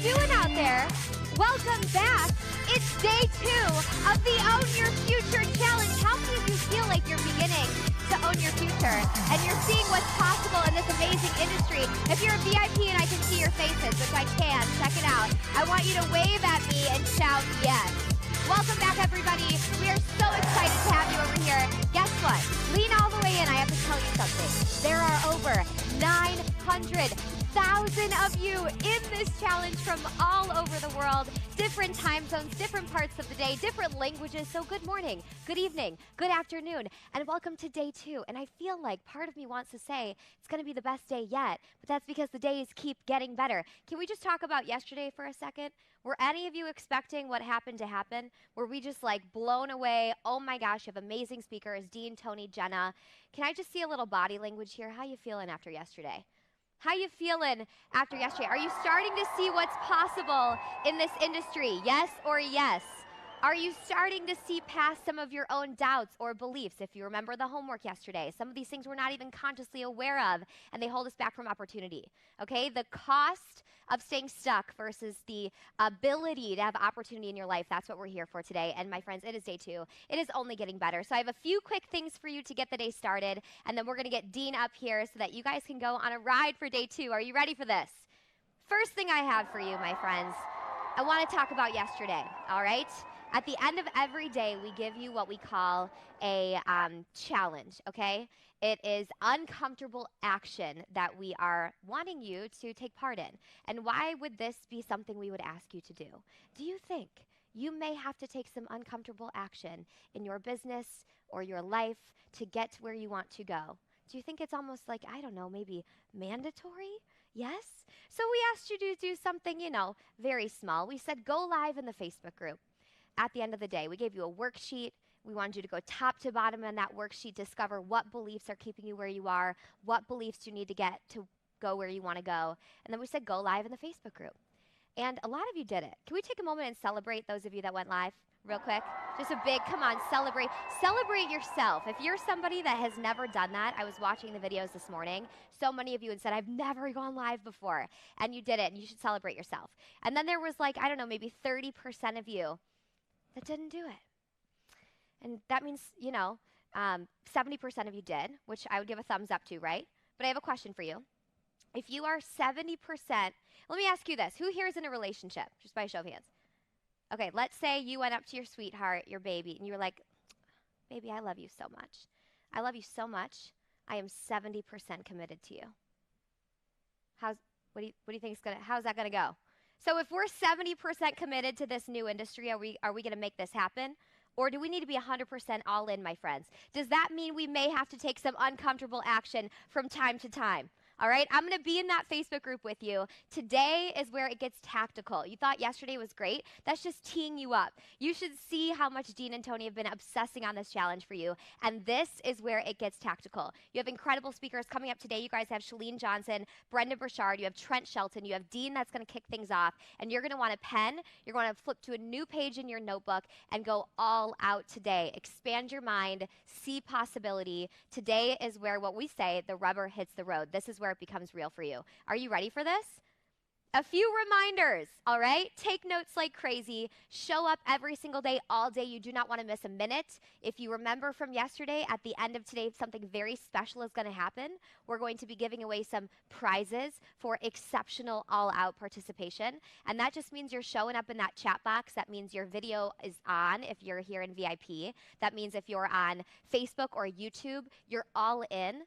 doing out there? Welcome back. It's day 2 of the Own Your Future Challenge. How many of you feel like you're beginning to own your future and you're seeing what's possible in this amazing industry? If you're a VIP and I can see your faces, which I can, check it out. I want you to wave at me and shout yes. Welcome back, everybody. We are so excited to have you over here. Guess what? Lean all the way in. I have to tell you something. There are over 900,000 of you in this challenge from all over the world, different time zones, different parts of the day, different languages. So good morning, good evening, good afternoon, and welcome to day 2. And I feel like part of me wants to say it's going to be the best day yet, but that's because the days keep getting better. Can we just talk about yesterday for a second? Were any of you expecting what happened to happen? Were we just like blown away? Oh my gosh, you have amazing speakers, Dean, Tony, Jenna. Can I just see a little body language here? How you feeling after yesterday? How you feeling after yesterday? Are you starting to see what's possible in this industry? Yes or yes? Are you starting to see past some of your own doubts or beliefs? If you remember the homework yesterday, some of these things we're not even consciously aware of, and they hold us back from opportunity, okay? The cost of staying stuck versus the ability to have opportunity in your life, that's what we're here for today. And my friends, it is day 2. It is only getting better. So I have a few quick things for you to get the day started, and then we're gonna get Dean up here so that you guys can go on a ride for day 2. Are you ready for this? First thing I have for you, my friends, I wanna talk about yesterday, all right? At the end of every day, we give you what we call a challenge, okay? It is uncomfortable action that we are wanting you to take part in. And why would this be something we would ask you to do? Do you think you may have to take some uncomfortable action in your business or your life to get to where you want to go? Do you think it's almost like, I don't know, maybe mandatory? Yes? So we asked you to do something, very small. We said go live in the Facebook group. At the end of the day, we gave you a worksheet. We wanted you to go top to bottom on that worksheet, discover what beliefs are keeping you where you are, what beliefs you need to get to go where you want to go. And then we said go live in the Facebook group. And a lot of you did it. Can we take a moment and celebrate those of you that went live real quick? Just a big, come on, celebrate. Celebrate yourself. If you're somebody that has never done that, I was watching the videos this morning. So many of you had said, I've never gone live before. And you did it, and you should celebrate yourself. And then there was like, I don't know, maybe 30% of you that didn't do it. And that means, 70% of you did, which I would give a thumbs up to, right? But I have a question for you. If you are 70%, let me ask you this. Who here is in a relationship? Just by a show of hands. Okay, let's say you went up to your sweetheart, your baby, and you were like, baby, I love you so much. I love you so much. I am 70% committed to you. What do you think how's that gonna go? So if we're 70% committed to this new industry, are we going to make this happen? Or do we need to be 100% all in, my friends? Does that mean we may have to take some uncomfortable action from time to time? All right, I'm gonna be in that Facebook group with you. Today is where it gets tactical. You thought yesterday was great? That's just teeing you up. You should see how much Dean and Tony have been obsessing on this challenge for you. And this is where it gets tactical. You have incredible speakers coming up today. You guys have Shalene Johnson, Brenda Burchard, you have Trent Shelton, you have Dean that's gonna kick things off. And you're gonna want a pen, you're gonna flip to a new page in your notebook and go all out today. Expand your mind, see possibility. Today is where what we say, the rubber hits the road. This is where it becomes real for you. Are you ready for this? A few reminders, all right? Take notes like crazy. Show up every single day, all day. You do not want to miss a minute. If you remember from yesterday, at the end of today, something very special is going to happen. We're going to be giving away some prizes for exceptional all-out participation. And that just means you're showing up in that chat box. That means your video is on if you're here in VIP. That means if you're on Facebook or YouTube, you're all in.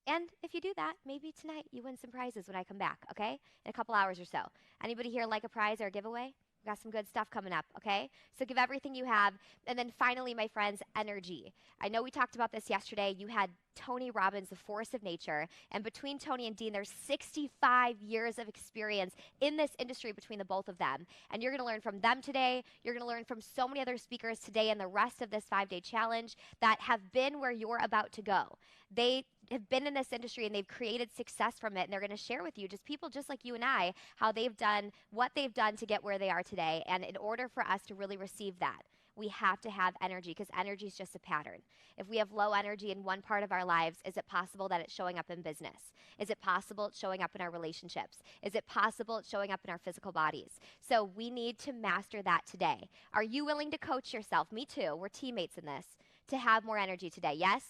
And if you do that, maybe tonight you win some prizes when I come back, okay? In a couple hours or so. Anybody here like a prize or a giveaway? We've got some good stuff coming up, okay? So give everything you have. And then finally, my friends, energy. I know we talked about this yesterday. You had Tony Robbins, the force of nature. And between Tony and Dean, there's 65 years of experience in this industry between the both of them. And you're going to learn from them today. You're going to learn from so many other speakers today and the rest of this 5-day challenge that have been where you're about to go. They have been in this industry and they've created success from it, and they're going to share with you, just people just like you and I, how they've done what they've done to get where they are today. And in order for us to really receive that, We have to have energy because energy is just a pattern. If we have low energy in one part of our lives, is it possible that it's showing up in business? Is it possible it's showing up in our relationships? Is it possible it's showing up in our physical bodies? So we need to master that today. Are you willing to coach yourself? Me too. We're teammates in this. To have more energy today, yes?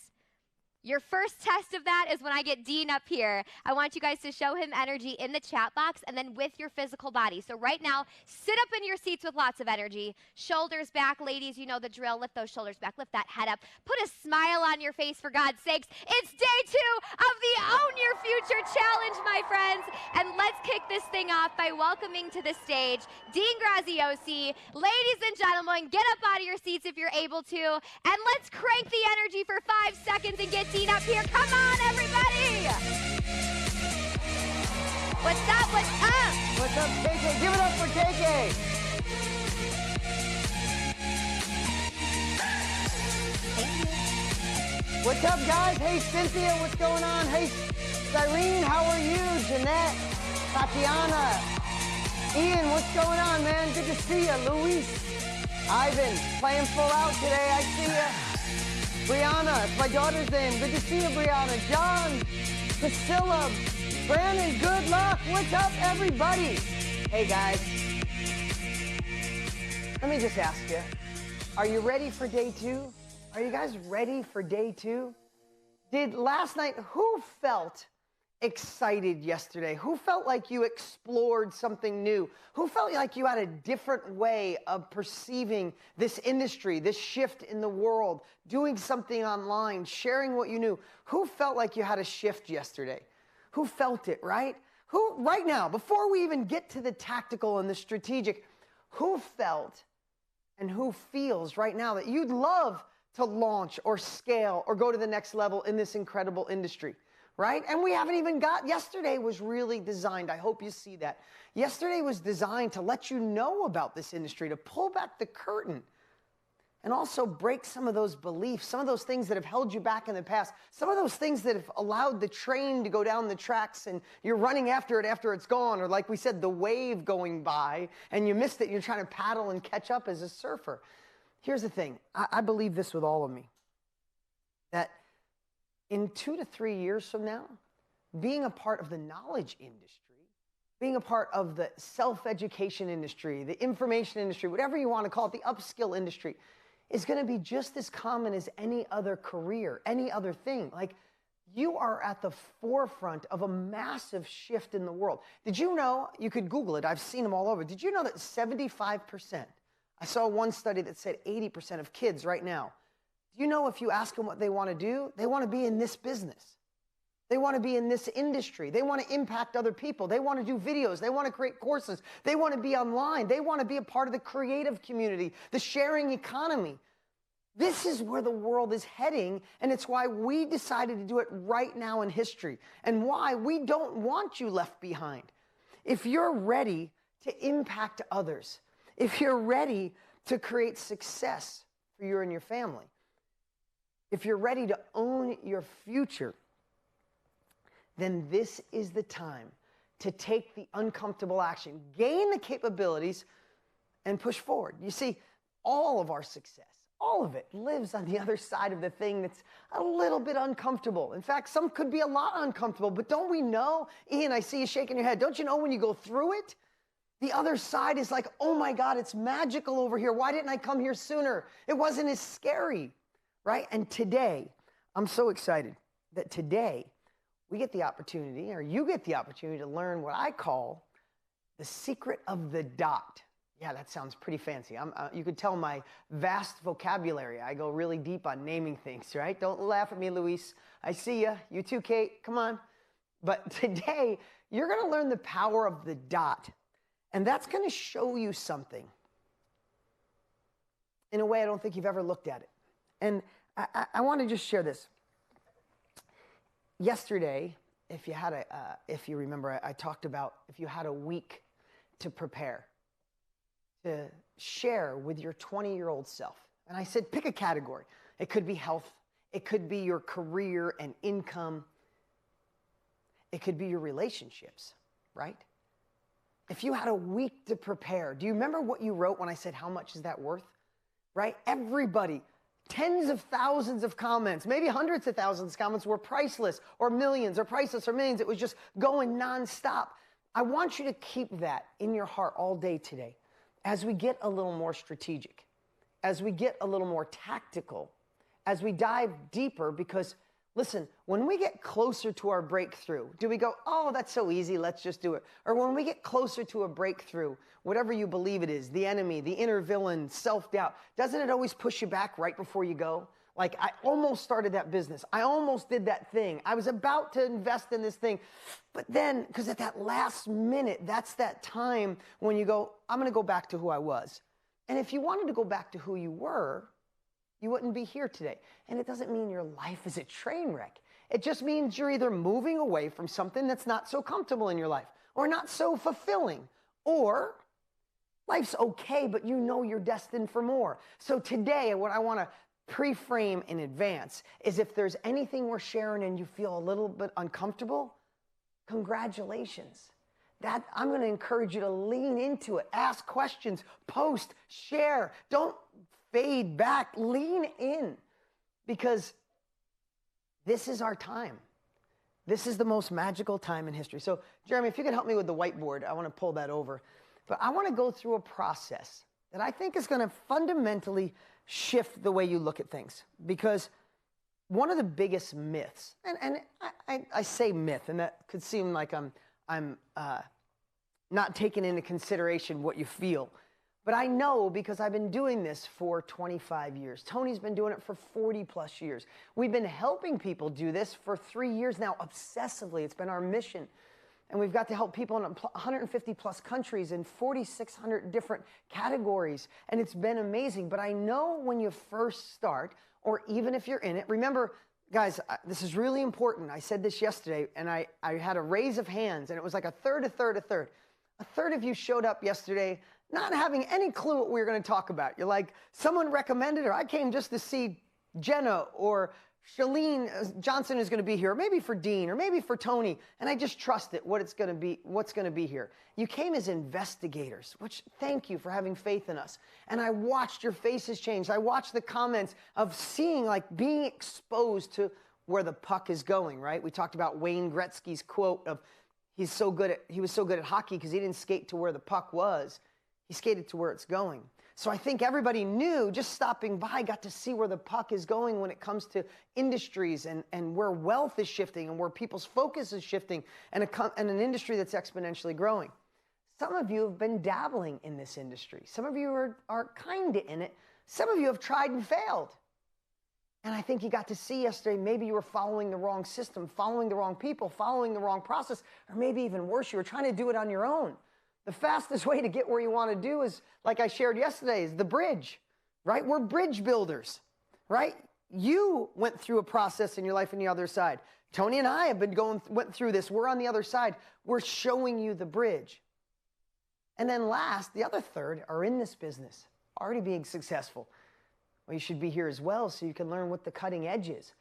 Your first test of that is when I get Dean up here. I want you guys to show him energy in the chat box and then with your physical body. So right now, sit up in your seats with lots of energy. Shoulders back, ladies, you know the drill. Lift those shoulders back, lift that head up. Put a smile on your face, for God's sakes. It's day 2 of the Own Your Future Challenge, my friends. And let's kick this thing off by welcoming to the stage Dean Graziosi. Ladies and gentlemen, get up out of your seats if you're able to. And let's crank the energy for 5 seconds and get Dean up here. Come on, everybody! What's up? What's up? What's up, KK? Give it up for KK. Thank you. What's up, guys? Hey, Cynthia, what's going on? Hey, Cyrene, how are you? Jeanette, Tatiana, Ian, what's going on, man? Good to see you. Luis, Ivan, playing full out today. I see you. Brianna, it's my daughter's name. Good to see you, Brianna. John, Priscilla, Brandon, good luck. What's up, everybody? Hey, guys. Let me just ask you, are you ready for day 2? Are you guys ready for day 2? Did last night, who felt excited yesterday? Who felt like you explored something new? Who felt like you had a different way of perceiving this industry, this shift in the world, doing something online, sharing what you knew? Who felt like you had a shift yesterday? Who felt it, right? Who, right now, before we even get to the tactical and the strategic, who felt and who feels right now that you'd love to launch or scale or go to the next level in this incredible industry? Right? And we haven't even got, yesterday was really designed, I hope you see that. Yesterday was designed to let you know about this industry, to pull back the curtain and also break some of those beliefs, some of those things that have held you back in the past, some of those things that have allowed the train to go down the tracks and you're running after it after it's gone, or like we said, the wave going by and you missed it and you're trying to paddle and catch up as a surfer. Here's the thing, I believe this with all of me, that in 2 to 3 years from now, being a part of the knowledge industry, being a part of the self-education industry, the information industry, whatever you want to call it, the upskill industry, is going to be just as common as any other career, any other thing. Like, you are at the forefront of a massive shift in the world. Did you know, you could Google it, I've seen them all over. Did you know that 75%, I saw one study that said 80% of kids right now, do you know if you ask them what they want to do, they want to be in this business. They want to be in this industry. They want to impact other people. They want to do videos. They want to create courses. They want to be online. They want to be a part of the creative community, the sharing economy. This is where the world is heading, and it's why we decided to do it right now in history, and why we don't want you left behind. If you're ready to impact others, if you're ready to create success for you and your family, if you're ready to own your future, then this is the time to take the uncomfortable action, gain the capabilities, and push forward. You see, all of our success, all of it lives on the other side of the thing that's a little bit uncomfortable. In fact, some could be a lot uncomfortable, but don't we know, Ian, I see you shaking your head, don't you know when you go through it, the other side is like, oh my God, it's magical over here. Why didn't I come here sooner? It wasn't as scary. Right? And today, I'm so excited that today we get the opportunity, or you get the opportunity to learn what I call the secret of the dot. Yeah, that sounds pretty fancy. You could tell my vast vocabulary. I go really deep on naming things, right? Don't laugh at me, Luis. I see you. You too, Kate. Come on. But today, you're going to learn the power of the dot. And that's going to show you something in a way I don't think you've ever looked at it. And I want to just share this. Yesterday, if you remember, I talked about if you had a week to prepare, to share with your 20-year-old self. And I said, pick a category. It could be health. It could be your career and income. It could be your relationships, right? If you had a week to prepare, do you remember what you wrote when I said, how much is that worth? right? Everybody, tens of thousands of comments, maybe hundreds of thousands of comments were priceless or millions or priceless or millions. It was just going nonstop. I want you to keep that in your heart all day today as we get a little more strategic, as we get a little more tactical, as we dive deeper, because listen, when we get closer to our breakthrough, do we go, oh, that's so easy, let's just do it? Or when we get closer to a breakthrough, whatever you believe it is, the enemy, the inner villain, self-doubt, doesn't it always push you back right before you go? Like, I almost started that business. I almost did that thing. I was about to invest in this thing. But then, because at that last minute, that's that time when you go, I'm going to go back to who I was. And if you wanted to go back to who you were, you wouldn't be here today. And it doesn't mean your life is a train wreck. It just means you're either moving away from something that's not so comfortable in your life, or not so fulfilling, or life's okay, but you know you're destined for more. So today, what I want to pre-frame in advance is, if there's anything we're sharing and you feel a little bit uncomfortable, congratulations. That I'm going to encourage you to lean into it. Ask questions, post, share. Don't fade back, lean in, because this is our time. This is the most magical time in history. So, Jeremy, if you could help me with the whiteboard, I want to pull that over. But I want to go through a process that I think is going to fundamentally shift the way you look at things. Because one of the biggest myths, and I say myth, and that could seem like I'm not taking into consideration what you feel. But I know, because I've been doing this for 25 years. Tony's been doing it for 40 plus years. We've been helping people do this for 3 years now, obsessively. It's been our mission. And we've got to help people in 150 plus countries in 4,600 different categories. And it's been amazing. But I know when you first start, or even if you're in it, remember, guys, this is really important. I said this yesterday, and I had a raise of hands, and it was like a third, a third, a third. A third of you showed up yesterday not having any clue what we were going to talk about. You're like, someone recommended, or I came just to see Jenna or Shalene Johnson is going to be here, or maybe for Dean, or maybe for Tony, and I just trust it, what's going to be here. You came as investigators, which, thank you for having faith in us. And I watched your faces change. I watched the comments of seeing, like, being exposed to where the puck is going, right? We talked about Wayne Gretzky's quote of, he was so good at hockey because he didn't skate to where the puck was. He skated to where it's going. So I think everybody knew, just stopping by, got to see where the puck is going when it comes to industries, and where wealth is shifting, and where people's focus is shifting, and an industry that's exponentially growing. Some of you have been dabbling in this industry. Some of you are kind of in it. Some of you have tried and failed. And I think you got to see yesterday, maybe you were following the wrong system, following the wrong people, following the wrong process, or maybe even worse, you were trying to do it on your own. The fastest way to get where you want to do is, like I shared yesterday, is the bridge, right? We're bridge builders, right? You went through a process in your life on the other side. Tony and I have went through this. We're on the other side. We're showing you the bridge. And then last, the other third are in this business, already being successful. Well, you should be here as well, so you can learn what the cutting edge is,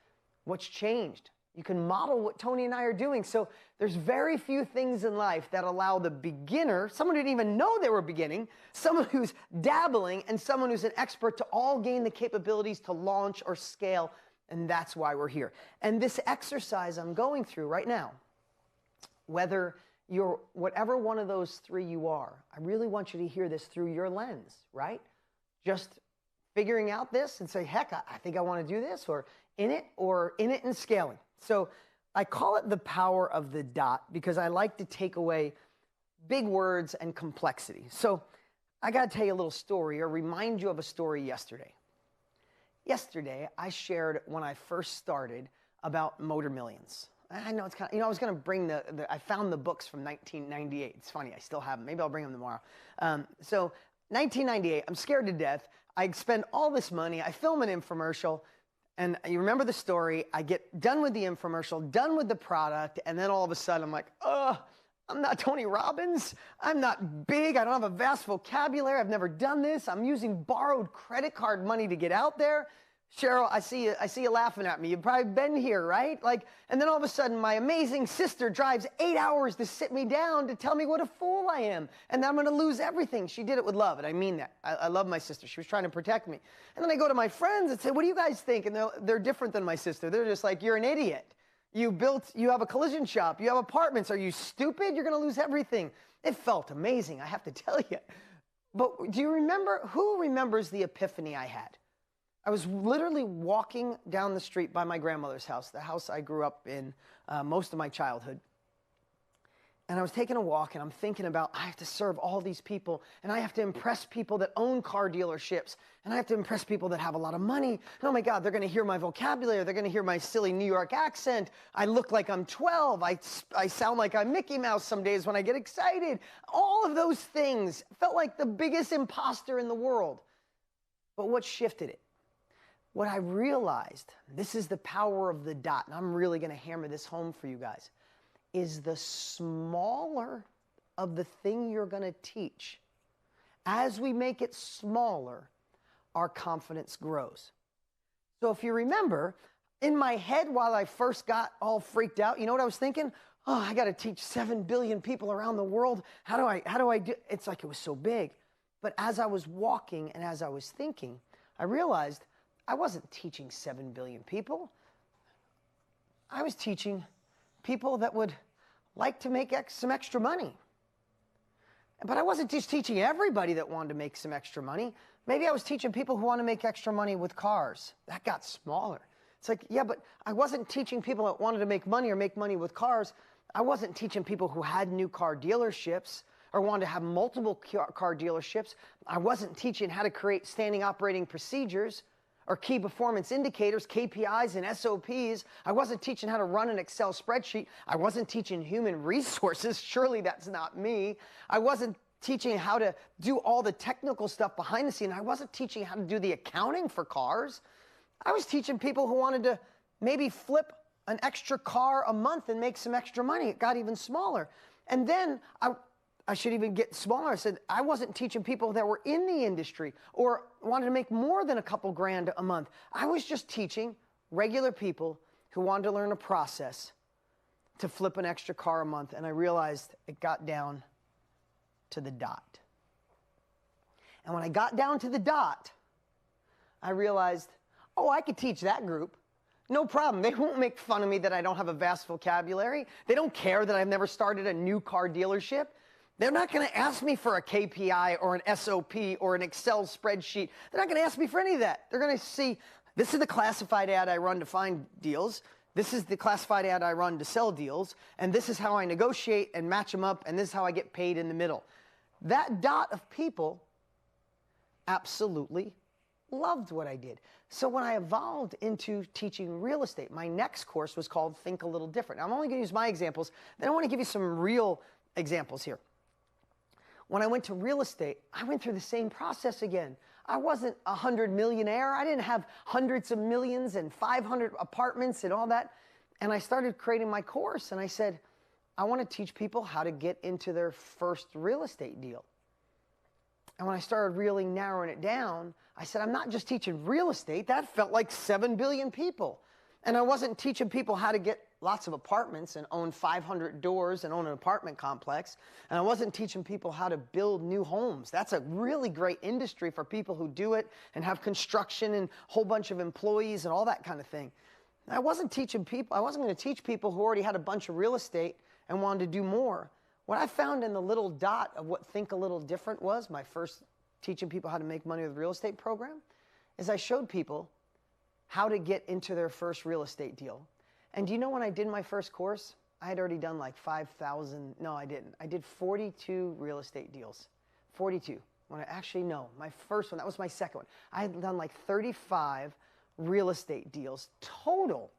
what's changed. You can model what Tony and I are doing. So there's very few things in life that allow the beginner, someone who didn't even know they were beginning, someone who's dabbling, and someone who's an expert, to all gain the capabilities to launch or scale. And that's why we're here. And this exercise I'm going through right now, whether you're whatever one of those three you are, I really want you to hear this through your lens, right? Just figuring out this and say, heck, I think I want to do this, or in it and scaling. So I call it the power of the dot, because I like to take away big words and complexity. So I got to tell you a little story, or remind you of a story yesterday. Yesterday, I shared when I first started about Motor Millions. I know it's kind of, I was going to bring I found the books from 1998. It's funny, I still have them. Maybe I'll bring them tomorrow. So 1998, I'm scared to death. I spend all this money. I film an infomercial. And you remember the story. I get done with the infomercial, done with the product, and then all of a sudden I'm like, I'm not Tony Robbins. I'm not big. I don't have a vast vocabulary. I've never done this. I'm using borrowed credit card money to get out there. Cheryl, I see you laughing at me. You've probably been here, right? Like, and then all of a sudden, my amazing sister drives 8 hours to sit me down to tell me what a fool I am, and that I'm going to lose everything. She did it with love, and I mean that. I love my sister. She was trying to protect me. And then I go to my friends and say, what do you guys think? And they're different than my sister. They're just like, you're an idiot. You have a collision shop. You have apartments. Are you stupid? You're going to lose everything. It felt amazing, I have to tell you. But do you remember, who remembers the epiphany I had? I was literally walking down the street by my grandmother's house, the house I grew up in most of my childhood. And I was taking a walk, and I'm thinking about, I have to serve all these people, and I have to impress people that own car dealerships, and I have to impress people that have a lot of money. And oh my God, they're going to hear my vocabulary. They're going to hear my silly New York accent. I look like I'm 12. I sound like I'm Mickey Mouse some days when I get excited. All of those things felt like the biggest imposter in the world. But what shifted it? What I realized, this is the power of the dot, and I'm really going to hammer this home for you guys, is the smaller of the thing you're going to teach. As we make it smaller, our confidence grows. So if you remember, in my head while I first got all freaked out, you know what I was thinking? Oh, I got to teach 7 billion people around the world. How do I do? It's like it was so big. But as I was walking and as I was thinking, I realized I wasn't teaching 7 billion people. I was teaching people that would like to make some extra money. But I wasn't just teaching everybody that wanted to make some extra money. Maybe I was teaching people who want to make extra money with cars. That got smaller. It's like, yeah, but I wasn't teaching people that wanted to make money or make money with cars. I wasn't teaching people who had new car dealerships or wanted to have multiple car dealerships. I wasn't teaching how to create standing operating procedures or key performance indicators, KPIs and SOPs. I wasn't teaching how to run an Excel spreadsheet. I wasn't teaching human resources. Surely that's not me. I wasn't teaching how to do all the technical stuff behind the scene. I wasn't teaching how to do the accounting for cars. I was teaching people who wanted to maybe flip an extra car a month and make some extra money. It got even smaller. And then I should even get smaller. I said, I wasn't teaching people that were in the industry or wanted to make more than a couple grand a month. I was just teaching regular people who wanted to learn a process to flip an extra car a month. And I realized it got down to the dot. And when I got down to the dot, I realized, oh, I could teach that group. No problem. They won't make fun of me that I don't have a vast vocabulary. They don't care that I've never started a new car dealership. They're not going to ask me for a KPI or an SOP or an Excel spreadsheet. They're not going to ask me for any of that. They're going to see, this is the classified ad I run to find deals. This is the classified ad I run to sell deals. And this is how I negotiate and match them up. And this is how I get paid in the middle. That dot of people absolutely loved what I did. So when I evolved into teaching real estate, my next course was called Think a Little Different. Now, I'm only going to use my examples. Then I want to give you some real examples here. When I went to real estate, I went through the same process again. I wasn't a 100 millionaire. I didn't have hundreds of millions and 500 apartments and all that. And I started creating my course, and I said, I want to teach people how to get into their first real estate deal. And when I started really narrowing it down, I said, I'm not just teaching real estate. That felt like 7 billion people. And I wasn't teaching people how to get lots of apartments and own 500 doors and own an apartment complex. And I wasn't teaching people how to build new homes. That's a really great industry for people who do it and have construction and a whole bunch of employees and all that kind of thing. I wasn't teaching people, I wasn't going to teach people who already had a bunch of real estate and wanted to do more. What I found in the little dot of what Think a Little Different was, my first teaching people how to make money with real estate program, is I showed people how to get into their first real estate deal. And do you know when I did my first course, I had already done like 5,000, no, I didn't. I did 42 real estate deals, 42. No, my first one, that was my second one. I had done like 35 real estate deals total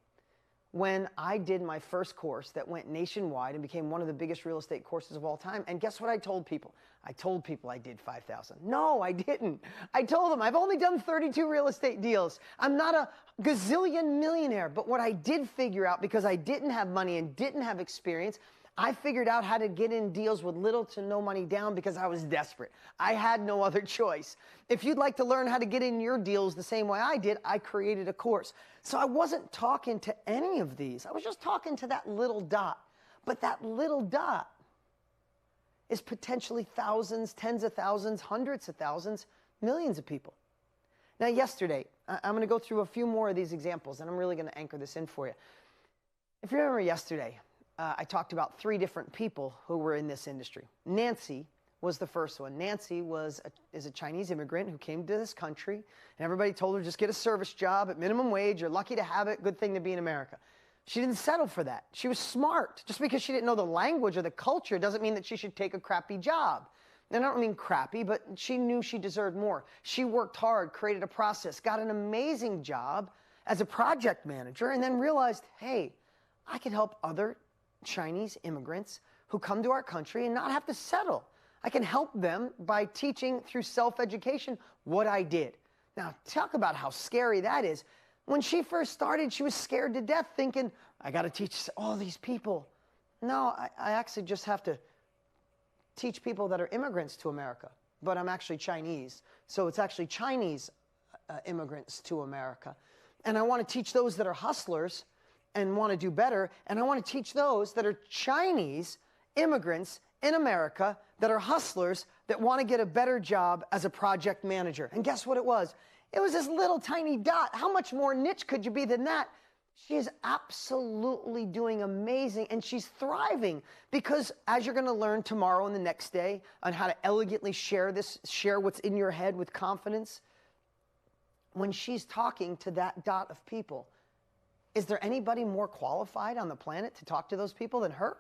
when I did my first course that went nationwide and became one of the biggest real estate courses of all time. And guess what I told people? I told people I did 5,000. No, I didn't. I told them I've only done 32 real estate deals. I'm not a gazillion millionaire. But what I did figure out, because I didn't have money and didn't have experience, I figured out how to get in deals with little to no money down because I was desperate. I had no other choice. If you'd like to learn how to get in your deals the same way I did, I created a course. So I wasn't talking to any of these. I was just talking to that little dot. But that little dot is potentially thousands, tens of thousands, hundreds of thousands, millions of people. Now, yesterday, I'm going to go through a few more of these examples, and I'm really going to anchor this in for you. If you remember yesterday, I talked about 3 different people who were in this industry. Nancy was the first one. Nancy is a Chinese immigrant who came to this country, and everybody told her, just get a service job at minimum wage. You're lucky to have it. Good thing to be in America. She didn't settle for that. She was smart. Just because she didn't know the language or the culture doesn't mean that she should take a crappy job. And I don't mean crappy, but she knew she deserved more. She worked hard, created a process, got an amazing job as a project manager, and then realized, hey, I can help other Chinese immigrants who come to our country and not have to settle. I can help them by teaching through self-education what I did. Now, talk about how scary that is. When she first started, she was scared to death, thinking, I got to teach all these people. No, I actually just have to teach people that are immigrants to America. But I'm actually Chinese, so it's actually Chinese immigrants to America. And I want to teach those that are hustlers and want to do better, and I want to teach those that are Chinese immigrants in America that are hustlers that want to get a better job as a project manager. And guess what it was? It was this little tiny dot. How much more niche could you be than that? She is absolutely doing amazing, and she's thriving because, as you're going to learn tomorrow and the next day on how to elegantly share what's in your head with confidence, when she's talking to that dot of people, is there anybody more qualified on the planet to talk to those people than her?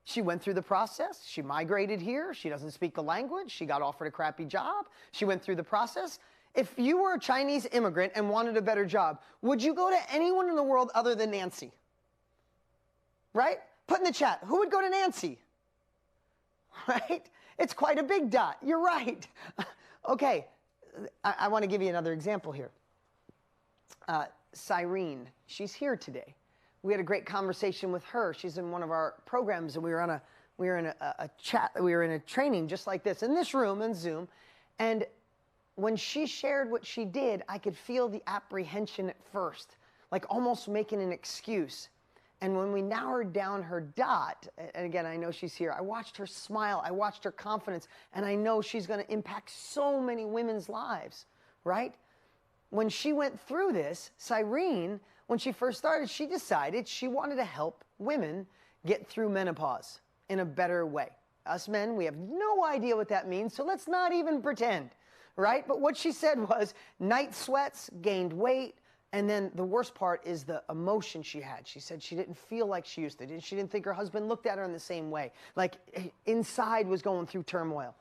She went through the process. She migrated here. She doesn't speak the language. She got offered a crappy job. She went through the process. If you were a Chinese immigrant and wanted a better job, would you go to anyone in the world other than Nancy? Right? Put in the chat, who would go to Nancy? Right? It's quite a big dot. You're right. Okay, I want to give you another example here. Cyrene, she's here today. We had a great conversation with her. She's in one of our programs, and we were in a chat, we were in a training just like this, in this room, in Zoom. And when she shared what she did, I could feel the apprehension at first, like almost making an excuse. And when we narrowed down her dot, and again, I know she's here, I watched her smile, I watched her confidence, and I know she's going to impact so many women's lives, right? When she went through this, Cyrene, when she first started, she decided she wanted to help women get through menopause in a better way. Us men, we have no idea what that means, so let's not even pretend, right? But what she said was night sweats, gained weight, and then the worst part is the emotion she had. She said she didn't feel like she used to. She didn't think her husband looked at her in the same way. Like inside was going through turmoil.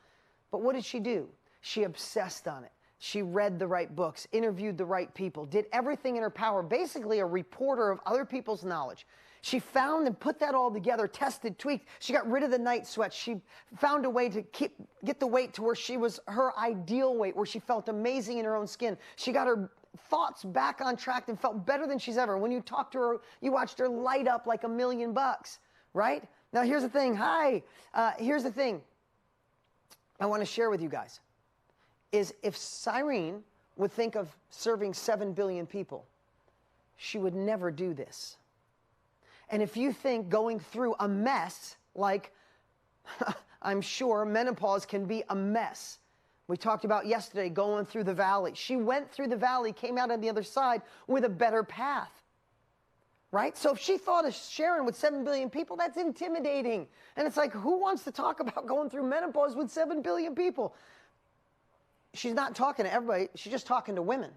But what did she do? She obsessed on it. She read the right books, interviewed the right people, did everything in her power, basically a reporter of other people's knowledge. She found and put that all together, tested, tweaked. She got rid of the night sweats. She found a way to get the weight to where she was her ideal weight, where she felt amazing in her own skin. She got her thoughts back on track and felt better than she's ever. When you talked to her, you watched her light up like $1 million, right? Now, here's the thing. Here's the thing I want to share with you guys. Is if Cyrene would think of serving 7 billion people, she would never do this. And if you think going through a mess, like I'm sure menopause can be a mess. We talked about yesterday going through the valley. She went through the valley, came out on the other side with a better path. Right? So if she thought of sharing with 7 billion people, that's intimidating. And it's like, who wants to talk about going through menopause with 7 billion people? She's not talking to everybody. She's just talking to women.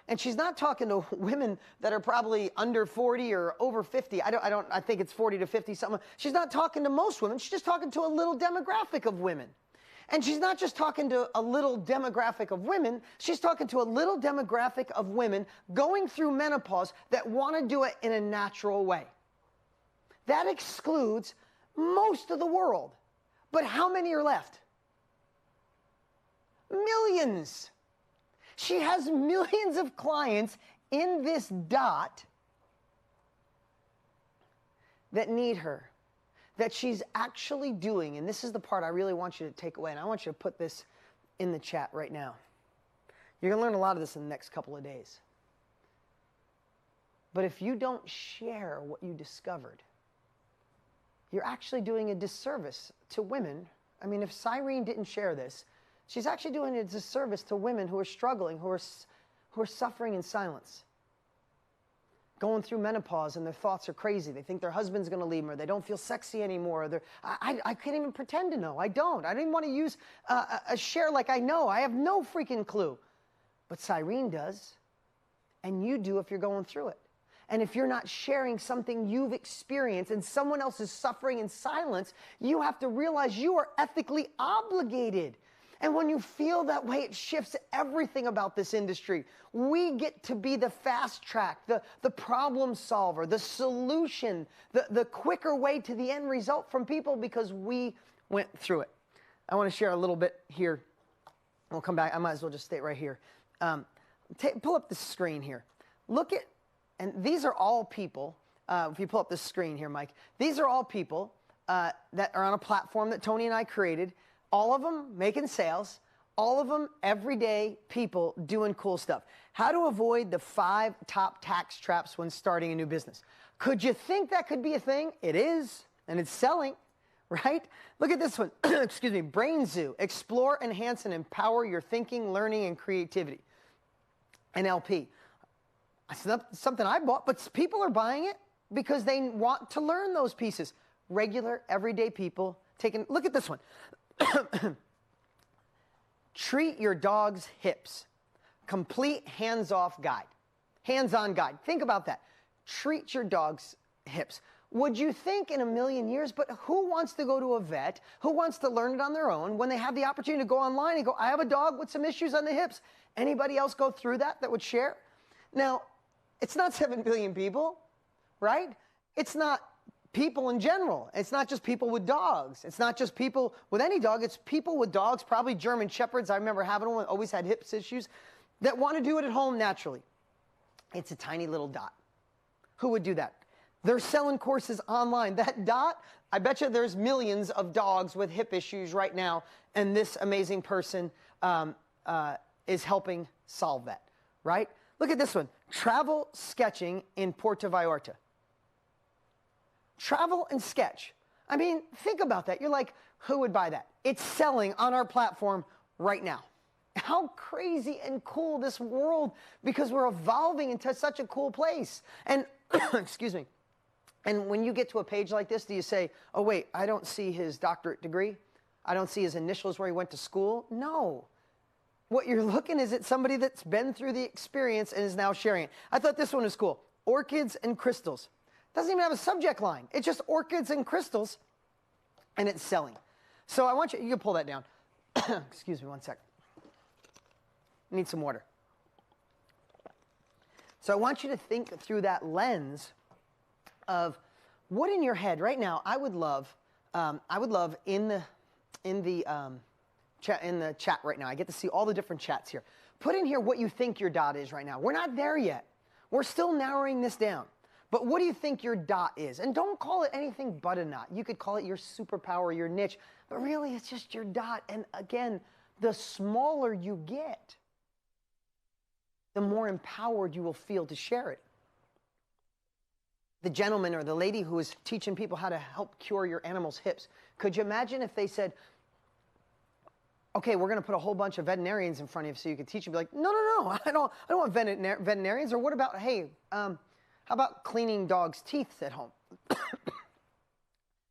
And she's not talking to women that are probably under 40 or over 50. I think it's 40 to 50 something. She's not talking to most women. She's just talking to a little demographic of women. And she's not just talking to a little demographic of women. She's talking to a little demographic of women going through menopause that want to do it in a natural way. That excludes most of the world. But how many are left? Millions. She has millions of clients in this dot that need her, that she's actually doing, and this is the part I really want you to take away, and I want you to put this in the chat right now. You're going to learn a lot of this in the next couple of days. But if you don't share what you discovered, you're actually doing a disservice to women. I mean, if Cyrene didn't share this, she's actually doing a disservice to women who are struggling, who are suffering in silence, going through menopause, and their thoughts are crazy. They think their husband's going to leave them, or they don't feel sexy anymore. Or I can't even pretend to know. I don't. I didn't want to use a share like I know. I have no freaking clue. But Cyrene does, and you do if you're going through it. And if you're not sharing something you've experienced and someone else is suffering in silence, you have to realize you are ethically obligated. And when you feel that way, it shifts everything about this industry. We get to be the fast track, the problem solver, the solution, the quicker way to the end result from people because we went through it. I want to share a little bit here. We'll come back. I might as well just stay right here. Pull up the screen here. Look at, and these are all people, if you pull up the screen here, Mike, these are all people that are on a platform that Tony and I created. All of them making sales, all of them everyday people doing cool stuff. How to avoid the 5 top tax traps when starting a new business. Could you think that could be a thing? It is, and it's selling, right? Look at this one. Excuse me. Brain Zoo. Explore, enhance, and empower your thinking, learning, and creativity. NLP. It's not something I bought, but people are buying it because they want to learn those pieces. Regular, everyday people taking. Look at this one. Treat your dog's hips. Complete hands-off guide. Hands-on guide. Think about that. Treat your dog's hips. Would you think in a million years, but who wants to go to a vet? Who wants to learn it on their own when they have the opportunity to go online and go, I have a dog with some issues on the hips. Anybody else go through that would share? Now, it's not 7 billion people, right? It's not people in general. It's not just people with dogs. It's not just people with any dog. It's people with dogs, probably German Shepherds. I remember having one, always had hips issues, that want to do it at home naturally. It's a tiny little dot. Who would do that? They're selling courses online. That dot, I bet you there's millions of dogs with hip issues right now, and this amazing person is helping solve that, right? Look at this one. Travel sketching in Puerto Vallarta. Travel and sketch. I mean, think about that. You're like, who would buy that? It's selling on our platform right now. How crazy and cool this world, because we're evolving into such a cool place. And, excuse me, and when you get to a page like this, do you say, oh, wait, I don't see his doctorate degree. I don't see his initials where he went to school. No. What you're looking is at somebody that's been through the experience and is now sharing it. I thought this one was cool. Orchids and crystals. Doesn't even have a subject line. It's just orchids and crystals, and it's selling. So I want you can pull that down. Excuse me one sec. I need some water. So I want you to think through that lens of what in your head right now. I would love in the chat right now. I get to see all the different chats here. Put in here what you think your dot is right now. We're not there yet. We're still narrowing this down. But what do you think your dot is? And don't call it anything but a dot. You could call it your superpower, your niche, but really it's just your dot. And again, the smaller you get, the more empowered you will feel to share it. The gentleman or the lady who is teaching people how to help cure your animal's hips, could you imagine if they said, okay, we're going to put a whole bunch of veterinarians in front of you so you can teach you? Be like, no, I don't want veterinarians. Or what about, hey, how about cleaning dogs' teeth at home?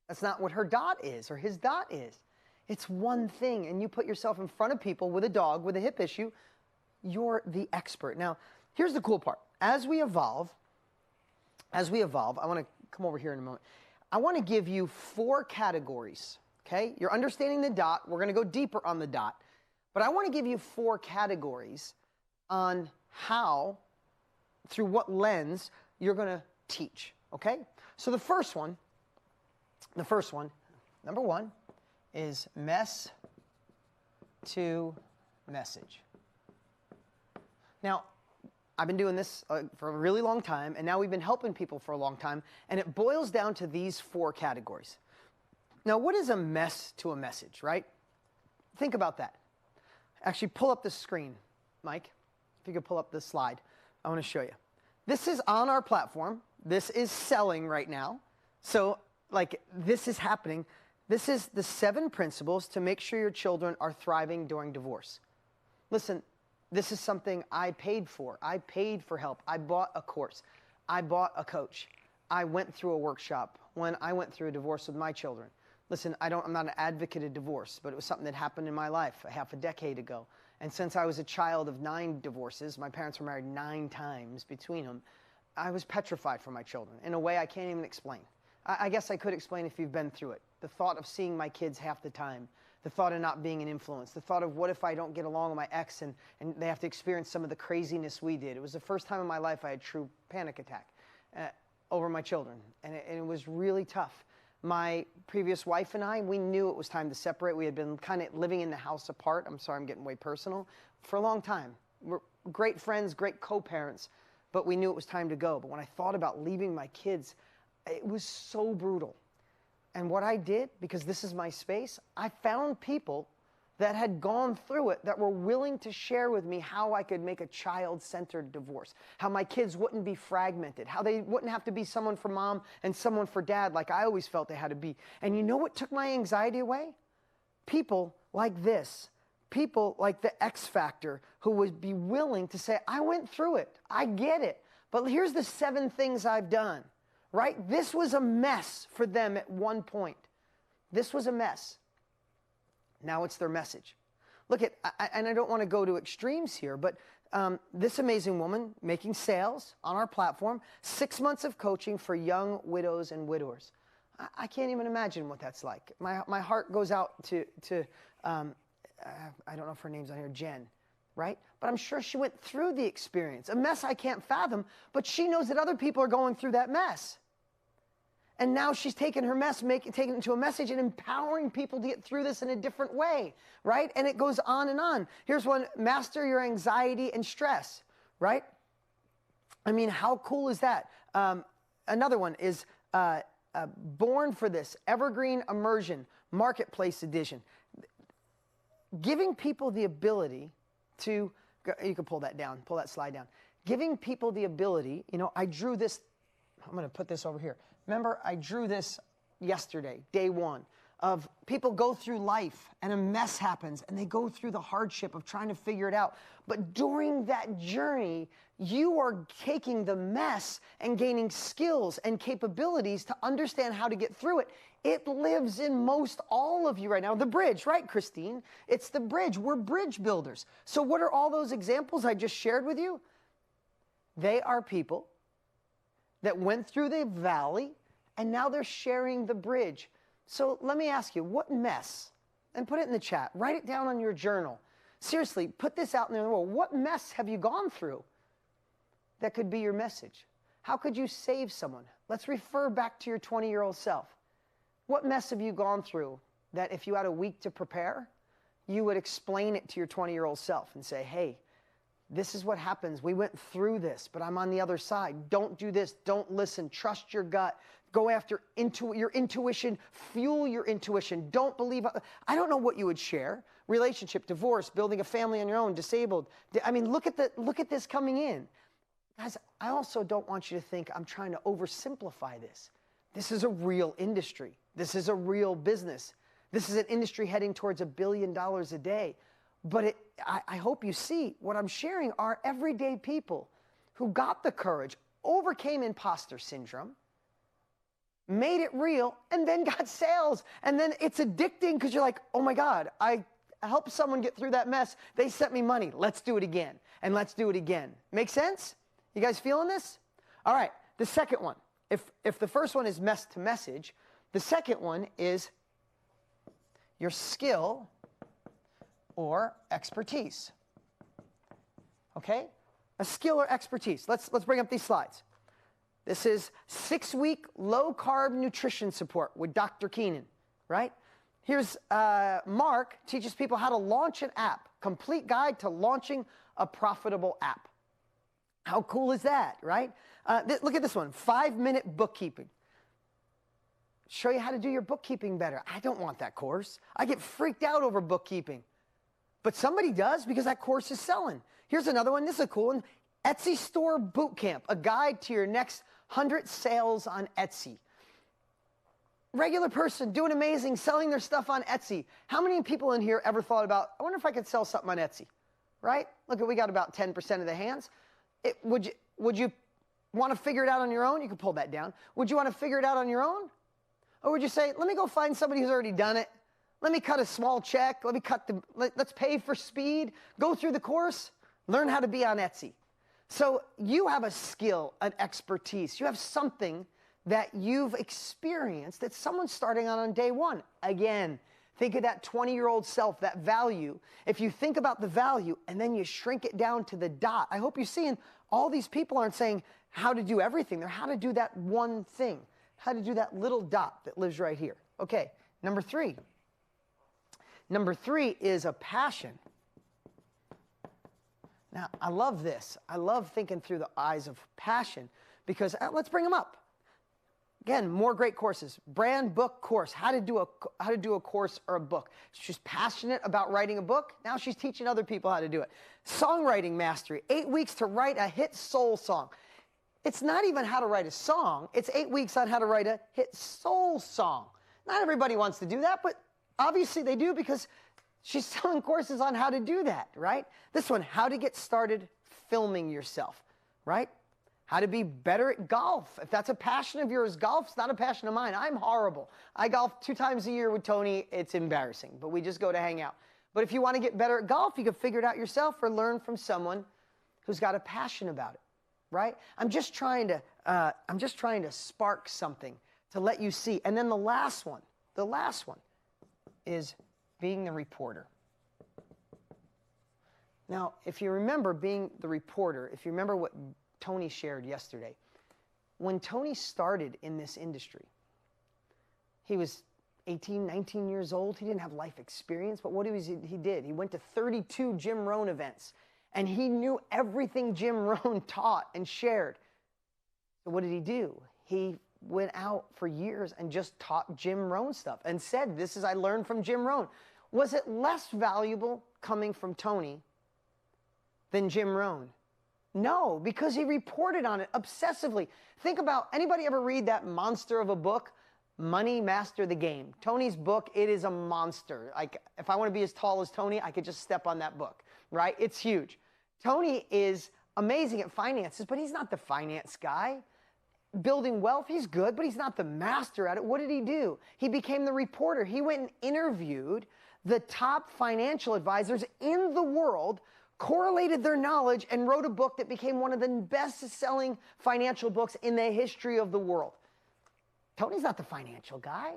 That's not what her dot is or his dot is. It's one thing, and you put yourself in front of people with a dog with a hip issue, you're the expert. Now, here's the cool part. As we evolve, I want to come over here in a moment. I want to give you 4 categories, okay? You're understanding the dot. We're going to go deeper on the dot. But I want to give you 4 categories on how, through what lens, you're going to teach, okay? So the first one, number 1, is mess to message. Now, I've been doing this for a really long time, and now we've been helping people for a long time, and it boils down to these 4 categories. Now, what is a mess to a message, right? Think about that. Actually, pull up the screen, Mike. If you could pull up the slide, I want to show you. This is on our platform. This is selling right now. So, like, this is happening. This is the 7 principles to make sure your children are thriving during divorce. Listen, this is something I paid for. I paid for help. I bought a course. I bought a coach. I went through a workshop when I went through a divorce with my children. Listen, I'm not an advocate of divorce, but it was something that happened in my life half a decade ago. And since I was a child of 9 divorces, my parents were married 9 times between them, I was petrified for my children in a way I can't even explain. I guess I could explain if you've been through it. The thought of seeing my kids half the time, the thought of not being an influence, the thought of what if I don't get along with my ex and they have to experience some of the craziness we did. It was the first time in my life I had a true panic attack over my children, and it was really tough. My previous wife and I, we knew it was time to separate. We had been kind of living in the house apart. I'm sorry, I'm getting way personal. For a long time. We're great friends, great co-parents, but we knew it was time to go. But when I thought about leaving my kids, it was so brutal. And what I did, because this is my space, I found people that had gone through it that were willing to share with me how I could make a child-centered divorce, how my kids wouldn't be fragmented, how they wouldn't have to be someone for mom and someone for dad like I always felt they had to be. And you know what took my anxiety away? People like this, people like the X Factor who would be willing to say, I went through it, I get it, but here's the 7 things I've done, right? This was a mess for them at one point. This was a mess. Now it's their message. Look at, and I don't want to go to extremes here, but this amazing woman making sales on our platform, 6 months of coaching for young widows and widowers. I can't even imagine what that's like. My heart goes out to I don't know if her name's on here, Jen, right? But I'm sure she went through the experience. A mess I can't fathom, but she knows that other people are going through that mess. And now she's taken her mess, taking it into a message and empowering people to get through this in a different way, right? And it goes on and on. Here's one, master your anxiety and stress, right? I mean, how cool is that? Another one is Born for This, Evergreen Immersion, Marketplace Edition. Giving people the ability to, you can pull that down, pull that slide down. Giving people the ability, you know, I drew this, I'm going to put this over here. Remember, I drew this yesterday, day 1, of people go through life and a mess happens and they go through the hardship of trying to figure it out. But during that journey, you are taking the mess and gaining skills and capabilities to understand how to get through it. It lives in most all of you right now. The bridge, right, Christine? It's the bridge. We're bridge builders. So what are all those examples I just shared with you? They are people that went through the valley, and now they're sharing the bridge. So let me ask you, what mess, and put it in the chat, write it down on your journal. Seriously, put this out in the world. What mess have you gone through that could be your message? How could you save someone? Let's refer back to your 20-year-old self. What mess have you gone through that if you had a week to prepare, you would explain it to your 20-year-old self and say, hey, this is what happens. We went through this, but I'm on the other side. Don't do this. Don't listen. Trust your gut. Go after your intuition. Fuel your intuition. Don't believe. I don't know what you would share. Relationship, divorce, building a family on your own, disabled. I mean, look at this coming in. Guys, I also don't want you to think I'm trying to oversimplify this. This is a real industry. This is a real business. This is an industry heading towards $1 billion a day. But I hope you see what I'm sharing are everyday people who got the courage, overcame imposter syndrome, made it real, and then got sales. And then it's addicting because you're like, oh my God, I helped someone get through that mess. They sent me money. Let's do it again. And let's do it again. Make sense? You guys feeling this? All right, the second one. If the first one is mess to message, the second one is your skill or expertise. Okay? A skill or expertise. Let's bring up these slides. This is 6-week low-carb nutrition support with Dr. Keenan, right? Here's Mark teaches people how to launch an app. Complete guide to launching a profitable app. How cool is that, right? Look at this one, 5-minute bookkeeping. show you how to do your bookkeeping better. I don't want that course. I get freaked out over bookkeeping. But somebody does because that course is selling. Here's another one. This is a cool one. Etsy Store Bootcamp, a guide to your next 100 sales on Etsy. Regular person doing amazing, selling their stuff on Etsy. How many people in here ever thought about, I wonder if I could sell something on Etsy, right? Look, we got about 10% of the hands. Would you want to figure it out on your own? You can pull that down. Would you want to figure it out on your own? Or would you say, let me go find somebody who's already done it. Let me cut a small check. Let's pay for speed. Go through the course. Learn how to be on Etsy. So you have a skill, an expertise. You have something that you've experienced that someone's starting on day one. Again, think of that 20-year-old self, that value. If you think about the value and then you shrink it down to the dot, I hope you're seeing all these people aren't saying how to do everything. They're how to do that one thing, how to do that little dot that lives right here. Okay, number three. Number three is a passion. Now, I love this. I love thinking through the eyes of passion because let's bring them up. Again, more great courses. Brand book course, how to do a course or a book. She's passionate about writing a book. Now she's teaching other people how to do it. Songwriting mastery, 8 weeks to write a hit soul song. It's not even how to write a song. It's 8 weeks on how to write a hit soul song. Not everybody wants to do that, but obviously they do because she's selling courses on how to do that, right? This one, how to get started filming yourself, right? How to be better at golf. If that's a passion of yours, golf's not a passion of mine. I'm horrible. I golf 2 times a year with Tony. It's embarrassing, but we just go to hang out. But if you want to get better at golf, you can figure it out yourself or learn from someone who's got a passion about it, right? I'm just trying to spark something to let you see. And then the last one is being the reporter. Now, if you remember being the reporter, if you remember what Tony shared yesterday, when Tony started in this industry, he was 18, 19 years old. He didn't have life experience, but what he did? He went to 32 Jim Rohn events, and he knew everything Jim Rohn taught and shared. So what did he do? He went out for years and just taught Jim Rohn stuff and said, this is I learned from Jim Rohn. Was it less valuable coming from Tony than Jim Rohn? No, because he reported on it obsessively. Think about, anybody ever read that monster of a book, Money Master the Game? Tony's book, it is a monster. Like, if I want to be as tall as Tony, I could just step on that book, right? It's huge. Tony is amazing at finances, but he's not the finance guy. Building wealth, he's good, but he's not the master at it. What did he do? He became the reporter. He went and interviewed the top financial advisors in the world, correlated their knowledge, and wrote a book that became one of the best-selling financial books in the history of the world. Tony's not the financial guy.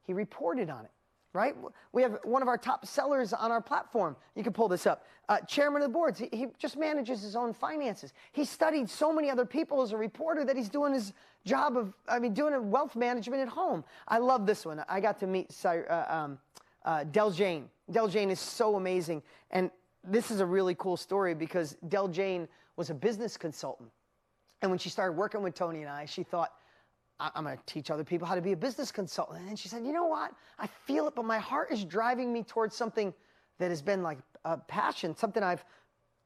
He reported on it, right? We have one of our top sellers on our platform. You can pull this up. Chairman of the boards. He just manages his own finances. He studied so many other people as a reporter that he's doing his job of, doing a wealth management at home. I love this one. I got to meet Del Jane. Del Jane is so amazing. And this is a really cool story because Del Jane was a business consultant. And when she started working with Tony and I, she thought, I'm going to teach other people how to be a business consultant. And then she said, you know what? I feel it, but my heart is driving me towards something that has been like a passion, something I've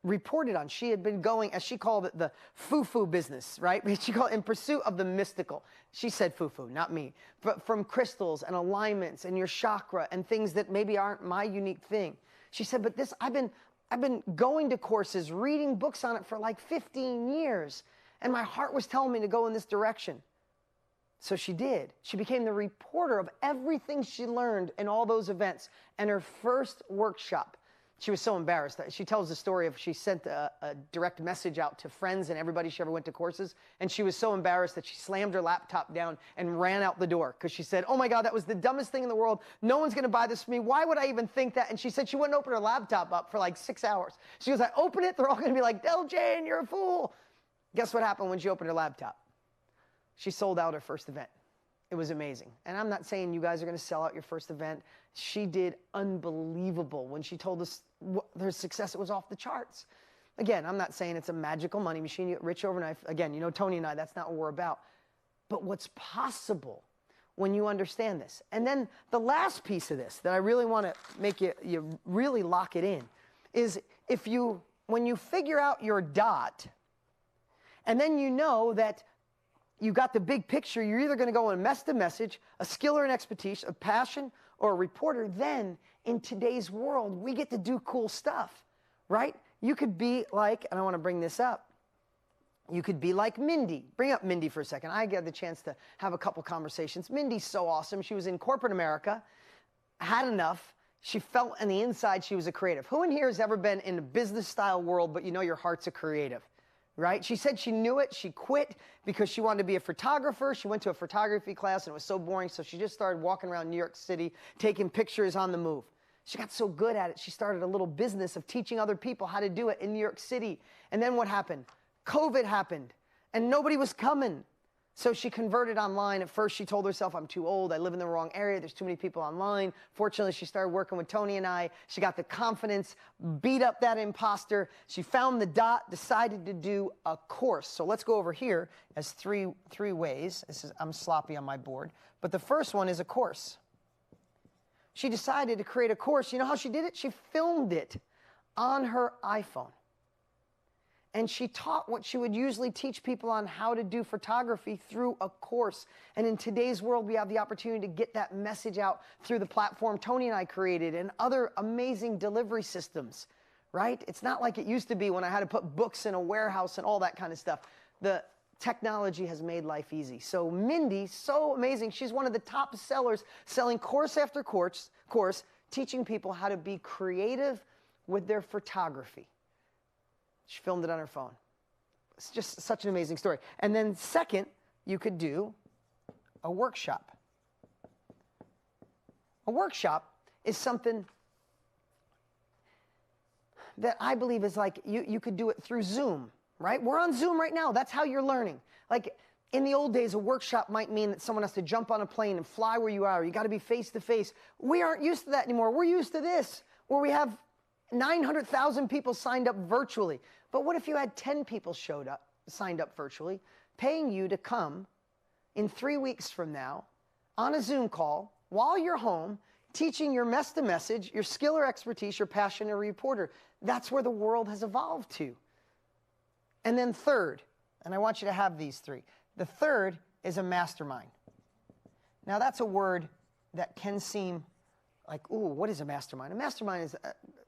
reported on. She had been going, as she called it, the foo-foo business, right? She called it in pursuit of the mystical. She said foo-foo, not me. But from crystals and alignments and your chakra and things that maybe aren't my unique thing. She said, but this, I've been going to courses, reading books on it for like 15 years. And my heart was telling me to go in this direction. So she did. She became the reporter of everything she learned in all those events. And her first workshop, she was so embarrassed. She tells the story of she sent a direct message out to friends and everybody she ever went to courses. And she was so embarrassed that she slammed her laptop down and ran out the door because she said, oh my God, that was the dumbest thing in the world. No one's going to buy this for me. Why would I even think that? And she said she wouldn't open her laptop up for like 6 hours. She goes, I open it, they're all going to be like, Del Jane, you're a fool. Guess what happened when she opened her laptop? She sold out her first event. It was amazing. And I'm not saying you guys are going to sell out your first event. She did unbelievable. When she told us her success, it was off the charts. Again, I'm not saying it's a magical money machine, you get rich overnight. Again, you know Tony and I, that's not what we're about. But what's possible when you understand this. And then the last piece of this that I really want to make you really lock it in is when you figure out your dot, and then you know that you got the big picture, you're either going to go and message, a skill or an expertise, a passion or a reporter, then in today's world, we get to do cool stuff, right? You could be like, and I want to bring this up, you could be like Mindy. Bring up Mindy for a second. I got the chance to have a couple conversations. Mindy's so awesome. She was in corporate America, had enough. She felt on the inside she was a creative. Who in here has ever been in a business style world, but you know your heart's a creative, right? She said she knew it. She quit because she wanted to be a photographer. She went to a photography class and it was so boring. So she just started walking around New York City, taking pictures on the move. She got so good at it. She started a little business of teaching other people how to do it in New York City. And then what happened? COVID happened and nobody was coming. So she converted online. At first she told herself, I'm too old. I live in the wrong area. There's too many people online. Fortunately, she started working with Tony and I. She got the confidence, beat up that imposter. She found the dot, decided to do a course. So let's go over here as three ways. I'm sloppy on my board. But the first one is a course. She decided to create a course. You know how she did it? She filmed it on her iPhone. And she taught what she would usually teach people on how to do photography through a course. And in today's world, we have the opportunity to get that message out through the platform Tony and I created and other amazing delivery systems, right? It's not like it used to be when I had to put books in a warehouse and all that kind of stuff. The technology has made life easy. So Mindy, so amazing. She's one of the top sellers, selling course after course, teaching people how to be creative with their photography. She filmed it on her phone. It's just such an amazing story. And then second, you could do a workshop. A workshop is something that I believe is like, you could do it through Zoom, right? We're on Zoom right now. That's how you're learning. Like in the old days, a workshop might mean that someone has to jump on a plane and fly where you are. You got to be face to face. We aren't used to that anymore. We're used to this, where we have 900,000 people signed up virtually. But what if you had 10 people signed up virtually, paying you to come in 3 weeks from now on a Zoom call while you're home, teaching your message, your skill or expertise, your passion or reporter? That's where the world has evolved to. And then third, and I want you to have these three. The third is a mastermind. Now that's a word that can seem like, ooh, what is a mastermind? A mastermind is,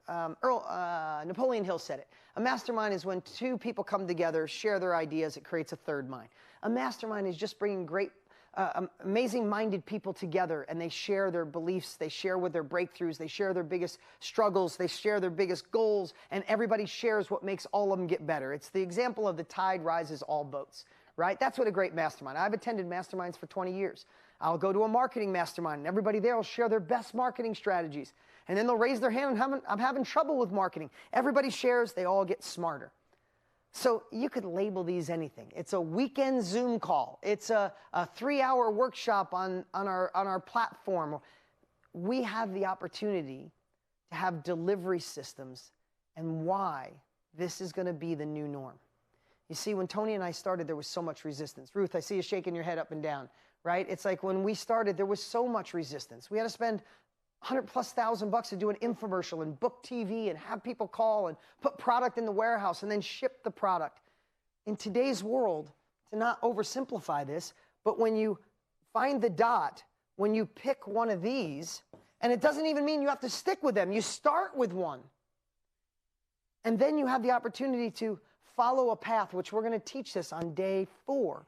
Napoleon Hill said it. A mastermind is when two people come together, share their ideas, it creates a third mind. A mastermind is just bringing great, amazing-minded people together, and they share their beliefs, they share with their breakthroughs, they share their biggest struggles, they share their biggest goals, and everybody shares what makes all of them get better. It's the example of the tide rises all boats, right? That's what a great mastermind. I've attended masterminds for 20 years. I'll go to a marketing mastermind, and everybody there will share their best marketing strategies. And then they'll raise their hand and I'm having trouble with marketing. Everybody shares, they all get smarter. So you could label these anything. It's a weekend Zoom call. It's a 3-hour workshop on our platform. We have the opportunity to have delivery systems and why this is going to be the new norm. You see, when Tony and I started, there was so much resistance. Ruth, I see you shaking your head up and down, right? It's like when we started, there was so much resistance. We had to spend $100,000+ to do an infomercial and book TV and have people call and put product in the warehouse and then ship the product. In today's world, to not oversimplify this, but when you find the dot, when you pick one of these, and it doesn't even mean you have to stick with them. You start with one. And then you have the opportunity to follow a path, which we're going to teach this on day 4,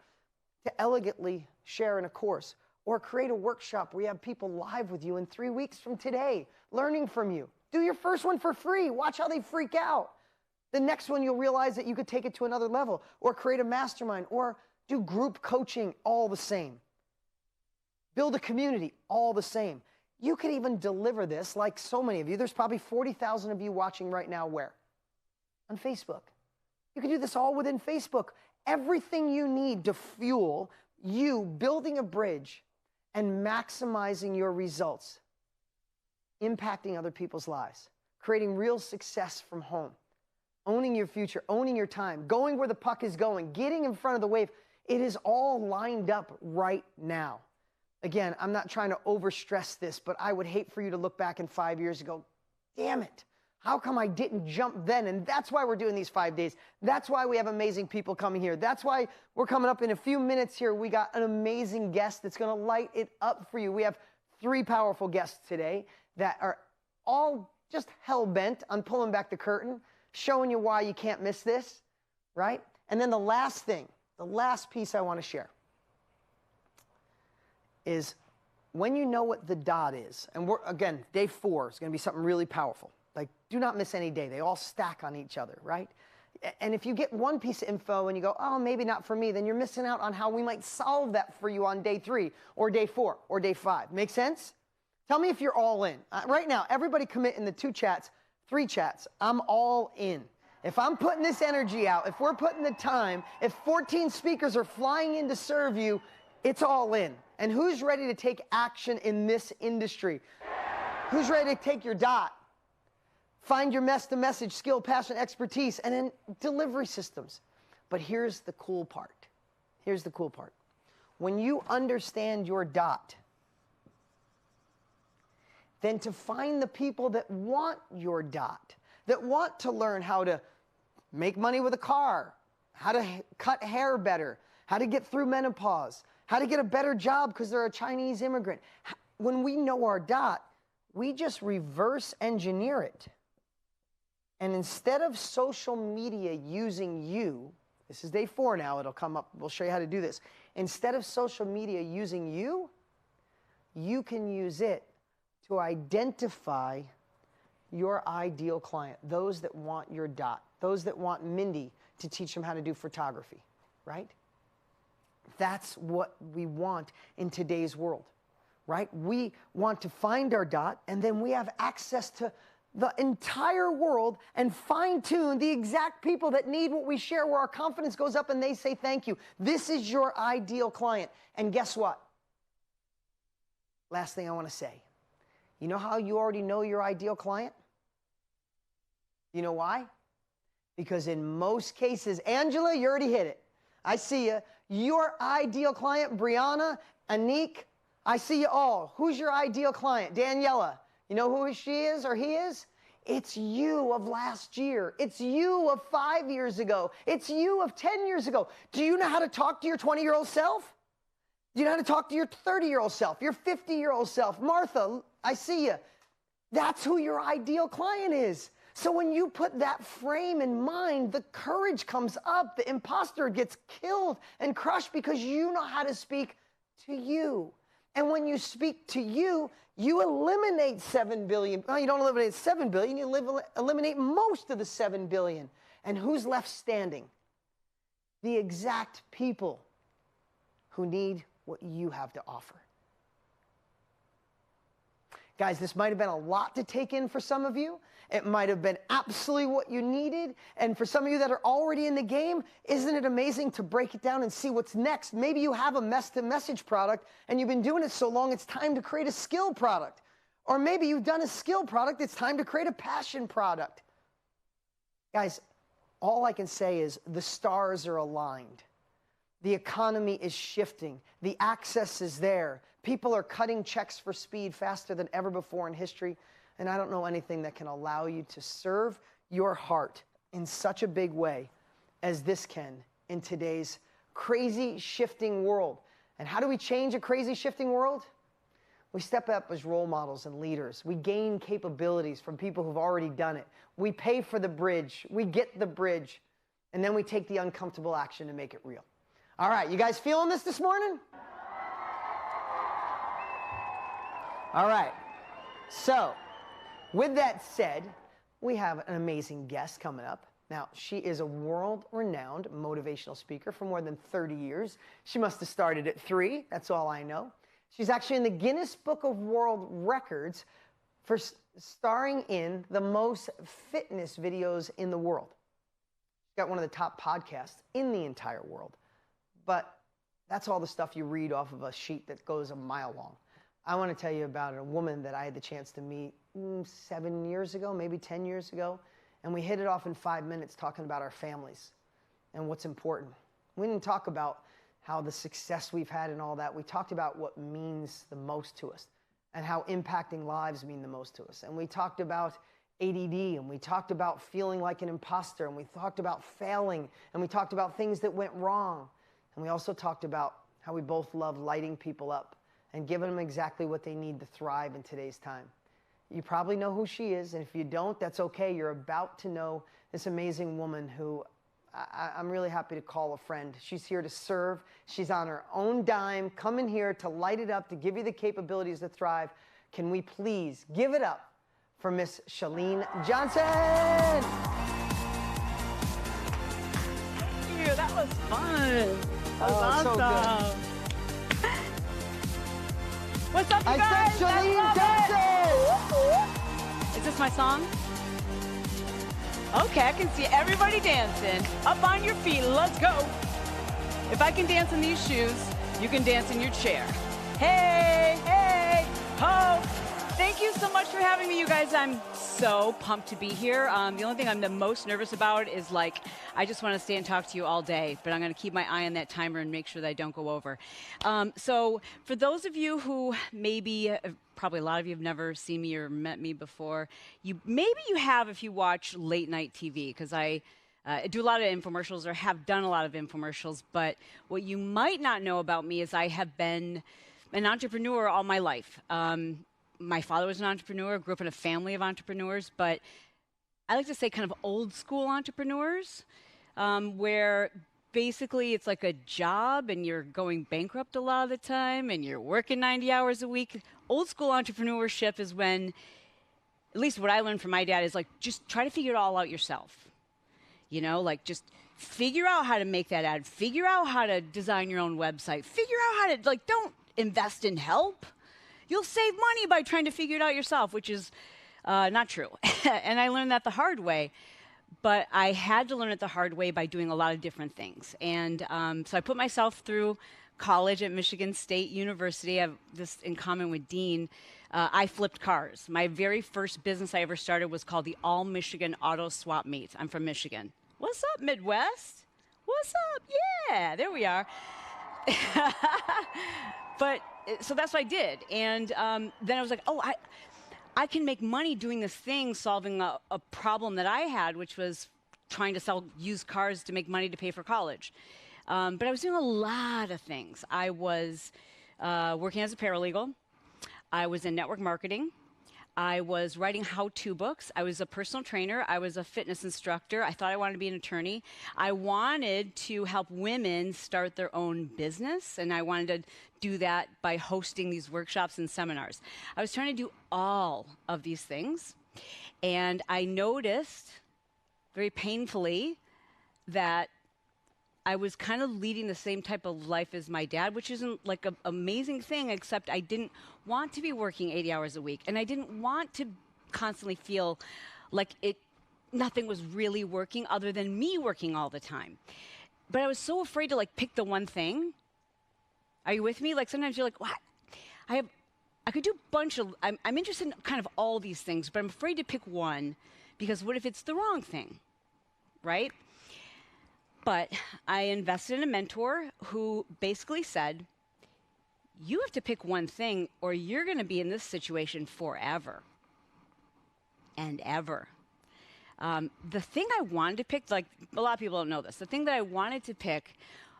to elegantly share in a course. Or create a workshop where you have people live with you in 3 weeks from today, learning from you. Do your first one for free. Watch how they freak out. The next one, you'll realize that you could take it to another level, or create a mastermind, or do group coaching, all the same. Build a community, all the same. You could even deliver this like so many of you. There's probably 40,000 of you watching right now where? On Facebook. You can do this all within Facebook. Everything you need to fuel you building a bridge and maximizing your results, impacting other people's lives, creating real success from home, owning your future, owning your time, going where the puck is going, getting in front of the wave. It is all lined up right now. Again, I'm not trying to overstress this, but I would hate for you to look back in 5 years and go, damn it, how come I didn't jump then? And that's why we're doing these 5 days. That's why we have amazing people coming here. That's why we're coming up in a few minutes here. We got an amazing guest that's going to light it up for you. We have 3 powerful guests today that are all just hell-bent on pulling back the curtain, showing you why you can't miss this, right? And then the last thing, the last piece I want to share is when you know what the dot is, and we're, again, day 4 is going to be something really powerful. Like, do not miss any day. They all stack on each other, right? And if you get one piece of info and you go, oh, maybe not for me, then you're missing out on how we might solve that for you on day 3 or day 4 or day 5. Make sense? Tell me if you're all in. Right now, everybody commit in the 2 chats, 3 chats. I'm all in. If I'm putting this energy out, if we're putting the time, if 14 speakers are flying in to serve you, it's all in. And who's ready to take action in this industry? Who's ready to take your dot? Find your message, skill, passion, expertise, and then delivery systems. But here's the cool part. Here's the cool part. When you understand your dot, then to find the people that want your dot, that want to learn how to make money with a car, how to cut hair better, how to get through menopause, how to get a better job because they're a Chinese immigrant. When we know our dot, we just reverse engineer it. And instead of social media using you, this is day 4 now, it'll come up, we'll show you how to do this. Instead of social media using you, you can use it to identify your ideal client, those that want your dot, those that want Mindy to teach them how to do photography, right? That's what we want in today's world, right? We want to find our dot, and then we have access to the entire world and fine-tune the exact people that need what we share, where our confidence goes up and they say thank you. This is your ideal client. And guess what? Last thing I want to say. You know how you already know your ideal client? You know why? Because in most cases, Angela, you already hit it. I see you. Your ideal client, Brianna, Anik, I see you all. Who's your ideal client? Daniela. You know who she is or he is? It's you of last year. It's you of 5 years ago. It's you of 10 years ago. Do you know how to talk to your 20-year-old self? Do you know how to talk to your 30-year-old self, your 50-year-old self? Martha, I see you. That's who your ideal client is. So when you put that frame in mind, the courage comes up. The imposter gets killed and crushed because you know how to speak to you. And when you speak to you, you eliminate 7 billion. Well, you don't eliminate 7 billion, you eliminate most of the 7 billion. And who's left standing? The exact people who need what you have to offer. Guys, this might have been a lot to take in for some of you. It might have been absolutely what you needed. And for some of you that are already in the game, isn't it amazing to break it down and see what's next? Maybe you have a mess-to-message product and you've been doing it so long, it's time to create a skill product. Or maybe you've done a skill product, it's time to create a passion product. Guys, all I can say is the stars are aligned. The economy is shifting. The access is there. People are cutting checks for speed faster than ever before in history. And I don't know anything that can allow you to serve your heart in such a big way as this can in today's crazy shifting world. And how do we change a crazy shifting world? We step up as role models and leaders. We gain capabilities from people who've already done it. We pay for the bridge. We get the bridge. And then we take the uncomfortable action to make it real. All right, you guys feeling this morning? All right. So, with that said, we have an amazing guest coming up. Now, she is a world-renowned motivational speaker for more than 30 years. She must have started at 3. That's all I know. She's actually in the Guinness Book of World Records for starring in the most fitness videos in the world. She's got one of the top podcasts in the entire world. But that's all the stuff you read off of a sheet that goes a mile long. I want to tell you about a woman that I had the chance to meet 7 years ago, maybe 10 years ago. And we hit it off in 5 minutes talking about our families and what's important. We didn't talk about how the success we've had and all that. We talked about what means the most to us and how impacting lives mean the most to us. And we talked about ADD, and we talked about feeling like an imposter, and we talked about failing, and we talked about things that went wrong. And we also talked about how we both love lighting people up and giving them exactly what they need to thrive in today's time. You probably know who she is, and if you don't, that's okay. You're about to know this amazing woman who I'm really happy to call a friend. She's here to serve. She's on her own dime, coming here to light it up, to give you the capabilities to thrive. Can we please give it up for Miss Chalene Johnson? Thank you. That was fun. That was awesome. So good. What's up, you guys? I said Chalene Johnson! Is this my song? Okay, I can see everybody dancing. Up on your feet, let's go. If I can dance in these shoes, you can dance in your chair. Hey, hey, ho. Thank you so much for having me, you guys. I'm so pumped to be here. The only thing I'm the most nervous about is I just want to stay and talk to you all day, but I'm going to keep my eye on that timer and make sure that I don't go over. So for those of you who maybe, probably a lot of you have never seen me or met me before, maybe you have if you watch late night TV, because I do a lot of infomercials or have done a lot of infomercials, but what you might not know about me is I have been an entrepreneur all my life. My father was an entrepreneur, grew up in a family of entrepreneurs, but I like to say kind of old school entrepreneurs, where basically it's like a job and you're going bankrupt a lot of the time and you're working 90 hours a week. Old school entrepreneurship is when, at least what I learned from my dad is just try to figure it all out yourself. You know, just figure out how to make that ad, figure out how to design your own website, figure out how to, don't invest in help. You'll save money by trying to figure it out yourself, which is not true. And I learned that the hard way. But I had to learn it the hard way by doing a lot of different things. And so I put myself through college at Michigan State University. I have this in common with Dean. I flipped cars. My very first business I ever started was called the All Michigan Auto Swap Meet. I'm from Michigan. What's up, Midwest? What's up? Yeah, there we are. But so that's what I did. And then I was like, oh, I can make money doing this thing, solving a problem that I had, which was trying to sell used cars to make money to pay for college. But I was doing a lot of things. I was working as a paralegal. I was in network marketing. I was writing how-to books. I was a personal trainer. I was a fitness instructor. I thought I wanted to be an attorney. I wanted to help women start their own business, and I wanted to do that by hosting these workshops and seminars. I was trying to do all of these things, and I noticed very painfully that I was kind of leading the same type of life as my dad, which isn't like an amazing thing, except I didn't want to be working 80 hours a week. And I didn't want to constantly feel like nothing was really working other than me working all the time. But I was so afraid to pick the one thing. Are you with me? Sometimes you're like, what? I could do a bunch of, I'm interested in kind of all these things, but I'm afraid to pick one because what if it's the wrong thing, right? But I invested in a mentor who basically said, you have to pick one thing or you're going to be in this situation forever and ever. The thing I wanted to pick, a lot of people don't know this, the thing that I wanted to pick,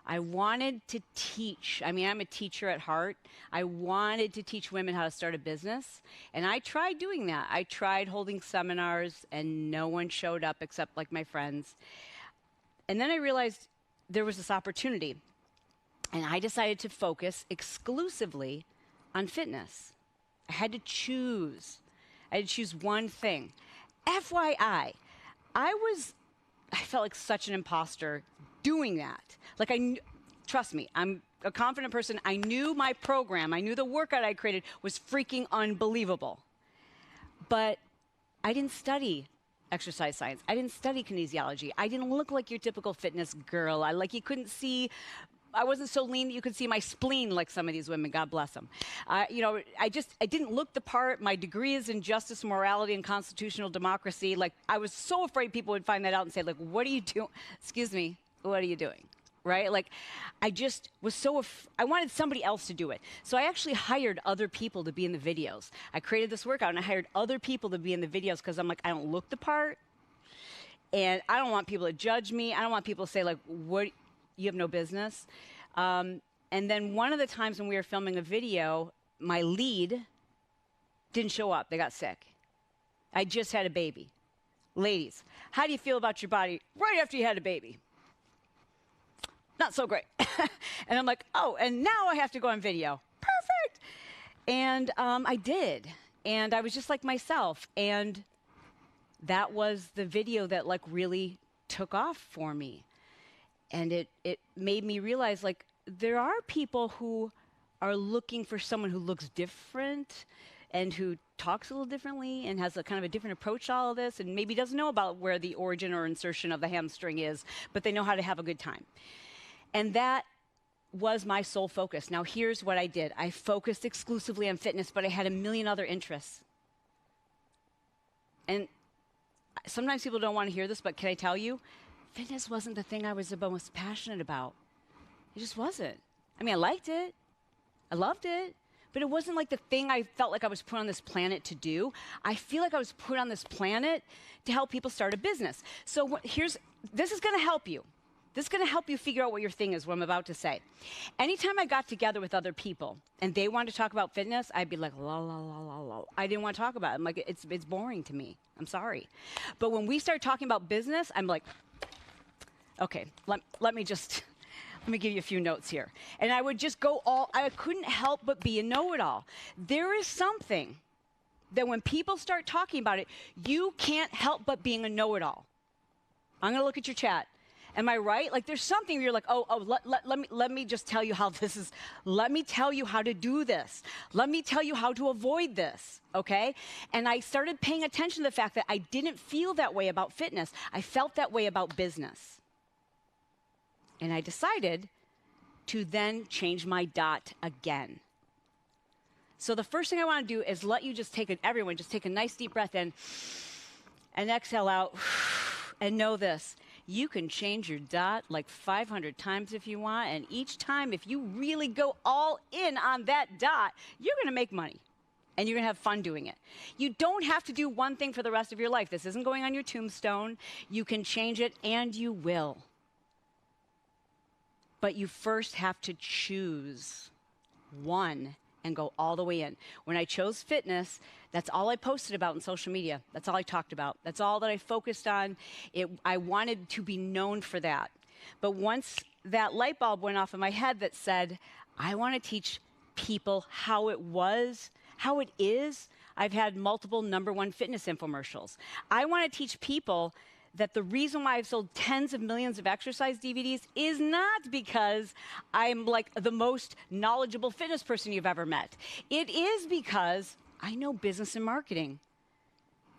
I wanted to teach. I mean, I'm a teacher at heart. I wanted to teach women how to start a business. And I tried doing that. I tried holding seminars and no one showed up except my friends. And then I realized there was this opportunity, and I decided to focus exclusively on fitness. I had to choose. I had to choose one thing. FYI, I felt like such an imposter doing that. Trust me, I'm a confident person. I knew my program, I knew the workout I created was freaking unbelievable. But I didn't study exercise science. I didn't study kinesiology. I didn't look like your typical fitness girl. You couldn't see, I wasn't so lean that you could see my spleen like some of these women, God bless them. I didn't look the part. My degree is in justice, morality, and constitutional democracy. I was so afraid people would find that out and say, what are you doing? Excuse me, what are you doing? right? Like, I just was so, I wanted somebody else to do it. So I actually hired other people to be in the videos. I created this workout and I hired other people to be in the videos because I'm like, I don't look the part. And I don't want people to judge me. I don't want people to say, like, what, you have no business. And then one of the times when we were filming a video, my lead didn't show up. They got sick. I just had a baby. Ladies, how do you feel about your body right after you had a baby? Not so great. And I'm like, oh, and now I have to go on video. Perfect. And I did. And I was just like myself. And that was the video that like really took off for me. And it made me realize like there are people who are looking for someone who looks different and who talks a little differently and has a kind of a different approach to all of this and maybe doesn't know about where the origin or insertion of the hamstring is, but they know how to have a good time. And that was my sole focus. Now, here's what I did. I focused exclusively on fitness, but I had a million other interests. And sometimes people don't want to hear this, but can I tell you, fitness wasn't the thing I was the most passionate about. It just wasn't. I mean, I liked it. I loved it. But it wasn't like the thing I felt like I was put on this planet to do. I feel like I was put on this planet to help people start a business. So this is going to help you. This is going to help you figure out what your thing is, what I'm about to say. Anytime I got together with other people and they wanted to talk about fitness, I'd be like, la, la, la, la, la. I didn't want to talk about it. I'm like, it's boring to me. I'm sorry. But when we start talking about business, I'm like, okay, let me give you a few notes here. And I would just I couldn't help but be a know-it-all. There is something that when people start talking about it, you can't help but being a know-it-all. I'm going to look at your chat. Am I right? Like there's something where you're like, let me just tell you how this is. Let me tell you how to do this. Let me tell you how to avoid this, okay? And I started paying attention to the fact that I didn't feel that way about fitness. I felt that way about business. And I decided to then change my dot again. So the first thing I want to do is let you everyone just take a nice deep breath in and exhale out and know this. You can change your dot like 500 times if you want, and each time, if you really go all in on that dot, you're going to make money, and you're going to have fun doing it. You don't have to do one thing for the rest of your life. This isn't going on your tombstone. You can change it, and you will. But you first have to choose one and go all the way in. When I chose fitness, that's all I posted about in social media. That's all I talked about. That's all that I focused on. I wanted to be known for that. But once that light bulb went off in my head that said, I want to teach people how it is. I've had multiple #1 fitness infomercials. I want to teach people that the reason why I've sold tens of millions of exercise DVDs is not because I'm like the most knowledgeable fitness person you've ever met. It is because I know business and marketing.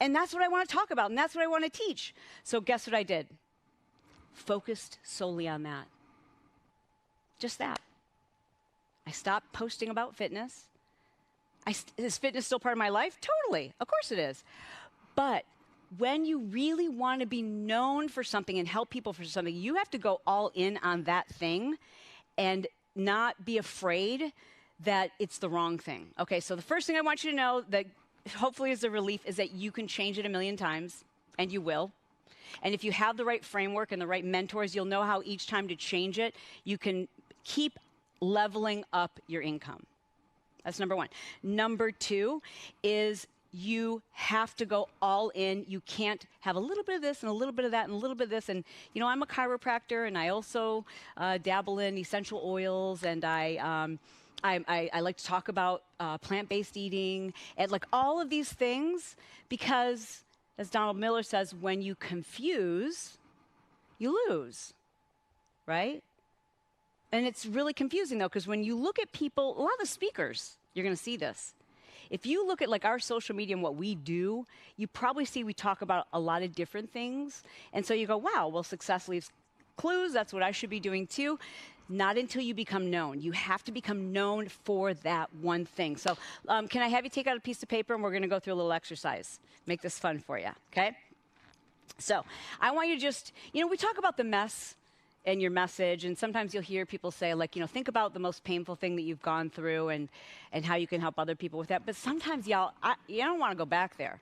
And that's what I want to talk about, and that's what I want to teach. So guess what I did? Focused solely on that. Just that. I stopped posting about fitness. Is fitness still part of my life? Totally. Of course it is. But when you really want to be known for something and help people for something, you have to go all in on that thing and not be afraid that it's the wrong thing. Okay, so the first thing I want you to know that hopefully is a relief is that you can change it 1,000,000 times, and you will. And if you have the right framework and the right mentors, you'll know how each time to change it, you can keep leveling up your income. That's #1. #2 is you have to go all in. You can't have a little bit of this and a little bit of that and a little bit of this. And, you know, I'm a chiropractor, and I also dabble in essential oils, and I like to talk about plant-based eating and like all of these things because, as Donald Miller says, when you confuse, you lose, right? And it's really confusing, though, because when you look at people, a lot of the speakers, you're going to see this. If you look at like our social media and what we do, you probably see we talk about a lot of different things. And so you go, wow, well, success leaves clues. That's what I should be doing too. Not until you become known. You have to become known for that one thing. So can I have you take out a piece of paper, and we're going to go through a little exercise. Make this fun for you, okay? So I want you to just, you know, we talk about the mess and your message. And sometimes you'll hear people say, like, you know, think about the most painful thing that you've gone through and how you can help other people with that. But sometimes, y'all, you don't want to go back there.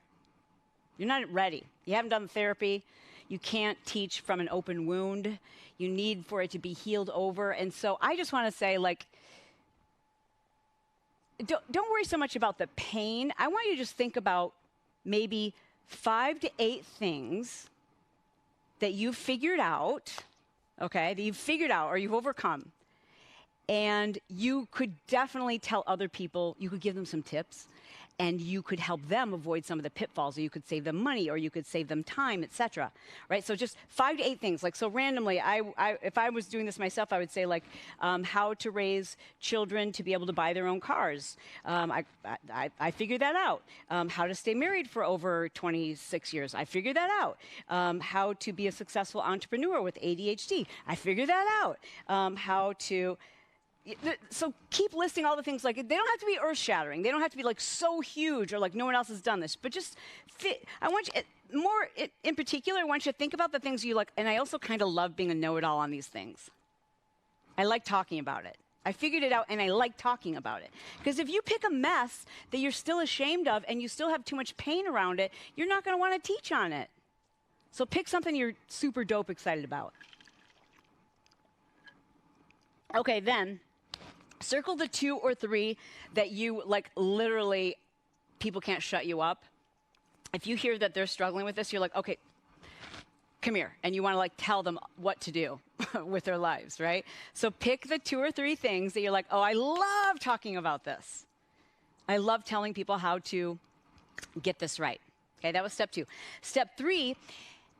You're not ready. You haven't done therapy. You can't teach from an open wound. You need for it to be healed over. And so I just want to say, like, don't worry so much about the pain. I want you to just think about maybe 5 to 8 things that you've figured out, okay, that you've figured out or you've overcome. And you could definitely tell other people, you could give them some tips, and you could help them avoid some of the pitfalls, or you could save them money, or you could save them time, etc. Right? So just 5 to 8 things. Like, so randomly, if I was doing this myself, I would say, like, how to raise children to be able to buy their own cars. I figured that out. How to stay married for over 26 years. I figured that out. How to be a successful entrepreneur with ADHD. I figured that out. So keep listing all the things. Like, they don't have to be earth-shattering. They don't have to be like so huge or like no one else has done this. But just I want you in particular. I want you to think about the things you like. And I also kind of love being a know-it-all on these things. I like talking about it. I figured it out, and I like talking about it. Because if you pick a mess that you're still ashamed of and you still have too much pain around it, you're not going to want to teach on it. So pick something you're super dope excited about. Okay, then. Circle the 2 or 3 that you, like, literally, people can't shut you up. If you hear that they're struggling with this, you're like, okay, come here. And you want to, like, tell them what to do with their lives, right? So pick the 2 or 3 things that you're like, oh, I love talking about this. I love telling people how to get this right. Okay, that was step 2. Step 3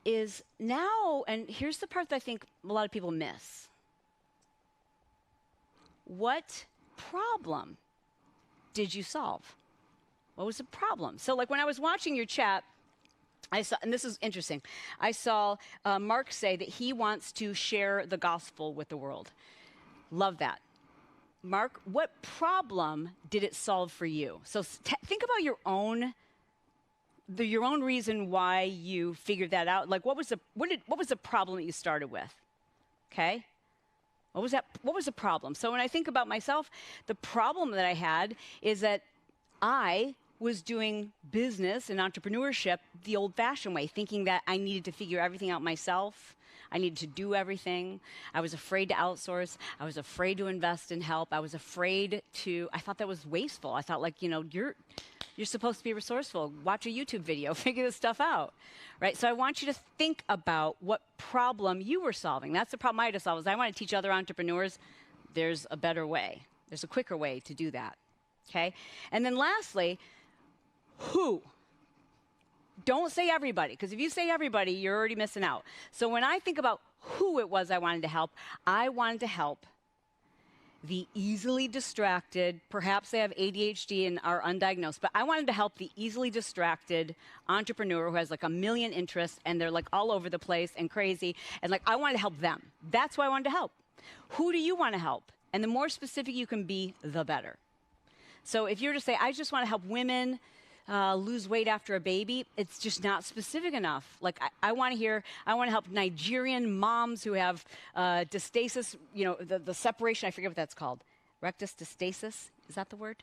is now, and here's the part that I think a lot of people miss. What problem did you solve? What was the problem? So, like, when I was watching your chat, I saw, and this is interesting, I saw Mark say that he wants to share the gospel with the world. Love that. Mark, what problem did it solve for you? So think about your own reason why you figured that out. Like, what was the problem that you started with? Okay? What was the problem? So when I think about myself, the problem that I had is that I was doing business and entrepreneurship the old-fashioned way, thinking that I needed to figure everything out myself. I needed to do everything. I was afraid to outsource. I was afraid to invest in help. I thought that was wasteful. I thought, like, you know, you're supposed to be resourceful. Watch a YouTube video, figure this stuff out, right? So I want you to think about what problem you were solving. That's the problem I had to solve. Is I want to teach other entrepreneurs there's a better way. There's a quicker way to do that, okay? And then lastly, who? Don't say everybody, because if you say everybody, you're already missing out. So when I think about who it was I wanted to help the easily distracted, perhaps they have ADHD and are undiagnosed, but I wanted to help the easily distracted entrepreneur who has like a million interests and they're like all over the place and crazy, and like I wanted to help them. That's who I wanted to help. Who do you want to help? And the more specific you can be, the better. So if you're to say, I just want to help women lose weight after a baby, it's just not specific enough. Like, I want to help Nigerian moms who have dystasis, you know, the separation, I forget what that's called. Rectus dystasis, is that the word?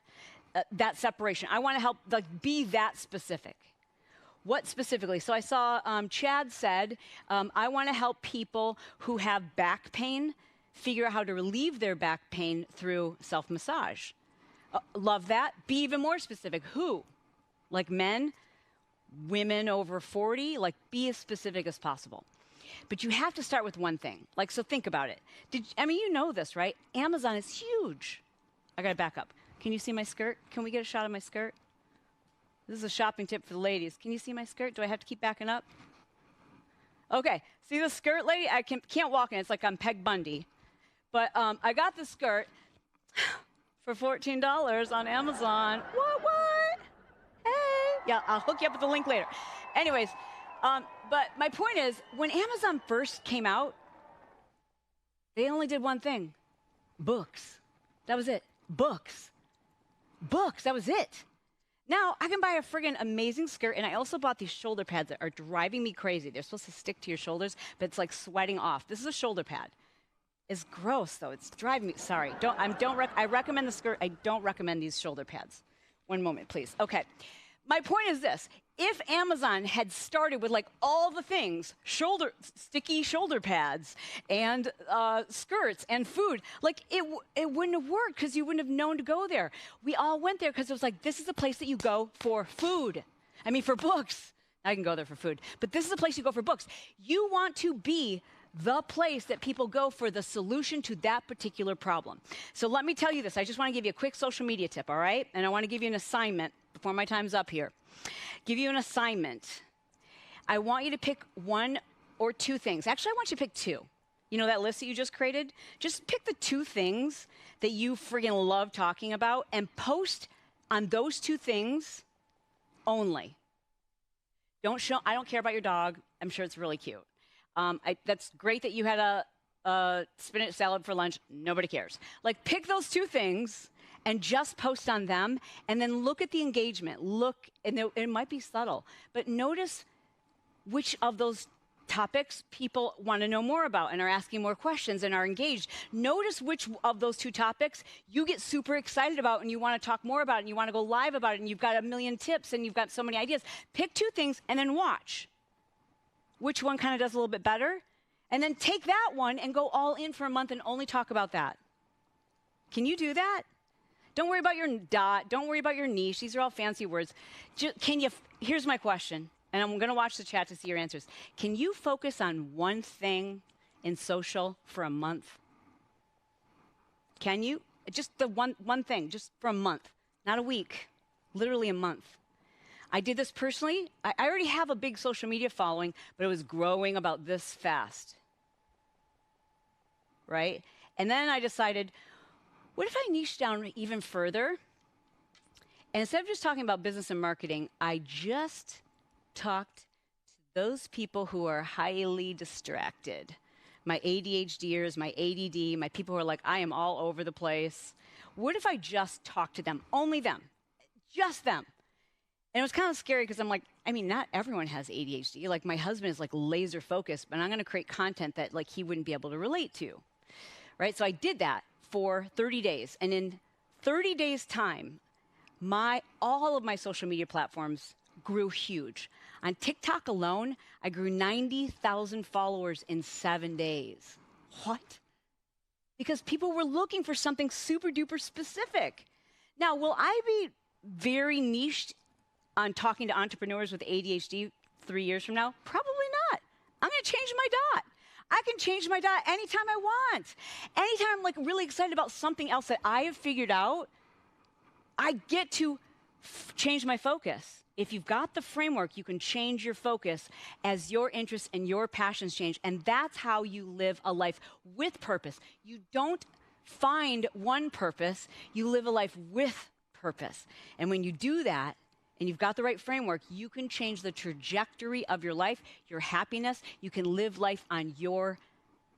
That separation. I want to help, like, be that specific. What specifically? So I saw Chad said, I want to help people who have back pain figure out how to relieve their back pain through self-massage. Love that. Be even more specific. Who? Like men, women over 40, like be as specific as possible. But you have to start with one thing. Like, so think about it. You know this, right? Amazon is huge. I got to back up. Can you see my skirt? Can we get a shot of my skirt? This is a shopping tip for the ladies. Can you see my skirt? Do I have to keep backing up? Okay. See the skirt, lady? I can't walk in. It's like I'm Peg Bundy. But I got the skirt for $14 on Amazon. What? Yeah, I'll hook you up with the link later. Anyways, but my point is, when Amazon first came out, they only did one thing. Books. That was it. Books. Books. That was it. Now, I can buy a friggin' amazing skirt, and I also bought these shoulder pads that are driving me crazy. They're supposed to stick to your shoulders, but it's like sweating off. This is a shoulder pad. is gross, though. It's driving me. Sorry. I recommend the skirt. I don't recommend these shoulder pads. One moment, please. Okay. My point is this. If Amazon had started with like all the things, sticky shoulder pads and skirts and food, like it wouldn't have worked because you wouldn't have known to go there. We all went there because it was like, this is a place that you go for food. I mean, for books. I can go there for food, but this is a place you go for books. You want to be the place that people go for the solution to that particular problem. So let me tell you this. I just want to give you a quick social media tip, all right? And I want to give you an assignment before my time's up here. Give you an assignment. I want you to pick one or two things. Actually, I want you to pick two. You know that list that you just created? Just pick the two things that you friggin' love talking about and post on those two things only. I don't care about your dog. I'm sure it's really cute. That's great that you had a spinach salad for lunch. Nobody cares. Like, pick those two things and just post on them, and then look at the engagement. Look, and it might be subtle, but notice which of those topics people want to know more about and are asking more questions and are engaged. Notice which of those two topics you get super excited about and you want to talk more about and you want to go live about it and you've got a million tips and you've got so many ideas. Pick two things and then watch which one kind of does a little bit better, and then take that one and go all in for a month and only talk about that. Can you do that? Don't worry about your dot. Don't worry about your niche. These are all fancy words. Here's my question, and I'm going to watch the chat to see your answers. Can you focus on one thing in social for a month? Can you? Just the one thing, just for a month, not a week, literally a month. I did this personally. I already have a big social media following, but it was growing about this fast, right? And then I decided, what if I niche down even further? And instead of just talking about business and marketing, I just talked to those people who are highly distracted. My ADHDers, my ADD, my people who are like, I am all over the place. What if I just talked to them, only them, just them? And it was kind of scary because I'm like, I mean, not everyone has ADHD. Like, my husband is like laser focused, but I'm going to create content that like he wouldn't be able to relate to, right? So I did that for 30 days. And in 30 days time, all of my social media platforms grew huge. On TikTok alone, I grew 90,000 followers in 7 days. What? Because people were looking for something super duper specific. Now, will I be very niched on talking to entrepreneurs with ADHD 3 years from now? Probably not. I'm going to change my dot. I can change my dot anytime I want. Anytime I'm like really excited about something else that I have figured out, I get to change my focus. If you've got the framework, you can change your focus as your interests and your passions change. And that's how you live a life with purpose. You don't find one purpose, you live a life with purpose. And when you do that, and you've got the right framework, you can change the trajectory of your life, your happiness. You can live life on your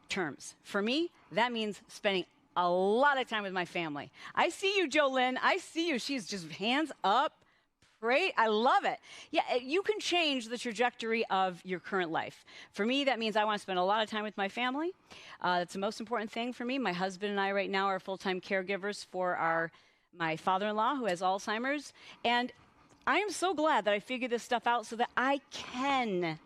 terms. For me, that means spending a lot of time with my family. I see you, Jolynn. I see you. She's just hands up. Great. I love it. Yeah, you can change the trajectory of your current life. For me, that means I want to spend a lot of time with my family. That's the most important thing for me. My husband and I right now are full-time caregivers for my father-in-law who has Alzheimer's. And I am so glad that I figured this stuff out so that I can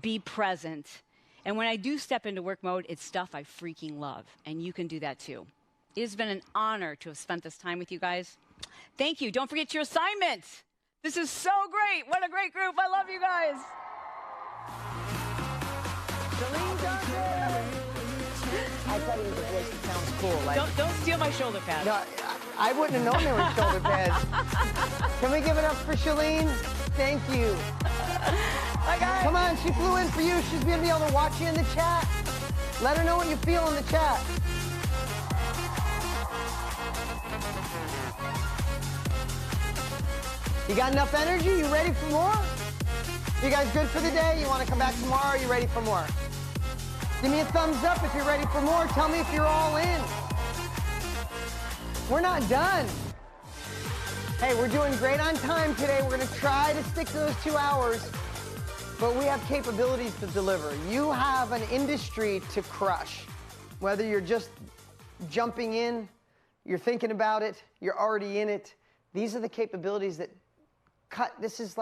be present. And when I do step into work mode, it's stuff I freaking love. And you can do that too. It has been an honor to have spent this time with you guys. Thank you. Don't forget your assignment. This is so great. What a great group. I love you guys. I thought it was a voice that sounds cool. Like, Don't steal my shoulder pads. no, I wouldn't have known there were shoulder pads. Can we give it up for Shalene? Thank you. Bye, guys. Come on, she flew in for you. She's going to be able to watch you in the chat. Let her know what you feel in the chat. You got enough energy? You ready for more? You guys good for the day? You want to come back tomorrow? Are you ready for more? Give me a thumbs up if you're ready for more. Tell me if you're all in. We're not done. Hey, we're doing great on time today. We're going to try to stick to those 2 hours, but we have capabilities to deliver. You have an industry to crush. Whether you're just jumping in, you're thinking about it, you're already in it, these are the capabilities that this is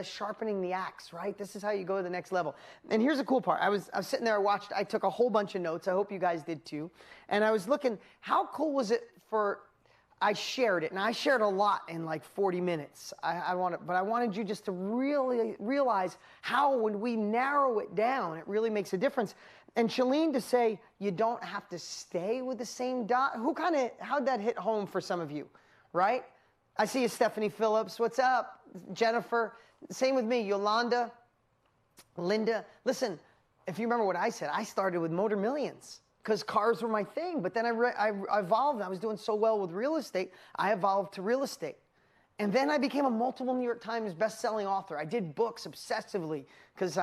sharpening the axe, right? This is how you go to the next level. And here's the cool part. I was sitting there, I took a whole bunch of notes. I hope you guys did too. And I was looking, how cool was it I shared it, and I shared a lot in like 40 minutes. But I wanted you just to really realize how when we narrow it down, it really makes a difference. And Chalene, to say you don't have to stay with the same dot, how'd that hit home for some of you, right? I see you, Stephanie Phillips. What's up? Jennifer. Same with me, Yolanda, Linda. Listen, if you remember what I said, I started with Motor Millions because cars were my thing. But then I evolved. I was doing so well with real estate, I evolved to real estate. And then I became a multiple New York Times best-selling author. I did books obsessively because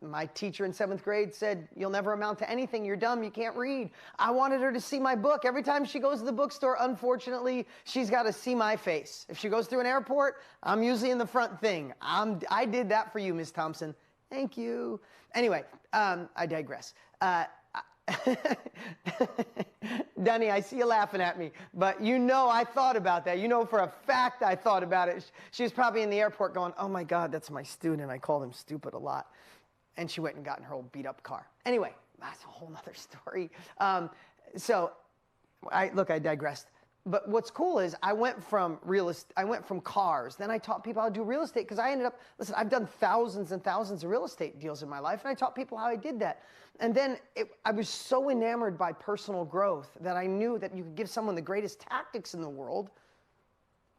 my teacher in 7th grade said, you'll never amount to anything. You're dumb. You can't read. I wanted her to see my book. Every time she goes to the bookstore, unfortunately, she's got to see my face. If she goes through an airport, I'm usually in the front thing. I did that for you, Ms. Thompson. Thank you. Anyway, I digress. Dunny, I see you laughing at me, but you know I thought about that. You know for a fact I thought about it. She was probably in the airport going, oh my God, that's my student. I call him stupid a lot. And she went and got in her old beat up car. Anyway, that's a whole nother story. I digressed. But what's cool is I went from cars, then I taught people how to do real estate because I've done thousands and thousands of real estate deals in my life, and I taught people how I did that. And then I was so enamored by personal growth that I knew that you could give someone the greatest tactics in the world,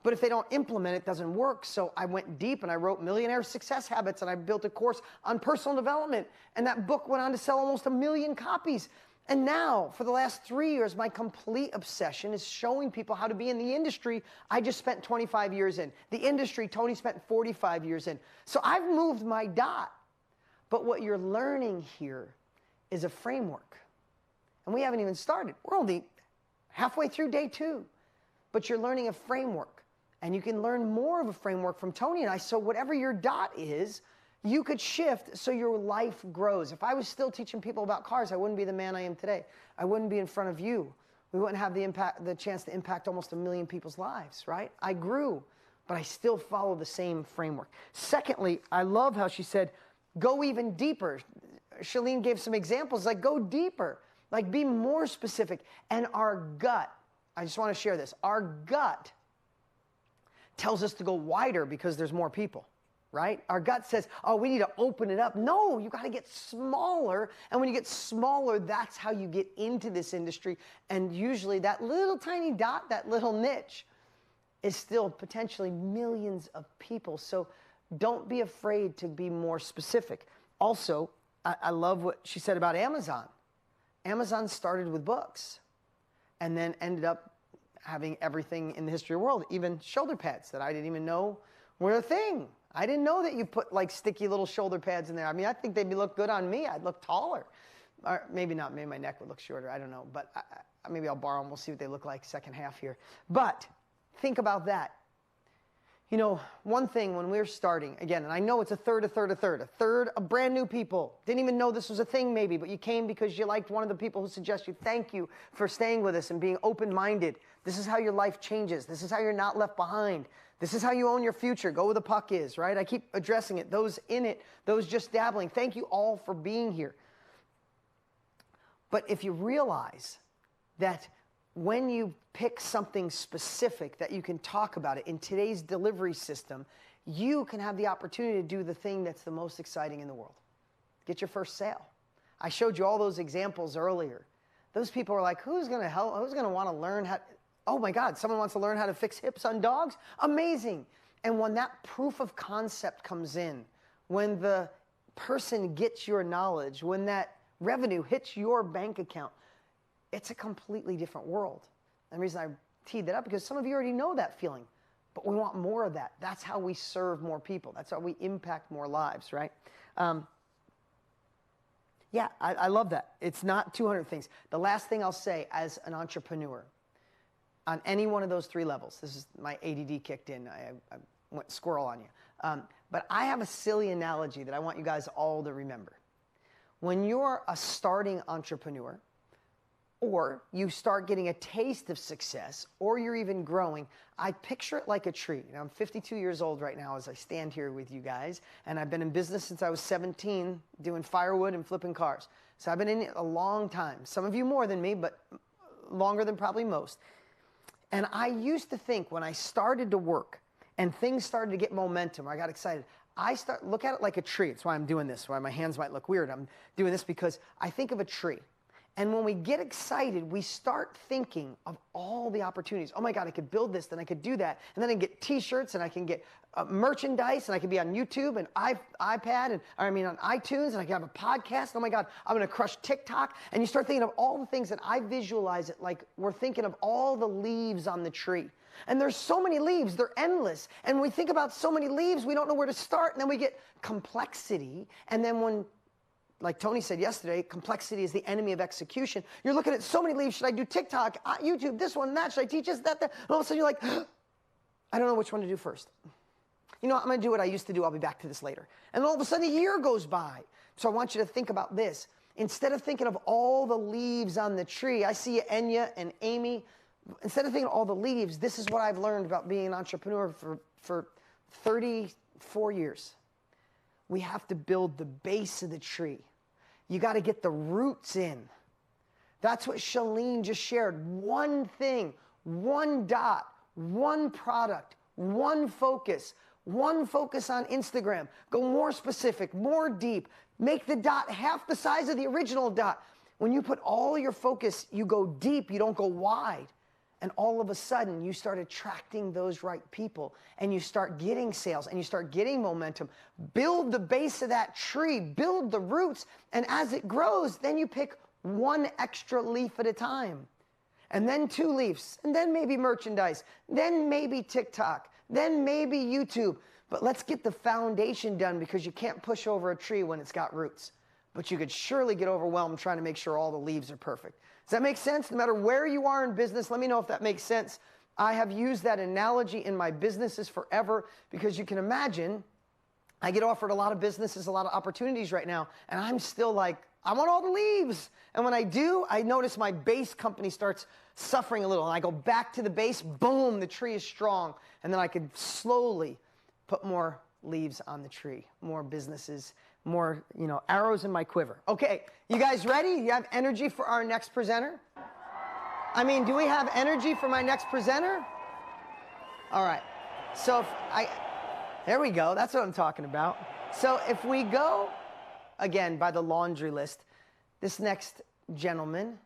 but if they don't implement it, it doesn't work. So I went deep and I wrote Millionaire Success Habits, and I built a course on personal development, and that book went on to sell almost 1 million copies. And now, for the last 3 years, my complete obsession is showing people how to be in the industry I just spent 25 years in. The industry Tony spent 45 years in. So I've moved my dot. But what you're learning here is a framework. And we haven't even started. We're only halfway through day 2. But you're learning a framework. And you can learn more of a framework from Tony and I. So whatever your dot is, you could shift so your life grows. If I was still teaching people about cars, I wouldn't be the man I am today. I wouldn't be in front of you. We wouldn't have the chance to impact almost 1 million people's lives, right? I grew, but I still follow the same framework. Secondly, I love how she said, go even deeper. Chalene gave some examples, like go deeper, like be more specific. And our gut, I just want to share this, our gut tells us to go wider because there's more people. Right? Our gut says, oh, we need to open it up. No, you got to get smaller. And when you get smaller, that's how you get into this industry. And usually that little tiny dot, that little niche, is still potentially millions of people. So don't be afraid to be more specific. Also, I love what she said about Amazon. Amazon started with books and then ended up having everything in the history of the world, even shoulder pads that I didn't even know were a thing. I didn't know that you put like sticky little shoulder pads in there. I mean, I think they'd look good on me. I'd look taller. Or maybe not. Maybe my neck would look shorter. I don't know. But maybe I'll borrow them. We'll see what they look like second half here. But think about that. You know, one thing when we're starting, again, and I know it's a third of brand new people. Didn't even know this was a thing maybe, but you came because you liked one of the people who suggested you. Thank you for staying with us and being open-minded. This is how your life changes. This is how you're not left behind. This is how you own your future. Go where the puck is, right? I keep addressing it. Those in it, those just dabbling. Thank you all for being here. But if you realize that when you pick something specific that you can talk about it in today's delivery system, you can have the opportunity to do the thing that's the most exciting in the world. Get your first sale. I showed you all those examples earlier. Those people are like, who's going to help? Who's going to want to learn how? Oh my God, someone wants to learn how to fix hips on dogs? Amazing. And when that proof of concept comes in, when the person gets your knowledge, when that revenue hits your bank account, it's a completely different world. And the reason I teed that up, because some of you already know that feeling, but we want more of that. That's how we serve more people. That's how we impact more lives, right? Yeah, I love that. It's not 200 things. The last thing I'll say as an entrepreneur, on any one of those 3 levels, this is my ADD kicked in, I went squirrel on you. But I have a silly analogy that I want you guys all to remember. When you're a starting entrepreneur, or you start getting a taste of success, or you're even growing, I picture it like a tree. Now, I'm 52 years old right now as I stand here with you guys, and I've been in business since I was 17, doing firewood and flipping cars. So I've been in it a long time. Some of you more than me, but longer than probably most. And I used to think when I started to work and things started to get momentum, I got excited, look at it like a tree. That's why I'm doing this, why my hands might look weird. I'm doing this because I think of a tree. And when we get excited, we start thinking of all the opportunities. Oh my God, I could build this, then I could do that. And then I can get t-shirts, and I can get merchandise, and I can be on YouTube and iPad, and on iTunes, and I can have a podcast. Oh my God, I'm gonna crush TikTok. And you start thinking of all the things that I visualize it like we're thinking of all the leaves on the tree. And there's so many leaves, they're endless. And when we think about so many leaves, we don't know where to start. And then we get complexity. And then when, like Tony said yesterday, complexity is the enemy of execution. You're looking at so many leaves. Should I do TikTok, YouTube, this one, that? Should I teach this, that, that? And all of a sudden you're like, I don't know which one to do first. You know what, I'm gonna do what I used to do. I'll be back to this later. And all of a sudden a year goes by. So I want you to think about this. Instead of thinking of all the leaves on the tree, I see you, Enya and Amy. Instead of thinking of all the leaves, this is what I've learned about being an entrepreneur for 34 years. We have to build the base of the tree. You got to get the roots in. That's what Chalene just shared. One thing, one dot, one product, one focus on Instagram. Go more specific, more deep. Make the dot half the size of the original dot. When you put all your focus, you go deep, you don't go wide. And all of a sudden, you start attracting those right people, and you start getting sales, and you start getting momentum. Build the base of that tree, build the roots, and as it grows, then you pick one extra leaf at a time. And then 2 leaves, and then maybe merchandise, then maybe TikTok, then maybe YouTube. But let's get the foundation done, because you can't push over a tree when it's got roots. But you could surely get overwhelmed trying to make sure all the leaves are perfect. Does that make sense? No matter where you are in business, let me know if that makes sense. I have used that analogy in my businesses forever, because you can imagine, I get offered a lot of businesses, a lot of opportunities right now, and I'm still like, I want all the leaves. And when I do, I notice my base company starts suffering a little, and I go back to the base, boom, the tree is strong. And then I could slowly put more leaves on the tree, more businesses, more, arrows in my quiver. Okay, you guys ready? You have energy for our next presenter? Do we have energy for my next presenter? All right, so there we go, that's what I'm talking about. So if we go, again, by the laundry list, this next gentleman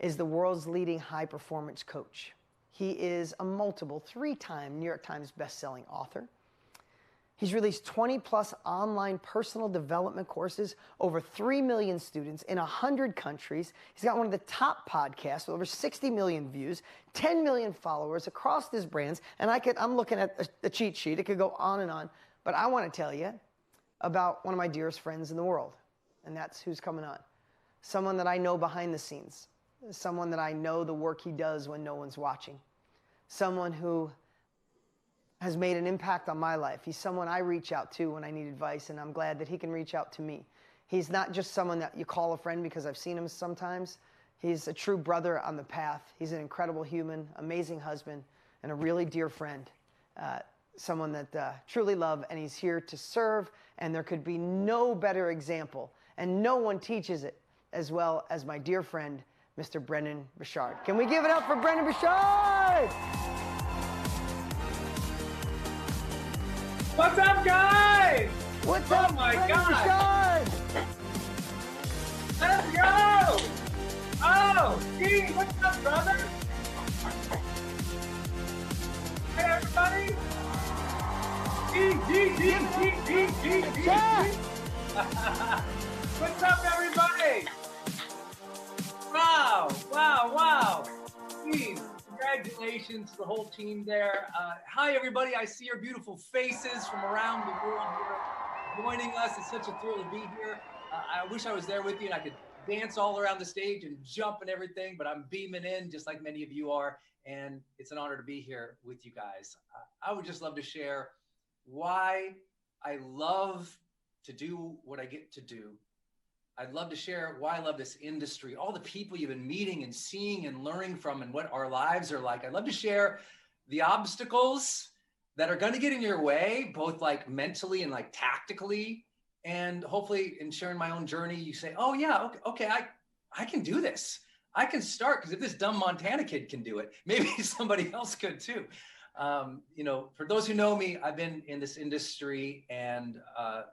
is the world's leading high-performance coach. He is a multiple 3-time New York Times best-selling author. He's released 20-plus online personal development courses, over 3 million students in 100 countries. He's got one of the top podcasts with over 60 million views, 10 million followers across his brands. And I'm looking at the cheat sheet. It could go on and on. But I want to tell you about one of my dearest friends in the world. And that's who's coming on. Someone that I know behind the scenes. Someone that I know the work he does when no one's watching. Someone who has made an impact on my life. He's someone I reach out to when I need advice, and I'm glad that he can reach out to me. He's not just someone that you call a friend because I've seen him sometimes. He's a true brother on the path. He's an incredible human, amazing husband, and a really dear friend. Someone that truly love, and he's here to serve, and there could be no better example, and no one teaches it as well as my dear friend, Mr. Brendon Burchard. Can we give it up for Brendon Burchard? What's up, guys? What's up, my Brendon God. Burchard? Let's go! Oh, Steve, what's up, brother? Hey, everybody! G. What's up, everybody? Wow. Steve, congratulations to the whole team there. Hi, everybody. I see your beautiful faces from around the world here joining us. It's such a thrill to be here. I wish I was there with you and I could dance all around the stage and jump and everything, but I'm beaming in just like many of you are. And it's an honor to be here with you guys. I would just love to share why I love to do what I get to do I'd love to share why I love this industry, all the people you've been meeting and seeing and learning from, and what our lives are like. I'd love to share the obstacles that are going to get in your way, both like mentally and like tactically. And hopefully in sharing my own journey, you say, oh yeah, okay, I can do this. I can start, because if this dumb Montana kid can do it, maybe somebody else could too. You know, for those who know me, I've been in this industry and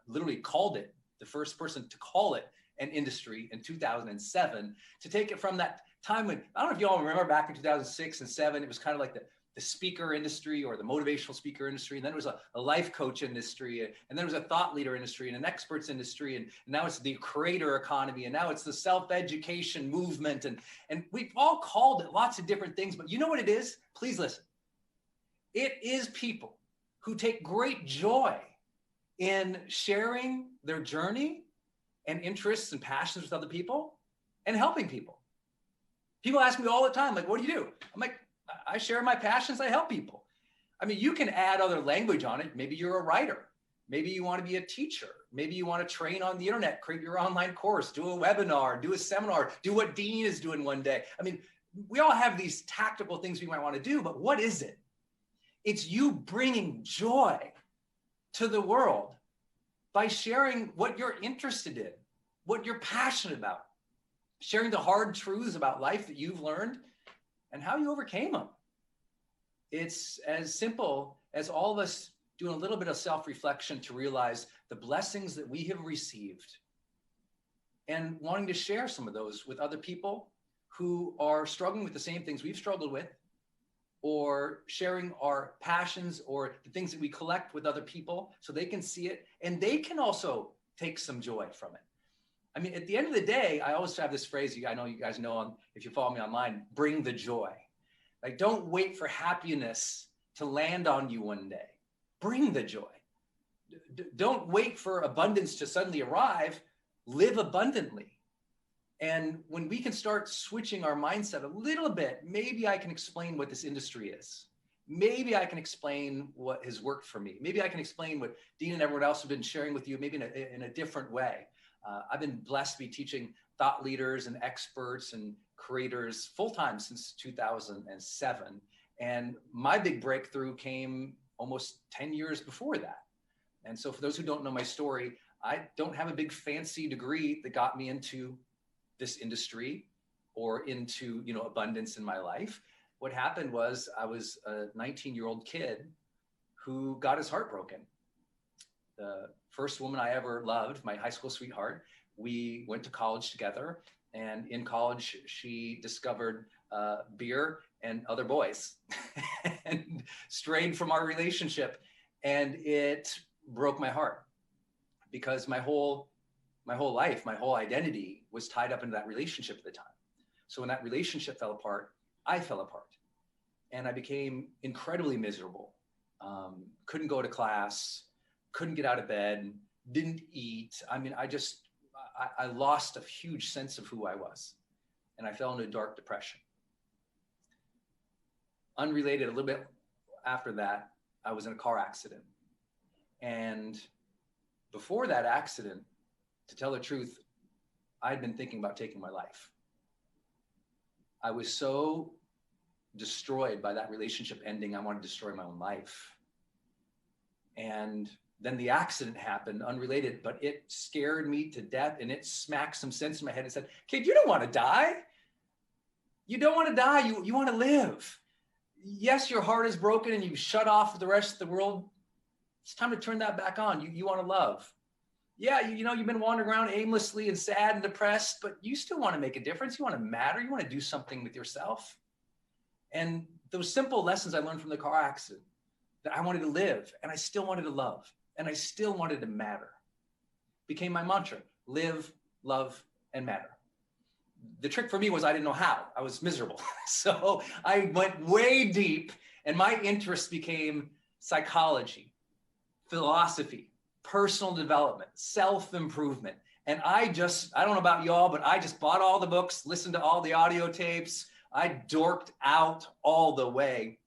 literally called it, the first person to call it an industry in 2007, to take it from that time when, I don't know if you all remember back in 2006 and 7, it was kind of like the speaker industry or the motivational speaker industry. And then there was a life coach industry, and then there was a thought leader industry and an experts industry. And now it's the creator economy. And now it's the self-education movement. And we've all called it lots of different things, but you know what it is? Please listen. It is people who take great joy in sharing their journey and interests and passions with other people and helping people. People ask me all the time, like, what do you do? I'm like, I share my passions, I help people. I mean, you can add other language on it. Maybe you're a writer. Maybe you want to be a teacher. Maybe you want to train on the internet, create your online course, do a webinar, do a seminar, do what Dean is doing one day. I mean, we all have these tactical things we might want to do, but what is it? It's you bringing joy to the world by sharing what you're interested in, what you're passionate about, sharing the hard truths about life that you've learned and how you overcame them. It's as simple as all of us doing a little bit of self-reflection to realize the blessings that we have received and wanting to share some of those with other people who are struggling with the same things we've struggled with, or sharing our passions or the things that we collect with other people so they can see it and they can also take some joy from it. I mean, at the end of the day, I always have this phrase, I know you guys know if you follow me online, bring the joy. Like, don't wait for happiness to land on you one day. Bring the joy. Don't wait for abundance to suddenly arrive. Live abundantly. And when we can start switching our mindset a little bit, maybe I can explain what this industry is. Maybe I can explain what has worked for me. Maybe I can explain what Dean and everyone else have been sharing with you, maybe in a different way. I've been blessed to be teaching thought leaders and experts and creators full-time since 2007. And my big breakthrough came almost 10 years before that. And so for those who don't know my story, I don't have a big fancy degree that got me into this industry or into, you know, abundance in my life. What happened was I was a 19-year-old kid who got his heart broken. The first woman I ever loved, my high school sweetheart, we went to college together. And in college, she discovered beer and other boys and strayed from our relationship. And it broke my heart because my whole life, my whole identity was tied up into that relationship at the time. So when that relationship fell apart, I fell apart and I became incredibly miserable. Couldn't go to class, couldn't get out of bed, didn't eat. I mean, I lost a huge sense of who I was and I fell into a dark depression. Unrelated, a little bit after that, I was in a car accident. And before that accident, to tell the truth, I'd been thinking about taking my life. I was so destroyed by that relationship ending, I wanted to destroy my own life. And then the accident happened, unrelated, but it scared me to death and it smacked some sense in my head and said, kid, you don't want to die. You don't want to die, you want to live. Yes, your heart is broken and you've shut off the rest of the world. It's time to turn that back on. You want to love. Yeah, you know, you've been wandering around aimlessly and sad and depressed, but you still want to make a difference. You want to matter. You want to do something with yourself. And those simple lessons I learned from the car accident, that I wanted to live and I still wanted to love and I still wanted to matter, became my mantra: live, love, and matter. The trick for me was I didn't know how. I was miserable. So I went way deep and my interest became psychology, philosophy, personal development, self-improvement. And I don't know about y'all, but I just bought all the books, listened to all the audio tapes. I dorked out all the way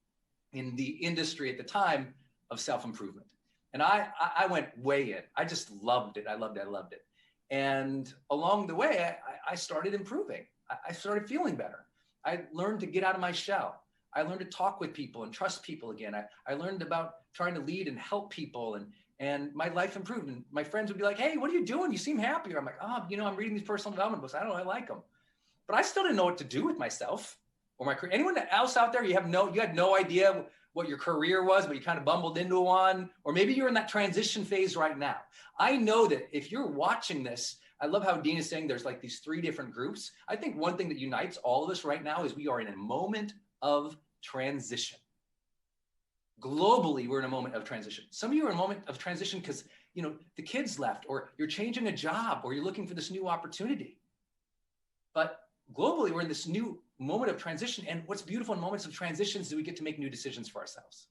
in the industry at the time of self-improvement. And I went way in. I just loved it. I loved it. And along the way, I started improving. I started feeling better. I learned to get out of my shell. I learned to talk with people and trust people again. I learned about trying to lead and help people, and my life improved. And my friends would be like, hey, what are you doing? You seem happier. I'm like, oh, I'm reading these personal development books. I don't know, I like them. But I still didn't know what to do with myself or my career. Anyone else out there, you had no idea what your career was, but you kind of bumbled into one, or maybe you're in that transition phase right now. I know that if you're watching this, I love how Dean is saying there's like these 3 different groups. I think one thing that unites all of us right now is we are in a moment of transition. Globally, we're in a moment of transition. Some of you are in a moment of transition because, the kids left, or you're changing a job, or you're looking for this new opportunity. But globally, we're in this new moment of transition. And what's beautiful in moments of transitions is we get to make new decisions for ourselves.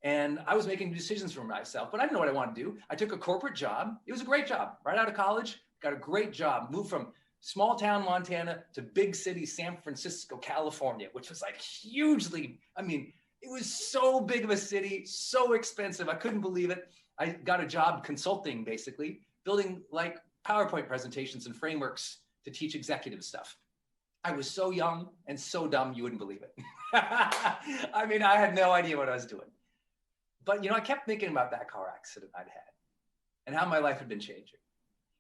And I was making decisions for myself, but I didn't know what I wanted to do. I took a corporate job. It was a great job. Right out of college, got a great job. Moved from small town Montana to big city San Francisco, California, which was like hugely, it was so big of a city, so expensive. I couldn't believe it. I got a job consulting, basically, building like PowerPoint presentations and frameworks to teach executive stuff. I was so young and so dumb, you wouldn't believe it. I had no idea what I was doing. But, I kept thinking about that car accident I'd had and how my life had been changing.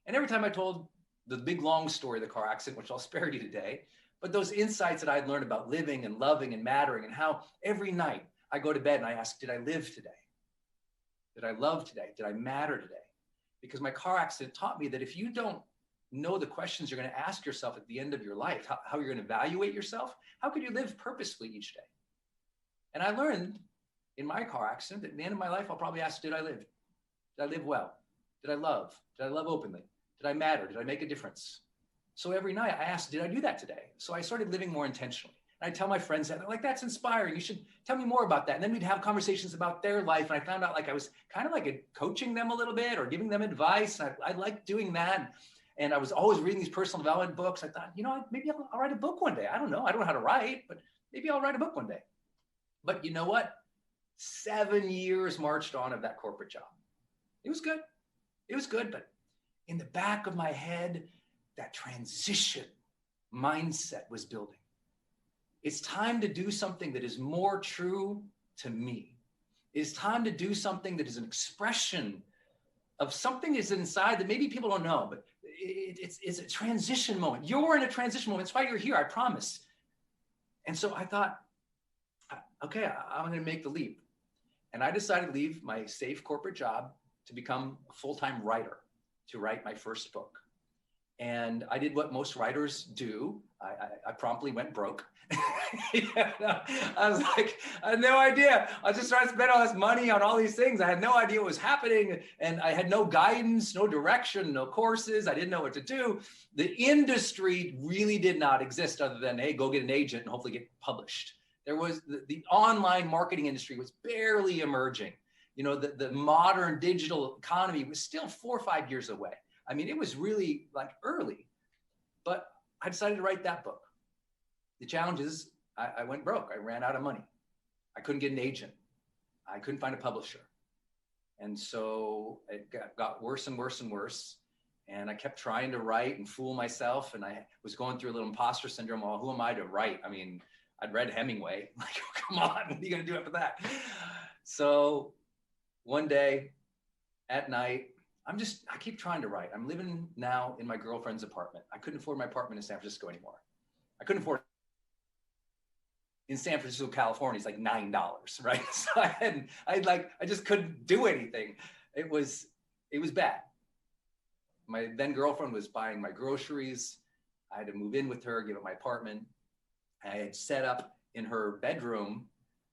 And every time I told the big, long story of the car accident, which I'll spare you today, but those insights that I'd learned about living and loving and mattering, and how every night I go to bed and I ask, did I live today? Did I love today? Did I matter today? Because my car accident taught me that if you don't know the questions you're going to ask yourself at the end of your life, how you're going to evaluate yourself, how could you live purposefully each day? And I learned in my car accident that at the end of my life, I'll probably ask, did I live? Did I live well? Did I love? Did I love openly? Did I matter? Did I make a difference? So every night I asked, did I do that today? So I started living more intentionally. And I tell my friends that, they're like, that's inspiring. You should tell me more about that. And then we'd have conversations about their life. And I found out like I was kind of like coaching them a little bit or giving them advice. And I liked doing that. And I was always reading these personal development books. I thought, maybe I'll write a book one day. I don't know how to write, but maybe I'll write a book one day. But you know what? 7 years marched on of that corporate job. It was good. It was good. But in the back of my head, that transition mindset was building. It's time to do something that is more true to me. It's time to do something that is an expression of something that's inside that maybe people don't know, but it's a transition moment. You're in a transition moment. That's why you're here, I promise. And so I thought, okay, I'm going to make the leap. And I decided to leave my safe corporate job to become a full-time writer, to write my first book. And I did what most writers do. I promptly went broke. I was like, I had no idea. I was just trying to spend all this money on all these things. I had no idea what was happening. And I had no guidance, no direction, no courses. I didn't know what to do. The industry really did not exist other than, hey, go get an agent and hopefully get published. There was the online marketing industry was barely emerging. The modern digital economy was still 4 or 5 years away. It was really like early, but I decided to write that book. The challenge is I went broke. I ran out of money. I couldn't get an agent. I couldn't find a publisher. And so it got worse and worse and worse. And I kept trying to write and fool myself. And I was going through a little imposter syndrome. Well, who am I to write? I'd read Hemingway. Like, oh, come on, what are you going to do after that? So one day at night, I keep trying to write. I'm living now in my girlfriend's apartment. I couldn't afford my apartment in San Francisco anymore. I couldn't afford in San Francisco, California, it's like $9, right? So I just couldn't do anything. It was bad. My then girlfriend was buying my groceries. I had to move in with her, give up my apartment. I had set up in her bedroom,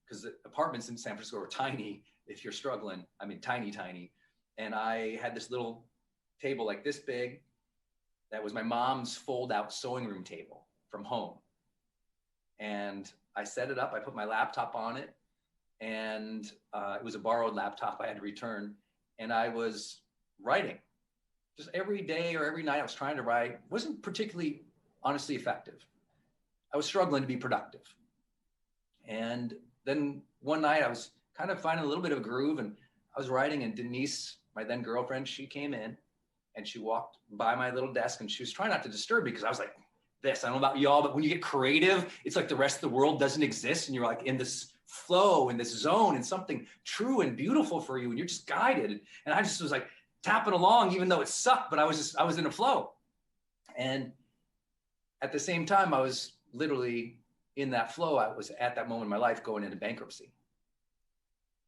because the apartments in San Francisco are tiny if you're struggling. Tiny, tiny. And I had this little table like this big. That was my mom's fold-out sewing room table from home. And I set it up. I put my laptop on it. And it was a borrowed laptop I had to return. And I was writing. Just every day or every night I was trying to write. It wasn't particularly, honestly, effective. I was struggling to be productive. And then one night I was kind of finding a little bit of a groove, and I was writing, and Denise, my then girlfriend, she came in and she walked by my little desk, and she was trying not to disturb me because I was like this. I don't know about y'all, but when you get creative, it's like the rest of the world doesn't exist, and you're like in this flow, in this zone, and something true and beautiful for you, and you're just guided. And I just was like tapping along, even though it sucked, but I was in a flow. And at the same time, I was literally in that flow. I was at that moment in my life going into bankruptcy.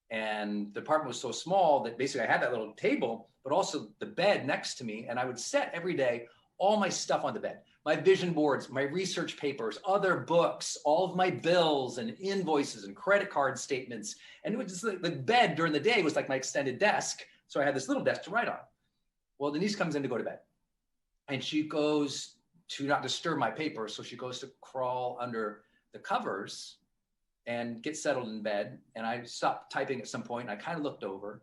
And the apartment was so small that basically I had that little table, but also the bed next to me. And I would set every day all my stuff on the bed, my vision boards, my research papers, other books, all of my bills and invoices and credit card statements. And it was just the bed during the day was like my extended desk. So I had this little desk to write on. Well, Denise comes in to go to bed, and she goes to not disturb my papers. So she goes to crawl under the covers and get settled in bed. And I stopped typing at some point, and I kind of looked over,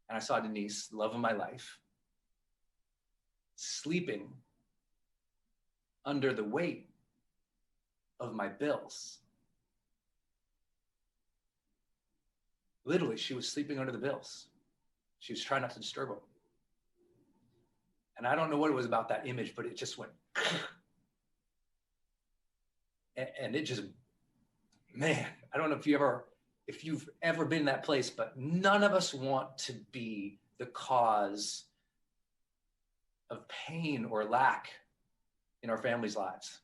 and I saw Denise, the love of my life, sleeping under the weight of my bills. Literally, she was sleeping under the bills. She was trying not to disturb them. And I don't know what it was about that image, but it just went, and it just, man, I don't know if you've ever been in that place, but none of us want to be the cause of pain or lack in our families' lives.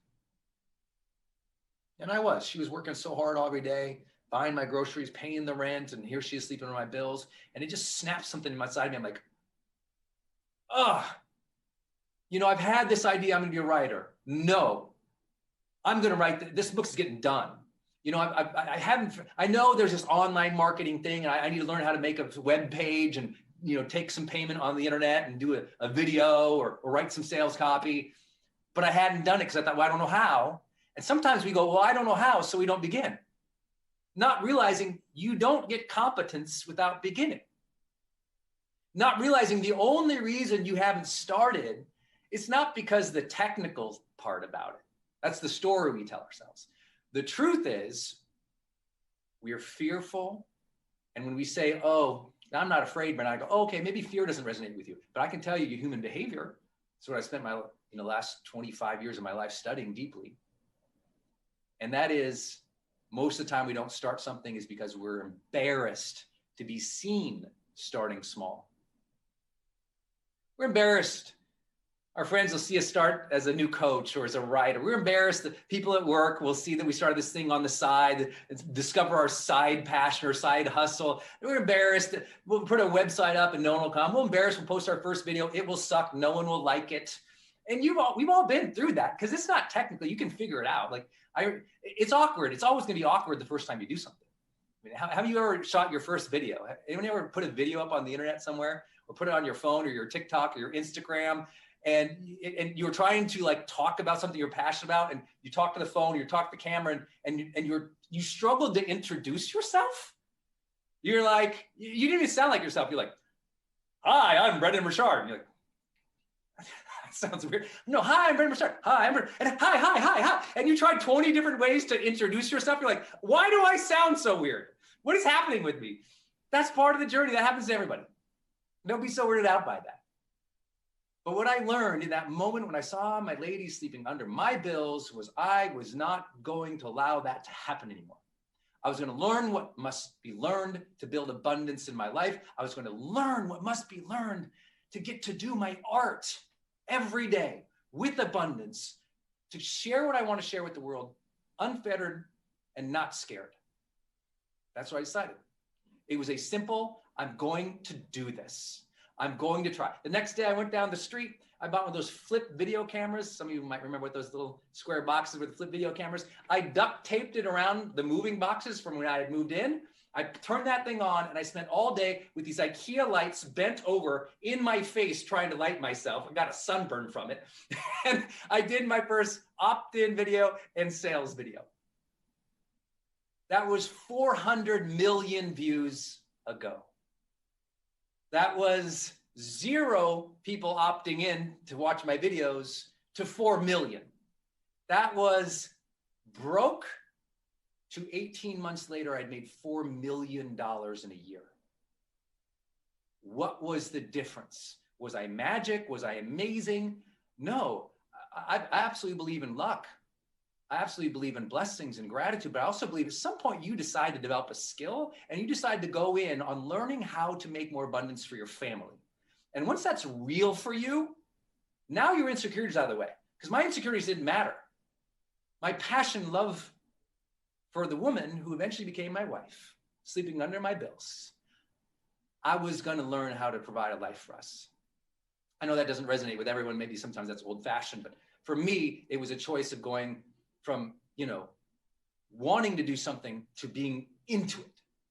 And she was working so hard every day, buying my groceries, paying the rent, and here she is sleeping on my bills. And it just snapped something inside of me. I'm like, I've had this idea, I'm gonna be a writer. No, I'm gonna write, this book's getting done. I know there's this online marketing thing, and I need to learn how to make a web page and, take some payment on the internet and do a video or write some sales copy. But I hadn't done it because I thought, well, I don't know how. And sometimes we go, well, I don't know how, so we don't begin. Not realizing you don't get competence without beginning. Not realizing the only reason you haven't started, it's not because the technical part about it. That's the story we tell ourselves. The truth is, we are fearful. And when we say, oh, I'm not afraid, but I go, oh, okay, maybe fear doesn't resonate with you. But I can tell you, your human behavior, that's what I spent my last 25 years of my life studying deeply. And that is, most of the time we don't start something is because we're embarrassed to be seen starting small. We're embarrassed. Our friends will see us start as a new coach or as a writer. We're embarrassed that people at work will see that we started this thing on the side, discover our side passion or side hustle. We're embarrassed that we'll put a website up and no one will come. We're embarrassed we'll post our first video. It will suck. No one will like it. And we've all been through that because it's not technical. You can figure it out. It's awkward. It's always going to be awkward the first time you do something. I mean, have you ever shot your first video? Anyone ever put a video up on the internet somewhere or put it on your phone or your TikTok or your Instagram? And you're trying to talk about something you're passionate about, and you talk to the phone, you talk to the camera, and you struggled to introduce yourself. You're like, you didn't even sound like yourself. You're like, hi, I'm Brendon Burchard. And you're like, that sounds weird. No, hi, I'm Brendon Burchard. Hi, I'm Brendon. And hi. And you tried 20 different ways to introduce yourself. You're like, why do I sound so weird? What is happening with me? That's part of the journey. That happens to everybody. Don't be so weirded out by that. But what I learned in that moment when I saw my lady sleeping under my bills was I was not going to allow that to happen anymore. I was going to learn what must be learned to build abundance in my life. I was going to learn what must be learned to get to do my art every day with abundance, to share what I want to share with the world, unfettered and not scared. That's what I decided. It was a simple, I'm going to do this. I'm going to try. The next day I went down the street. I bought one of those flip video cameras. Some of you might remember what those little square boxes with flip video cameras. I duct taped it around the moving boxes from when I had moved in. I turned that thing on and I spent all day with these IKEA lights bent over in my face trying to light myself. I got a sunburn from it. And I did my first opt-in video and sales video. That was 400 million views ago. That was 0 people opting in to watch my videos to 4 million. That was broke to 18 months later, I'd made $4 million in a year. What was the difference? Was I magic? Was I amazing? No, I absolutely believe in luck. I absolutely believe in blessings and gratitude, but I also believe at some point you decide to develop a skill and you decide to go in on learning how to make more abundance for your family. And once that's real for you, now your insecurities are out of the way, because my insecurities didn't matter. My passion, love for the woman who eventually became my wife, sleeping under my bills, I was going to learn how to provide a life for us. I know that doesn't resonate with everyone. Maybe sometimes that's old fashioned, but for me, it was a choice of going from, wanting to do something to being into it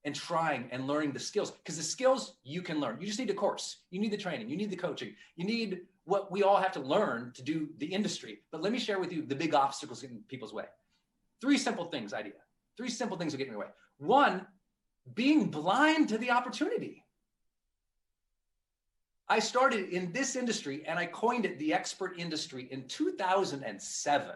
and trying and learning the skills, because the skills you can learn. You just need a course. You need the training. You need the coaching. You need what we all have to learn to do the industry. But let me share with you the big obstacles in people's way. 3 simple things, idea. 3 simple things will get in your way. 1, being blind to the opportunity. I started in this industry and I coined it the expert industry in 2007,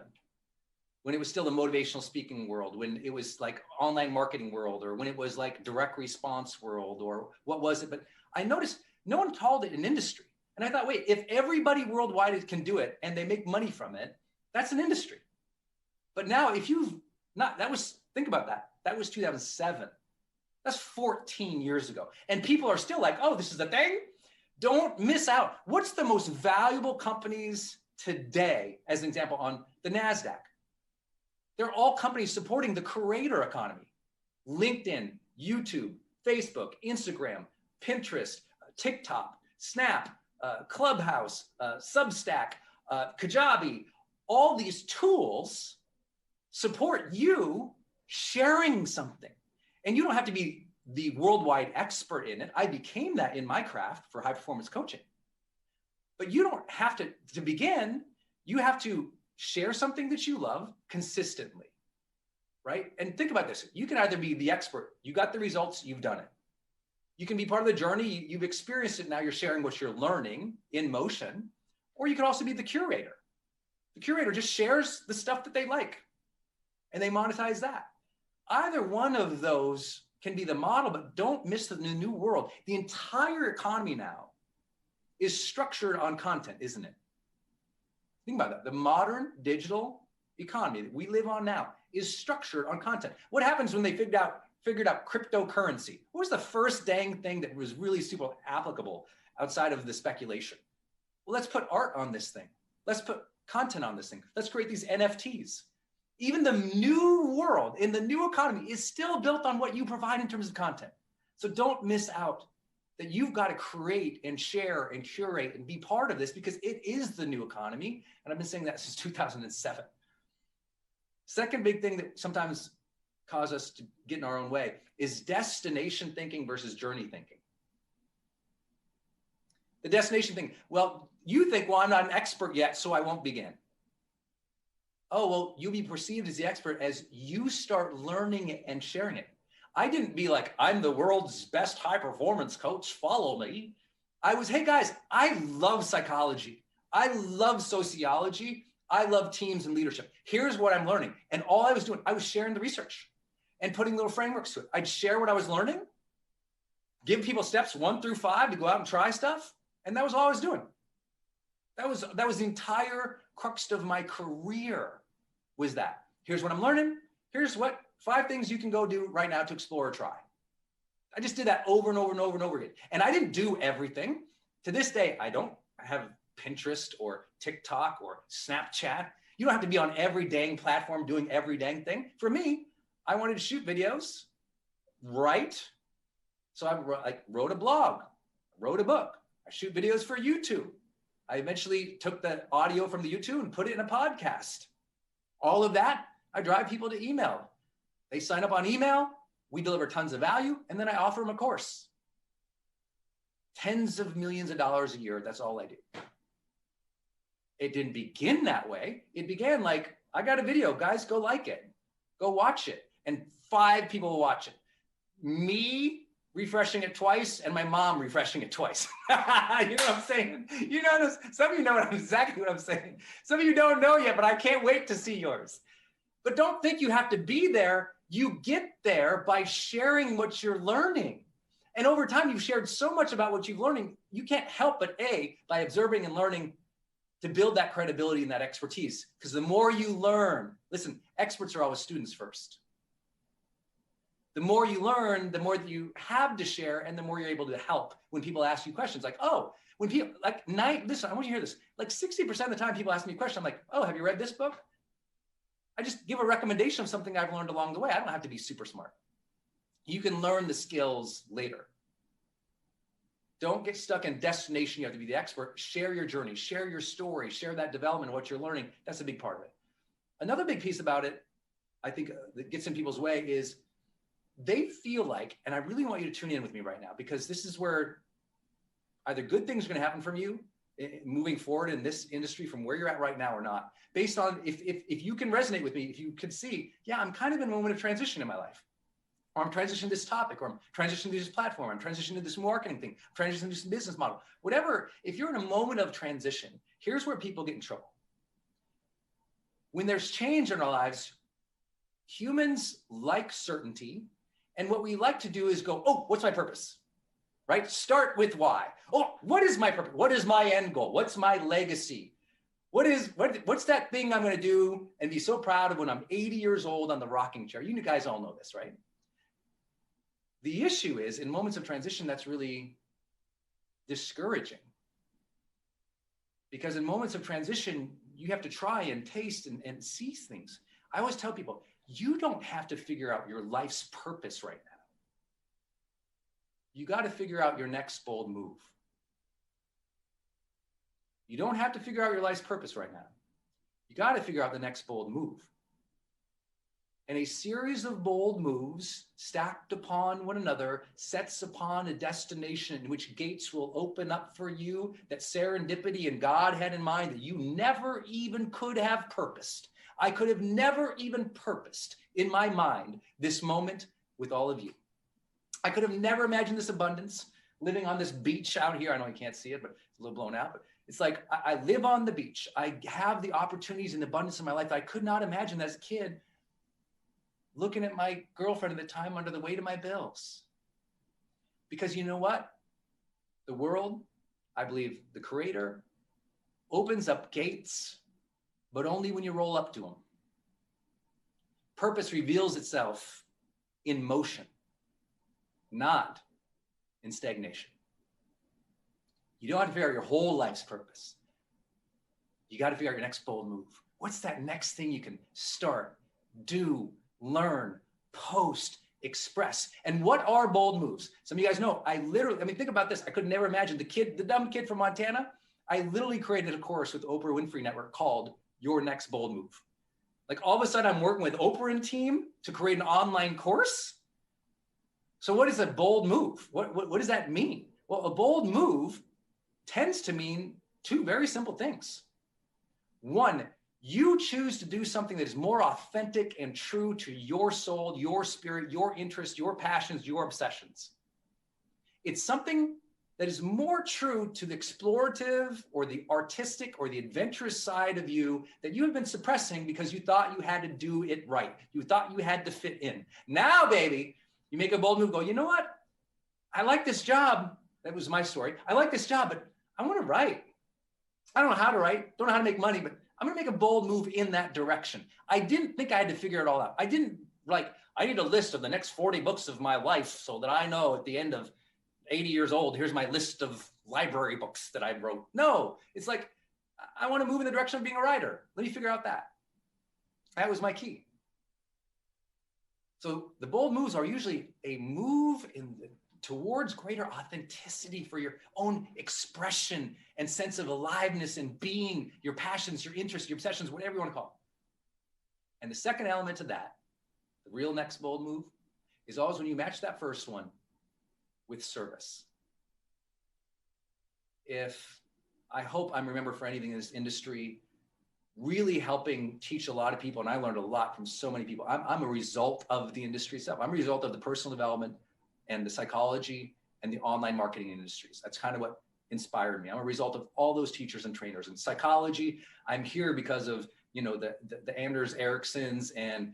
when it was still the motivational speaking world, when it was like online marketing world, or when it was like direct response world, or what was it? But I noticed no one called it an industry. And I thought, wait, if everybody worldwide can do it and they make money from it, that's an industry. But now if you've not, think about that. That was 2007. That's 14 years ago. And people are still like, oh, this is the thing. Don't miss out. What's the most valuable companies today, as an example, on the NASDAQ? They're all companies supporting the creator economy. LinkedIn, YouTube, Facebook, Instagram, Pinterest, TikTok, Snap, Clubhouse, Substack, Kajabi. All these tools support you sharing something. And you don't have to be the worldwide expert in it. I became that in my craft for high performance coaching. But you don't have to begin, you have to share something that you love consistently, right? And think about this. You can either be the expert, you got the results, you've done it. You can be part of the journey, you've experienced it, now you're sharing what you're learning in motion, or you can also be the curator. The curator just shares the stuff that they like and they monetize that. Either one of those can be the model, but don't miss the new world. The entire economy now is structured on content, isn't it? Think about that. The modern digital economy that we live on now is structured on content. What happens when they figured out cryptocurrency? What was the first dang thing that was really super applicable outside of the speculation? Well, let's put art on this thing. Let's put content on this thing. Let's create these NFTs. Even the new world in the new economy is still built on what you provide in terms of content. So don't miss out that you've got to create and share and curate and be part of this, because it is the new economy. And I've been saying that since 2007. Second big thing that sometimes cause us to get in our own way is destination thinking versus journey thinking. The destination thing, well, you think, well, I'm not an expert yet, so I won't begin. Oh, well, you'll be perceived as the expert as you start learning it and sharing it. I didn't be like, I'm the world's best high performance coach, follow me. I was, hey guys, I love psychology. I love sociology. I love teams and leadership. Here's what I'm learning. And all I was doing, I was sharing the research and putting little frameworks to it. I'd share what I was learning, give people steps 1 through 5 to go out and try stuff. And that was all I was doing. That was the entire crux of my career, was that. Here's what I'm learning. Here's what 5 things you can go do right now to explore or try. I just did that over and over and over and over again. And I didn't do everything. To this day, I don't have Pinterest or TikTok or Snapchat. You don't have to be on every dang platform doing every dang thing. For me, I wanted to shoot videos, write. So I wrote a blog, wrote a book. I shoot videos for YouTube. I eventually took the audio from the YouTube and put it in a podcast. All of that, I drive people to email. They sign up on email, we deliver tons of value, and then I offer them a course. Tens of millions of dollars a year, that's all I do. It didn't begin that way. It began like, I got a video, guys, go like it. Go watch it. And 5 people will watch it. Me refreshing it twice and my mom refreshing it twice. You know what I'm saying? You know, some of you know exactly what I'm saying. Some of you don't know yet, but I can't wait to see yours. But don't think you have to be there. You get there by sharing what you're learning. And over time, you've shared so much about what you've learning, you can't help but by observing and learning to build that credibility and that expertise. Because the more you learn, listen, experts are always students first. The more you learn, the more that you have to share, and the more you're able to help when people ask you questions. Like, oh, when people, listen, I want you to hear this. Like 60% of the time people ask me a question, I'm like, oh, have you read this book? I just give a recommendation of something I've learned along the way. I don't have to be super smart. You can learn the skills later. Don't get stuck in destination. You have to be the expert. Share your journey, share your story, share that development of what you're learning. That's a big part of it. Another big piece about it, I think that gets in people's way is they feel like, and I really want you to tune in with me right now, because this is where either good things are going to happen from you moving forward in this industry from where you're at right now or not, based on if you can resonate with me, if you can see, yeah, I'm kind of in a moment of transition in my life. Or I'm transitioning to this topic, or I'm transitioning to this platform, I'm transitioning to this marketing thing, I'm transitioning to this business model, whatever. If you're in a moment of transition, here's where people get in trouble. When there's change in our lives, humans like certainty. And what we like to do is go, oh, what's my purpose? Right? Start with why. Oh, what is my purpose? What is my end goal? What's my legacy? What's that thing I'm going to do and be so proud of when I'm 80 years old on the rocking chair? You guys all know this, right? The issue is in moments of transition, that's really discouraging. Because in moments of transition, you have to try and taste and see things. I always tell people, you don't have to figure out your life's purpose right now. You got to figure out your next bold move. You don't have to figure out your life's purpose right now. You got to figure out the next bold move. And a series of bold moves stacked upon one another sets upon a destination in which gates will open up for you that serendipity and God had in mind that you never even could have purposed. I could have never even purposed in my mind this moment with all of you. I could have never imagined this abundance living on this beach out here. I know you can't see it, but it's a little blown out. But it's like I live on the beach. I have the opportunities and abundance in my life that I could not imagine as a kid, looking at my girlfriend at the time under the weight of my bills. Because you know what? The world, I believe the Creator, opens up gates, but only when you roll up to them. Purpose reveals itself in motion, not in stagnation. You don't have to figure out your whole life's purpose. You got to figure out your next bold move. What's that next thing you can start, do, learn, post, express? And what are bold moves? Some of you guys know, think about this. I could never imagine the dumb kid from Montana. I literally created a course with Oprah Winfrey Network called Your Next Bold Move. Like all of a sudden I'm working with Oprah and team to create an online course. So what is a bold move? What does that mean? Well, a bold move tends to mean two very simple things. One, you choose to do something that is more authentic and true to your soul, your spirit, your interests, your passions, your obsessions. It's something that is more true to the explorative or the artistic or the adventurous side of you that you have been suppressing because you thought you had to do it right. You thought you had to fit in. Now, baby, you make a bold move, go, you know what? I like this job. That was my story. I like this job, but I want to write. I don't know how to write, don't know how to make money, but I'm going to make a bold move in that direction. I didn't think I had to figure it all out. I didn't I need a list of the next 40 books of my life so that I know at the end of 80 years old, here's my list of library books that I wrote. No, it's like, I want to move in the direction of being a writer. Let me figure out that. That was my key. So the bold moves are usually a move towards greater authenticity for your own expression and sense of aliveness and being, your passions, your interests, your obsessions, whatever you want to call it. And the second element to that, the real next bold move, is always when you match that first one with service. I hope I'm remembered for anything in this industry, really helping teach a lot of people, and I learned a lot from so many people. I'm a result of the industry itself. I'm a result of the personal development and the psychology and the online marketing industries. That's kind of what inspired me. I'm a result of all those teachers and trainers. In psychology, I'm here because of the Anders Ericssons and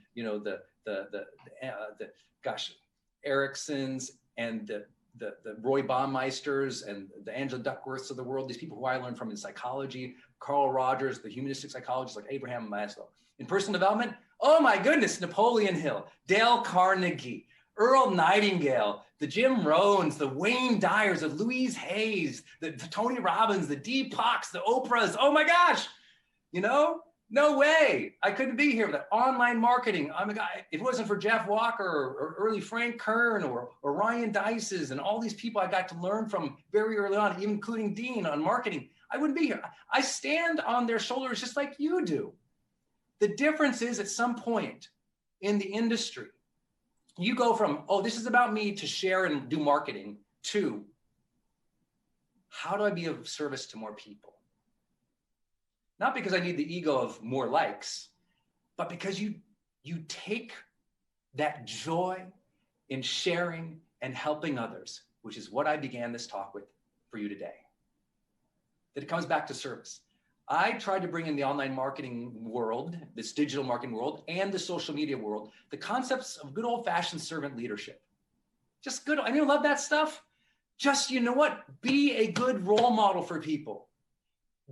Ericssons and the Roy Baummeisters and the Angela Duckworths of the world, these people who I learned from in psychology, Carl Rogers, the humanistic psychologists like Abraham Maslow. In personal development, oh my goodness, Napoleon Hill, Dale Carnegie, Earl Nightingale, the Jim Rohns, the Wayne Dyers, the Louise Hayes, the Tony Robbins, the Deepoks, the Oprahs. Oh my gosh, you know, no way. I couldn't be here with that online marketing. I'm a guy, if it wasn't for Jeff Walker or early Frank Kern or Ryan Dices and all these people I got to learn from very early on, even including Dean on marketing, I wouldn't be here. I stand on their shoulders just like you do. The difference is at some point in the industry, you go from, oh, this is about me to share and do marketing to how do I be of service to more people? Not because I need the ego of more likes, but because you take that joy in sharing and helping others, which is what I began this talk with for you today. That it comes back to service. I tried to bring in the online marketing world, this digital marketing world, and the social media world, the concepts of good old-fashioned servant leadership. Just good, I love that stuff. Just, you know what? Be a good role model for people.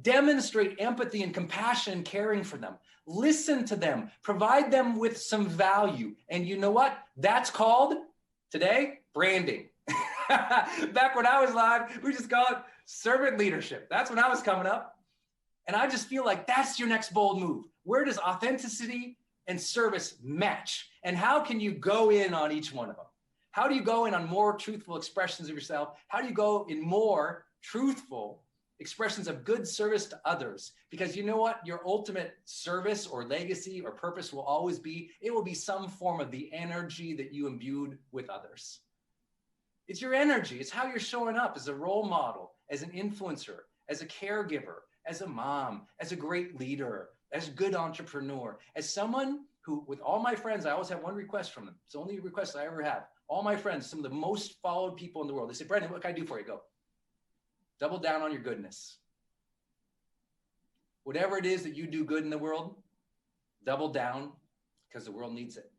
Demonstrate empathy and compassion and caring for them. Listen to them, provide them with some value. And you know what? That's called, today, branding. Back when I was live, we just called it servant leadership. That's when I was coming up. And I just feel like that's your next bold move. Where does authenticity and service match? And how can you go in on each one of them? How do you go in on more truthful expressions of yourself? How do you go in more truthful expressions of good service to others? Because you know what? Your ultimate service or legacy or purpose will always be, it will be some form of the energy that you imbued with others. It's your energy. It's how you're showing up as a role model, as an influencer, as a caregiver, as a mom, as a great leader, as a good entrepreneur, as someone who, with all my friends, I always have one request from them. It's the only request I ever have. All my friends, some of the most followed people in the world, they say, Brendan, what can I do for you? Go. Double down on your goodness. Whatever it is that you do good in the world, double down because the world needs it.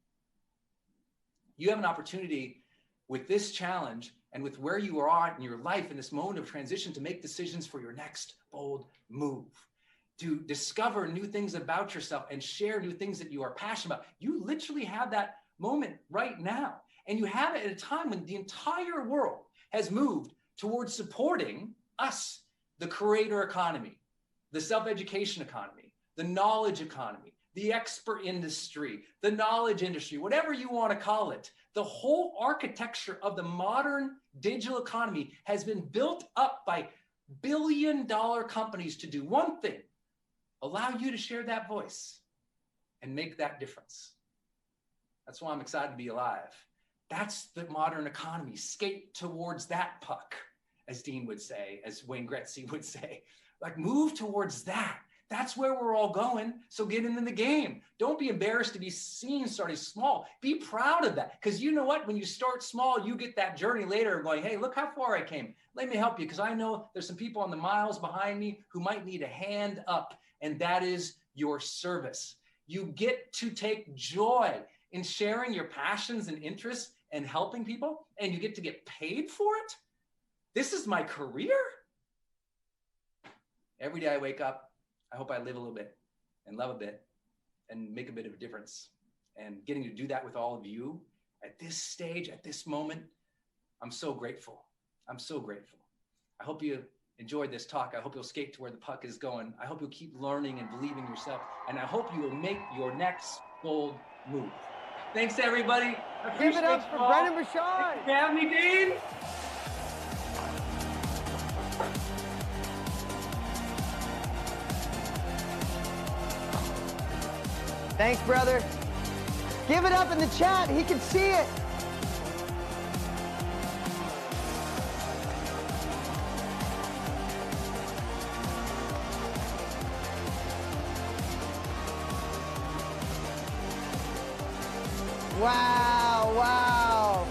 You have an opportunity with this challenge and with where you are in your life in this moment of transition to make decisions for your next bold move, to discover new things about yourself and share new things that you are passionate about. You literally have that moment right now. And you have it at a time when the entire world has moved towards supporting us, the creator economy, the self-education economy, the knowledge economy, the expert industry, the knowledge industry, whatever you want to call it. The whole architecture of the modern digital economy has been built up by billion-dollar companies to do one thing: allow you to share that voice and make that difference. That's why I'm excited to be alive. That's the modern economy. Skate towards that puck, as Dean would say, as Wayne Gretzky would say. Like, move towards that. That's where we're all going. So get into the game. Don't be embarrassed to be seen starting small. Be proud of that. Because you know what? When you start small, you get that journey later going, hey, look how far I came. Let me help you. Because I know there's some people on the miles behind me who might need a hand up. And that is your service. You get to take joy in sharing your passions and interests and helping people. And you get to get paid for it. This is my career. Every day I wake up, I hope I live a little bit and love a bit and make a bit of a difference. And getting to do that with all of you at this stage, at this moment, I'm so grateful. I'm so grateful. I hope you enjoyed this talk. I hope you'll skate to where the puck is going. I hope you'll keep learning and believing in yourself. And I hope you will make your next bold move. Thanks, everybody. Give it up for Brendan Burchard. Thanks for having me, Dean. Thanks, brother. Give it up in the chat. He can see it. Wow, wow.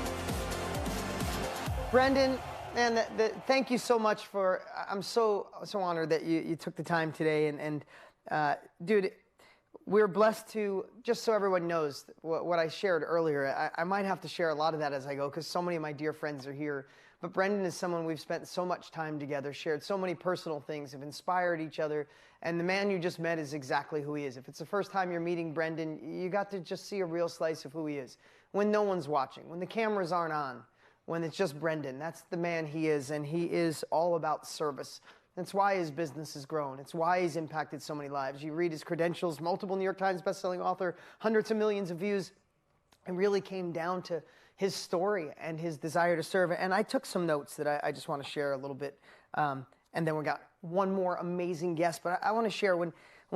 Brendan, man, thank you so much for, I'm so honored that you took the time today. And dude, we're blessed to, just so everyone knows what I shared earlier, I might have to share a lot of that as I go because so many of my dear friends are here. But Brendan is someone we've spent so much time together, shared so many personal things, have inspired each other. And the man you just met is exactly who he is. If it's the first time you're meeting Brendan, you got to just see a real slice of who he is. When no one's watching, when the cameras aren't on, when it's just Brendan, that's the man he is. And he is all about service. That's why his business has grown. It's why he's impacted so many lives. You read his credentials, multiple New York Times bestselling author, hundreds of millions of views. It really came down to his story and his desire to serve. And I took some notes that I just want to share a little bit. And then we got one more amazing guest. But I want to share when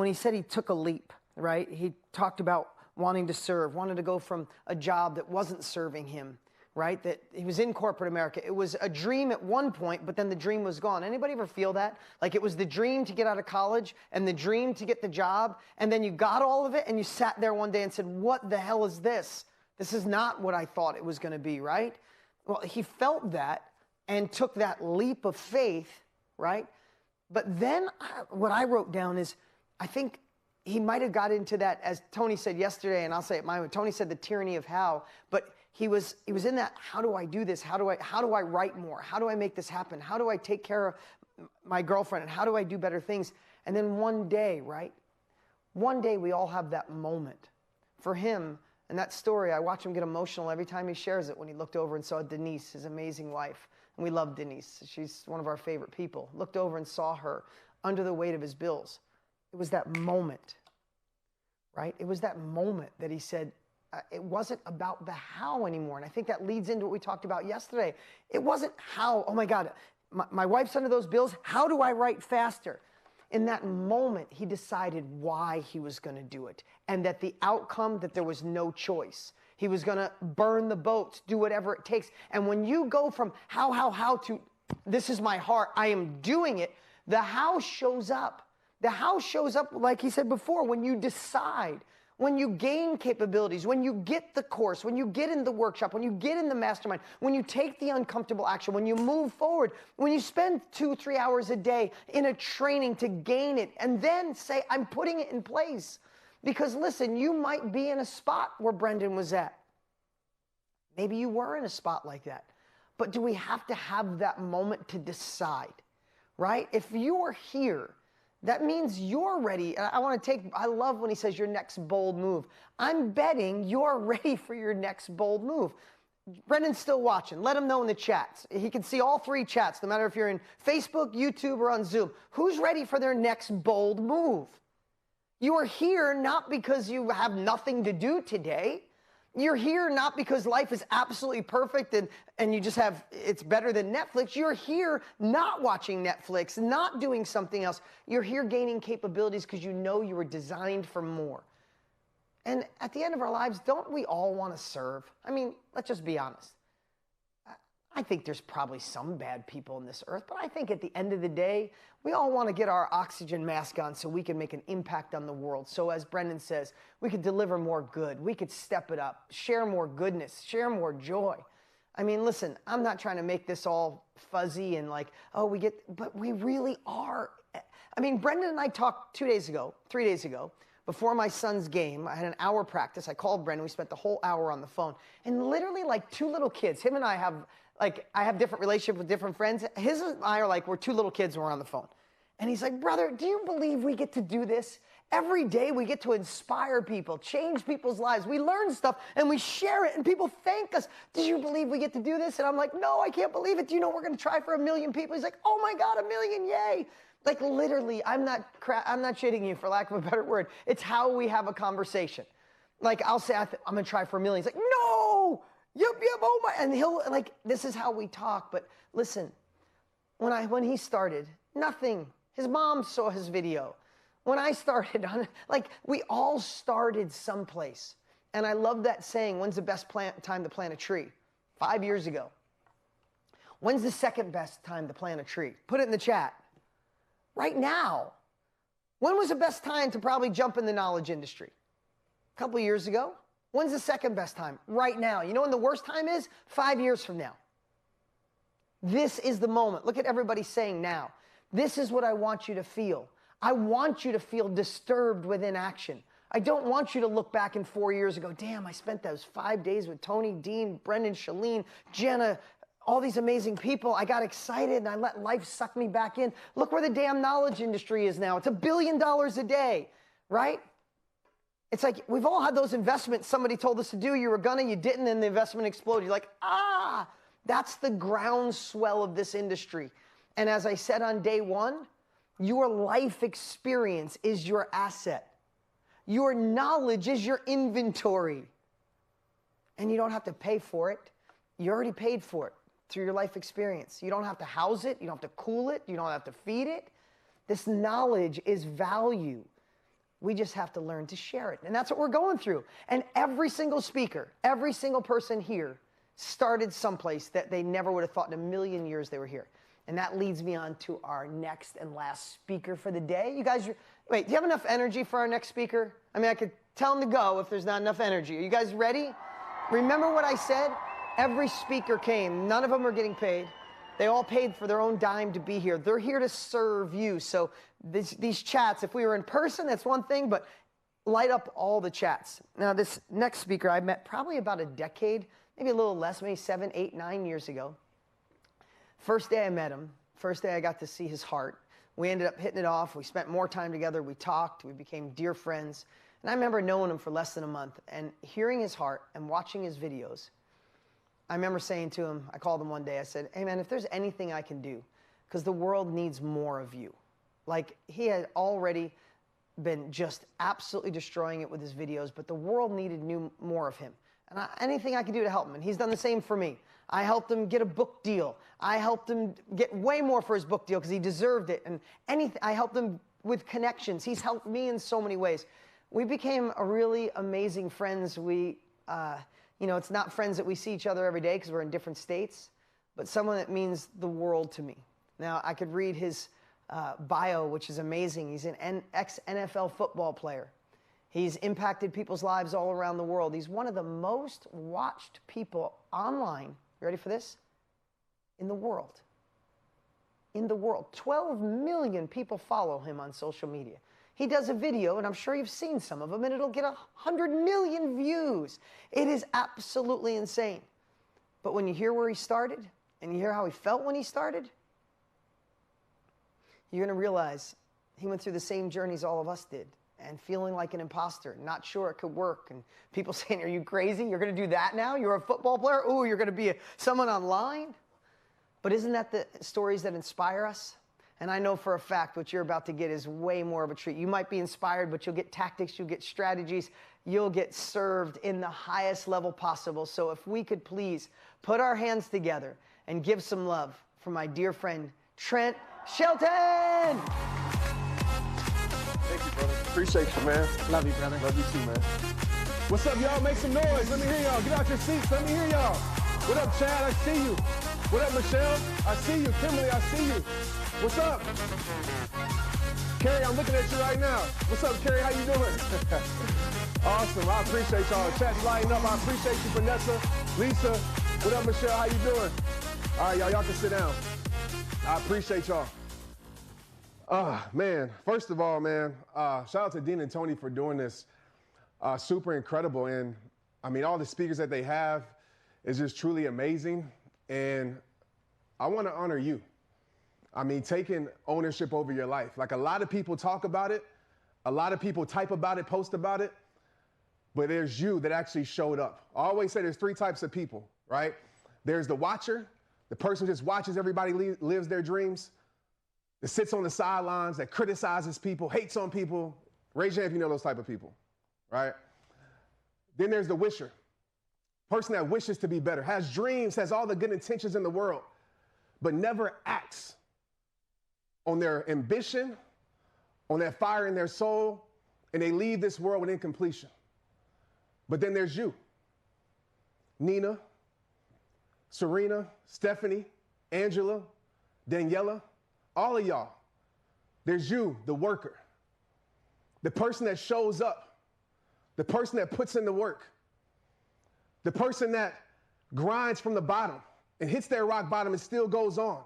he said he took a leap, right? He talked about wanting to serve, wanted to go from a job that wasn't serving him, right? That he was in corporate America. It was a dream at one point, but then the dream was gone. Anybody ever feel that? Like it was the dream to get out of college and the dream to get the job, and then you got all of it and you sat there one day and said, what the hell is this? This is not what I thought it was going to be, right? Well, he felt that and took that leap of faith, right? But then what I wrote down is, I think he might have got into that, as Tony said yesterday, and I'll say it my way. Tony said the tyranny of how, but he was in that, how do I do this? How do I write more? How do I make this happen? How do I take care of my girlfriend? And how do I do better things? And then one day, right? One day we all have that moment. For him, and that story, I watch him get emotional every time he shares it when he looked over and saw Denise, his amazing wife. And we love Denise. She's one of our favorite people. Looked over and saw her under the weight of his bills. It was that moment, right? It was that moment that he said, it wasn't about the how anymore. And I think that leads into what we talked about yesterday. It wasn't how, oh my God, my wife's under those bills. How do I write faster? In that moment, he decided why he was going to do it. And that the outcome, that there was no choice. He was going to burn the boats, do whatever it takes. And when you go from how to, this is my heart, I am doing it, the how shows up. The how shows up, like he said before, when you decide, when you gain capabilities, when you get the course, when you get in the workshop, when you get in the mastermind, when you take the uncomfortable action, when you move forward, when you spend 2-3 hours a day in a training to gain it, and then say, I'm putting it in place. Because listen, you might be in a spot where Brendan was at. Maybe you were in a spot like that. But do we have to have that moment to decide, right? If you are here, that means you're ready. I love when he says your next bold move. I'm betting you're ready for your next bold move. Brendan's still watching. Let him know in the chats. He can see all 3 chats, no matter if you're in Facebook, YouTube, or on Zoom. Who's ready for their next bold move? You are here not because you have nothing to do today. You're here not because life is absolutely perfect and you just have, it's better than Netflix. You're here not watching Netflix, not doing something else. You're here gaining capabilities because you know you were designed for more. And at the end of our lives, don't we all want to serve? I mean, let's just be honest. I think there's probably some bad people on this earth, but I think at the end of the day, we all want to get our oxygen mask on so we can make an impact on the world. So as Brendan says, we could deliver more good. We could step it up, share more goodness, share more joy. I mean, listen, I'm not trying to make this all fuzzy and like, oh, but we really are. I mean, Brendan and I talked 3 days ago, before my son's game. I had an hour practice. I called Brendan. We spent the whole hour on the phone. And literally like 2 little kids, him and I have, I have different relationships with different friends. His and I are like, we're 2 little kids when we're on the phone. And he's like, brother, do you believe we get to do this? Every day we get to inspire people, change people's lives. We learn stuff and we share it and people thank us. Do you believe we get to do this? And I'm like, no, I can't believe it. Do you know we're going to try for 1 million people? He's like, oh my God, 1 million, yay. Like literally, I'm not shitting you for lack of a better word. It's how we have a conversation. Like I'll say, I'm going to try for 1 million. He's like, no. Yep, oh my, and he'll, like, this is how we talk. But listen, when he started, nothing. His mom saw his video. When I started, we all started someplace. And I love that saying, when's the best time to plant a tree? 5 years ago. When's the second best time to plant a tree? Put it in the chat. Right now. When was the best time to probably jump in the knowledge industry? A couple of years ago. When's the second best time? Right now. You know when the worst time is? 5 years from now. This is the moment. Look at everybody saying now. This is what I want you to feel. I want you to feel disturbed within action. I don't want you to look back in 4 years and go, damn, I spent those 5 days with Tony, Dean, Brendan, Shalene, Jenna, all these amazing people. I got excited and I let life suck me back in. Look where the damn knowledge industry is now. It's $1 billion a day, right? It's like we've all had those investments somebody told us to do. You were gonna, you didn't, and the investment exploded. You're like, ah, that's the groundswell of this industry. And as I said on day one, your life experience is your asset. Your knowledge is your inventory. And you don't have to pay for it. You already paid for it through your life experience. You don't have to house it. You don't have to cool it. You don't have to feed it. This knowledge is value. We just have to learn to share it. And that's what we're going through. And every single speaker, every single person here started someplace that they never would have thought in a million years they were here. And that leads me on to our next and last speaker for the day. You guys, wait, do you have enough energy for our next speaker? I mean, I could tell him to go if there's not enough energy. Are you guys ready? Remember what I said? Every speaker came. None of them are getting paid. They all paid for their own dime to be here. They're here to serve you. So these chats, if we were in person, that's one thing, but light up all the chats. Now, this next speaker I met probably about a decade, maybe a little less, maybe 7, 8, 9 years ago. First day I met him, first day I got to see his heart. We ended up hitting it off. We spent more time together. We talked. We became dear friends. And I remember knowing him for less than a month and hearing his heart and watching his videos. I remember saying to him, I called him one day, I said, hey man, if there's anything I can do, because the world needs more of you. Like, he had already been just absolutely destroying it with his videos, but the world needed more of him. And anything I could do to help him, and he's done the same for me. I helped him get a book deal. I helped him get way more for his book deal because he deserved it. And I helped him with connections. He's helped me in so many ways. We became a really amazing friends. We, you know, it's not friends that we see each other every day because we're in different states, but someone that means the world to me. Now, I could read his bio, which is amazing. He's an ex-NFL football player. He's impacted people's lives all around the world. He's one of the most watched people online. You ready for this? In the world. In the world. 12 million people follow him on social media. He does a video, and I'm sure you've seen some of them, and it'll get 100 million views. It is absolutely insane. But when you hear where he started, and you hear how he felt when he started, you're going to realize he went through the same journeys all of us did. And feeling like an imposter, not sure it could work. And people saying, are you crazy? You're going to do that now? You're a football player? Ooh, you're going to be someone online? But isn't that the stories that inspire us? And I know for a fact what you're about to get is way more of a treat. You might be inspired, but you'll get tactics, you'll get strategies, you'll get served in the highest level possible. So if we could please put our hands together and give some love for my dear friend, Trent Shelton! Thank you, brother. Appreciate you, man. Love you, brother. Love you too, man. What's up, y'all? Make some noise. Let me hear y'all. Get out your seats. Let me hear y'all. What up, Chad? I see you. What up, Michelle? I see you. Kimberly, I see you. What's up? Carrie, I'm looking at you right now. What's up, Carrie? How you doing? Awesome. I appreciate y'all. Chat's lighting up. I appreciate you, Vanessa. Lisa. What up, Michelle? How you doing? All right, y'all can sit down. I appreciate y'all. Man, first of all, man, shout out to Dean and Tony for doing this. Super incredible. And I mean, all the speakers that they have is just truly amazing. And I want to honor you. I mean, taking ownership over your life. Like, a lot of people talk about it. A lot of people type about it, post about it. But there's you that actually showed up. I always say there's 3 types of people, right? There's the watcher, the person who just watches everybody lives their dreams, that sits on the sidelines, that criticizes people, hates on people. Raise your hand if you know those type of people, right? Then there's the wisher, person that wishes to be better, has dreams, has all the good intentions in the world, but never acts on their ambition, on that fire in their soul, and they leave this world with incompletion. But then there's you, Nina, Serena, Stephanie, Angela, Daniela, all of y'all. There's you, the worker, the person that shows up, the person that puts in the work, the person that grinds from the bottom and hits their rock bottom and still goes on,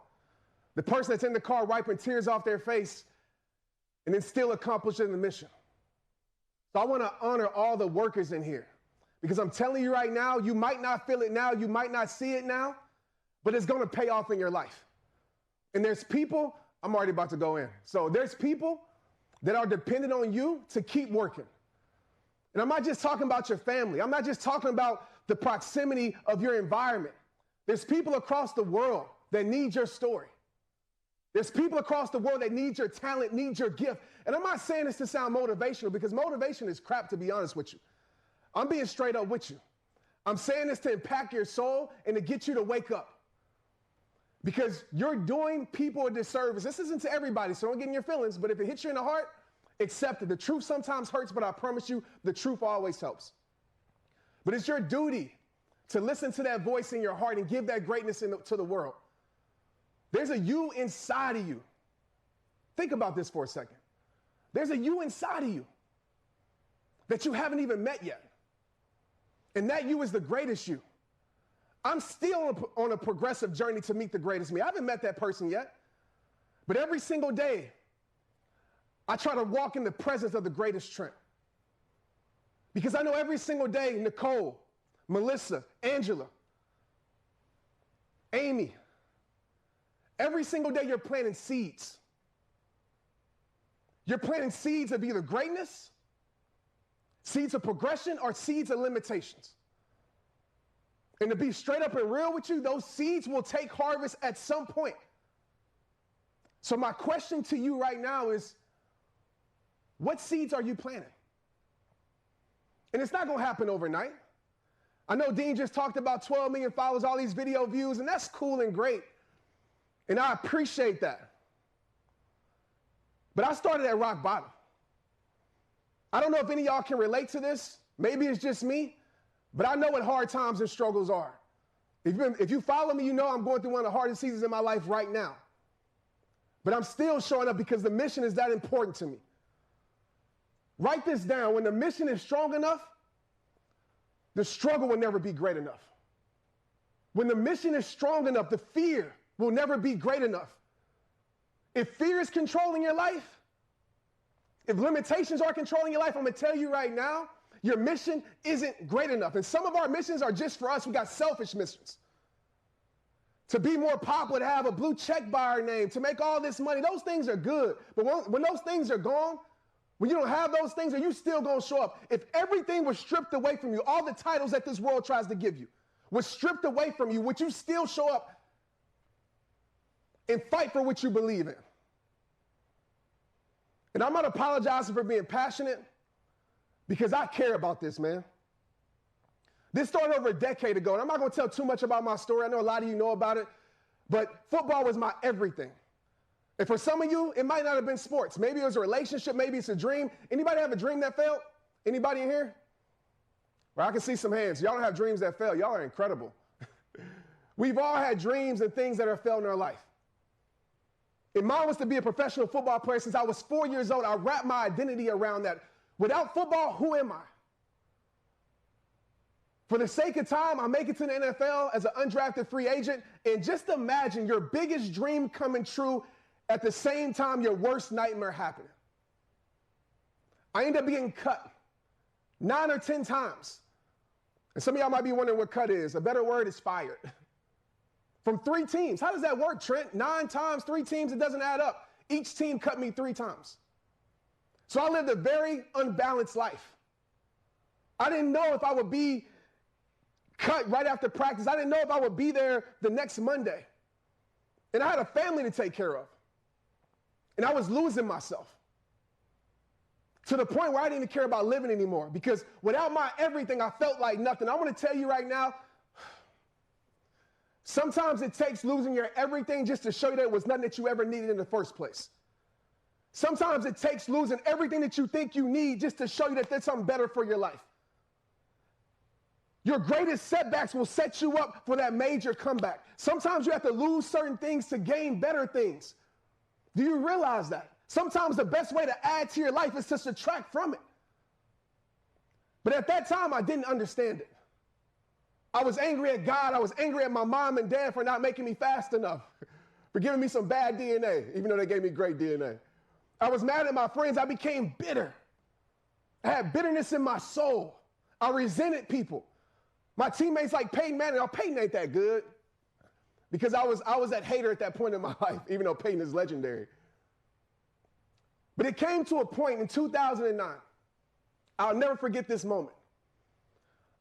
the person that's in the car wiping tears off their face and then still accomplishing the mission. So I want to honor all the workers in here, because I'm telling you right now, you might not feel it now, you might not see it now, but it's going to pay off in your life. And there's people, I'm already about to go in. So there's people that are dependent on you to keep working. And I'm not just talking about your family. I'm not just talking about the proximity of your environment. There's people across the world that need your story. There's people across the world that need your talent, need your gift. And I'm not saying this to sound motivational, because motivation is crap, to be honest with you. I'm being straight up with you. I'm saying this to impact your soul and to get you to wake up. Because you're doing people a disservice. This isn't to everybody, so don't get in your feelings, but if it hits you in the heart, accept it. The truth sometimes hurts, but I promise you, the truth always helps. But it's your duty to listen to that voice in your heart and give that greatness to the world. There's a you inside of you. Think about this for a second. There's a you inside of you that you haven't even met yet. And that you is the greatest you. I'm still on a progressive journey to meet the greatest me. I haven't met that person yet. But every single day, I try to walk in the presence of the greatest Trent. Because I know every single day, Nicole, Melissa, Angela, Amy, every single day you're planting seeds. You're planting seeds of either greatness, seeds of progression, or seeds of limitations. And to be straight up and real with you, those seeds will take harvest at some point. So my question to you right now is, what seeds are you planting? And it's not going to happen overnight. I know Dean just talked about 12 million followers, all these video views, and that's cool and great. And I appreciate that. But I started at rock bottom. I don't know if any of y'all can relate to this. Maybe it's just me, but I know what hard times and struggles are. If you follow me, you know I'm going through one of the hardest seasons in my life right now. But I'm still showing up because the mission is that important to me. Write this down. When the mission is strong enough, the struggle will never be great enough. When the mission is strong enough, the fear will never be great enough. If fear is controlling your life, if limitations are controlling your life, I'm going to tell you right now, your mission isn't great enough. And some of our missions are just for us. We got selfish missions. To be more popular, to have a blue check by our name, to make all this money. Those things are good. But when those things are gone, when you don't have those things, are you still going to show up? If everything was stripped away from you, all the titles that this world tries to give you was stripped away from you, would you still show up and fight for what you believe in? And I'm not apologizing for being passionate, because I care about this, man. This started over a decade ago, and I'm not going to tell too much about my story. I know a lot of you know about it, but football was my everything. And for some of you, it might not have been sports. Maybe it was a relationship. Maybe it's a dream. Anybody have a dream that failed? Anybody in here? Well, I can see some hands. Y'all don't have dreams that fail. Y'all are incredible. We've all had dreams and things that have failed in our life. And mine was to be a professional football player since I was 4 years old. I wrapped my identity around that. Without football, who am I? For the sake of time, I make it to the NFL as an undrafted free agent. And just imagine your biggest dream coming true at the same time your worst nightmare happening. I ended up getting cut 9 or 10 times. And some of y'all might be wondering what cut is. A better word is fired. From 3 teams. How does that work, Trent? 9 times, 3 teams, it doesn't add up. Each team cut me 3 times. So I lived a very unbalanced life. I didn't know if I would be cut right after practice. I didn't know if I would be there the next Monday. And I had a family to take care of. And I was losing myself to the point where I didn't even care about living anymore, because without my everything, I felt like nothing. I want to tell you right now, sometimes it takes losing your everything just to show you that it was nothing that you ever needed in the first place. Sometimes it takes losing everything that you think you need just to show you that there's something better for your life. Your greatest setbacks will set you up for that major comeback. Sometimes you have to lose certain things to gain better things. Do you realize that? Sometimes the best way to add to your life is to subtract from it. But at that time, I didn't understand it. I was angry at God. I was angry at my mom and dad for not making me fast enough, for giving me some bad DNA, even though they gave me great DNA. I was mad at my friends. I became bitter. I had bitterness in my soul. I resented people. My teammates like Peyton Manning, oh, Peyton ain't that good. Because I was that hater at that point in my life, even though Peyton is legendary. But it came to a point in 2009. I'll never forget this moment.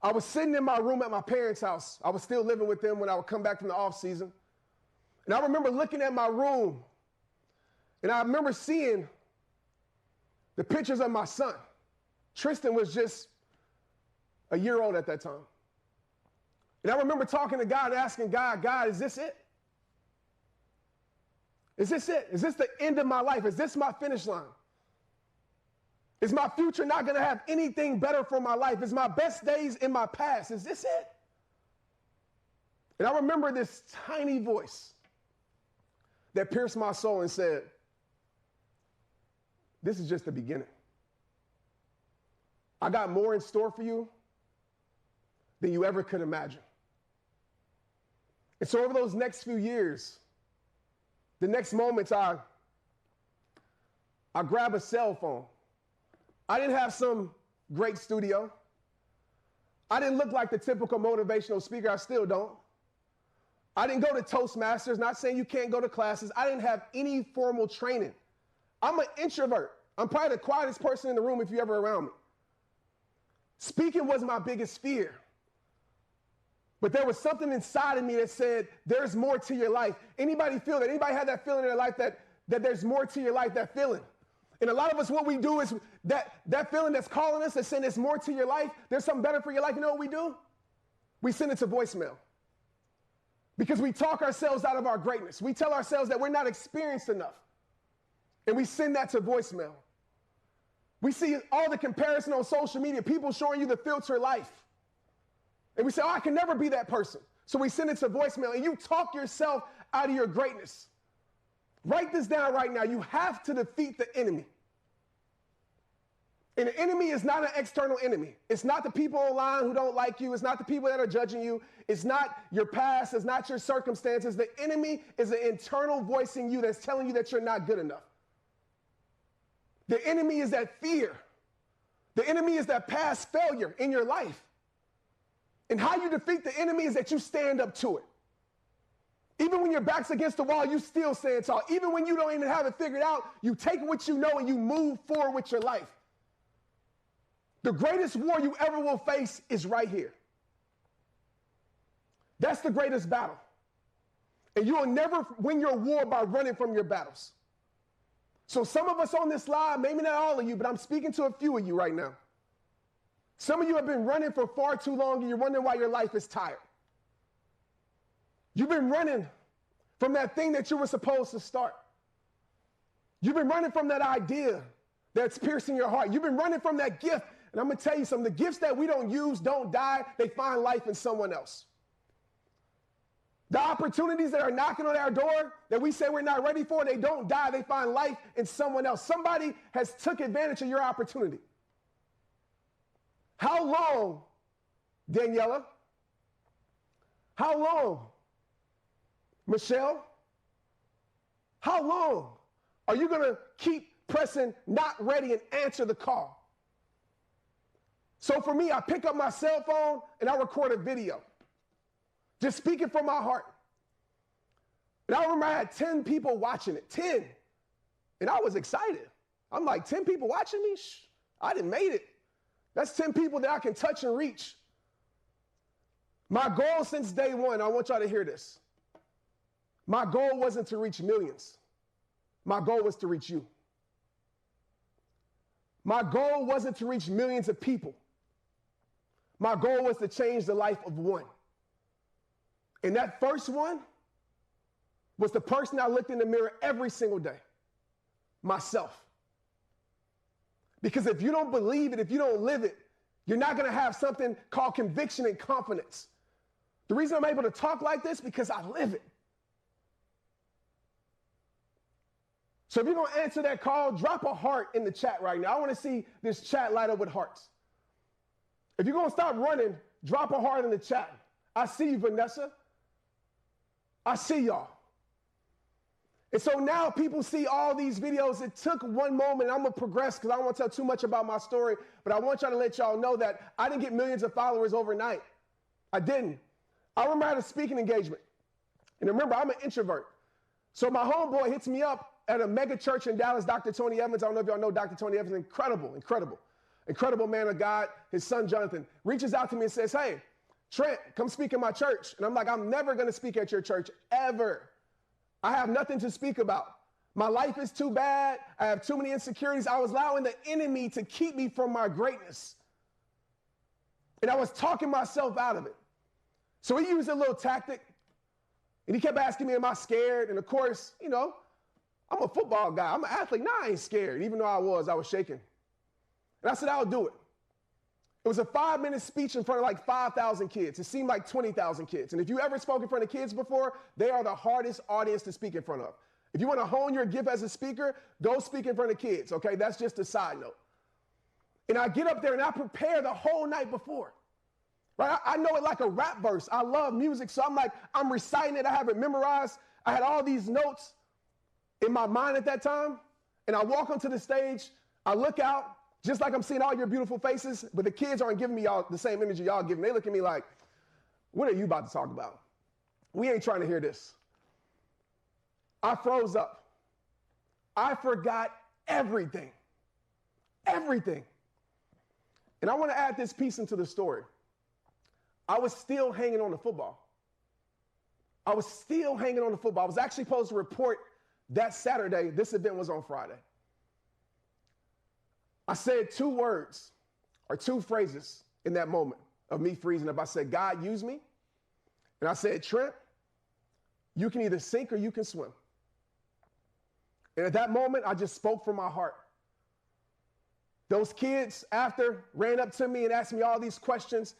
I was sitting in my room at my parents' house. I was still living with them when I would come back from the off season. And I remember looking at my room, and I remember seeing the pictures of my son. Tristan was just a year old at that time. And I remember talking to God and asking God, is this it? Is this it? Is this the end of my life? Is this my finish line? Is my future not going to have anything better for my life? Is my best days in my past? Is this it? And I remember this tiny voice that pierced my soul and said, this is just the beginning. I got more in store for you than you ever could imagine. And so over those next few years, the next moments, I grab a cell phone. I didn't have some great studio. I didn't look like the typical motivational speaker. I still don't. I didn't go to Toastmasters, not saying you can't go to classes. I didn't have any formal training. I'm an introvert. I'm probably the quietest person in the room if you're ever around me. Speaking was my biggest fear. But there was something inside of me that said, there's more to your life. Anybody feel that? Anybody have that feeling in their life that there's more to your life, that feeling? And a lot of us, what we do is that feeling that's calling us, that's saying there's more to your life, there's something better for your life. You know what we do? We send it to voicemail. Because we talk ourselves out of our greatness. We tell ourselves that we're not experienced enough. And we send that to voicemail. We see all the comparison on social media, people showing you the filter life. And we say, oh, I can never be that person. So we send it to voicemail, and you talk yourself out of your greatness. Write this down right now. You have to defeat the enemy. And the enemy is not an external enemy. It's not the people online who don't like you. It's not the people that are judging you. It's not your past. It's not your circumstances. The enemy is an internal voice in you that's telling you that you're not good enough. The enemy is that fear. The enemy is that past failure in your life. And how you defeat the enemy is that you stand up to it. Even when your back's against the wall, you still stand tall. Even when you don't even have it figured out, you take what you know and you move forward with your life. The greatest war you ever will face is right here. That's the greatest battle. And you will never win your war by running from your battles. So some of us on this live, maybe not all of you, but I'm speaking to a few of you right now. Some of you have been running for far too long and you're wondering why your life is tired. You've been running from that thing that you were supposed to start. You've been running from that idea that's piercing your heart. You've been running from that gift. And I'm going to tell you something. The gifts that we don't use don't die. They find life in someone else. The opportunities that are knocking on our door that we say we're not ready for, they don't die. They find life in someone else. Somebody has took advantage of your opportunity. How long, Daniela? How long, Michelle? How long are you going to keep pressing not ready and answer the call? So for me, I pick up my cell phone and I record a video, just speaking from my heart. And I remember I had 10 people watching it, 10. And I was excited. I'm like, 10 people watching me? I done made it. That's 10 people that I can touch and reach. My goal since day one, I want y'all to hear this. My goal wasn't to reach millions. My goal was to reach you. My goal wasn't to reach millions of people. My goal was to change the life of one. And that first one was the person I looked in the mirror every single day, myself. Because if you don't believe it, if you don't live it, you're not going to have something called conviction and confidence. The reason I'm able to talk like this, because I live it. So if you're going to answer that call, drop a heart in the chat right now. I want to see this chat light up with hearts. If you're going to stop running, drop a heart in the chat. I see you, Vanessa. I see y'all. And so now people see all these videos. It took one moment. I'm going to progress because I don't want to tell too much about my story, but I want y'all to let y'all know that I didn't get millions of followers overnight. I didn't. I remember I had a speaking engagement. And remember, I'm an introvert. So my homeboy hits me up at a mega church in Dallas, Dr. Tony Evans. I don't know if y'all know Dr. Tony Evans. Incredible man of God. His son, Jonathan, reaches out to me and says, hey, Trent, come speak in my church. And I'm like, I'm never going to speak at your church, ever. I have nothing to speak about. My life is too bad. I have too many insecurities. I was allowing the enemy to keep me from my greatness. And I was talking myself out of it. So he used a little tactic. And he kept asking me, am I scared? And of course, you know, I'm a football guy. I'm an athlete. No, I ain't scared. Even though I was shaking. And I said, I'll do it. It was a 5-minute speech in front of like 5,000 kids. It seemed like 20,000 kids. And if you ever spoke in front of kids before, they are the hardest audience to speak in front of. If you want to hone your gift as a speaker, go speak in front of kids, okay? That's just a side note. And I get up there and I prepare the whole night before. Right? I know it like a rap verse. I love music, so I'm reciting it. I have it memorized. I had all these notes in my mind at that time. And I walk onto the stage. I look out, just like I'm seeing all your beautiful faces, but the kids aren't giving me all the same energy y'all giving. They look at me like, what are you about to talk about? We ain't trying to hear this. I froze up. I forgot everything. Everything. And I want to add this piece into the story. I was still hanging on the football. I was actually supposed to report that Saturday. This event was on Friday. I said 2 words or 2 phrases in that moment of me freezing up. I said, God, use me. And I said, Trent, you can either sink or you can swim. And at that moment, I just spoke from my heart. Those kids after ran up to me and asked me all these questions.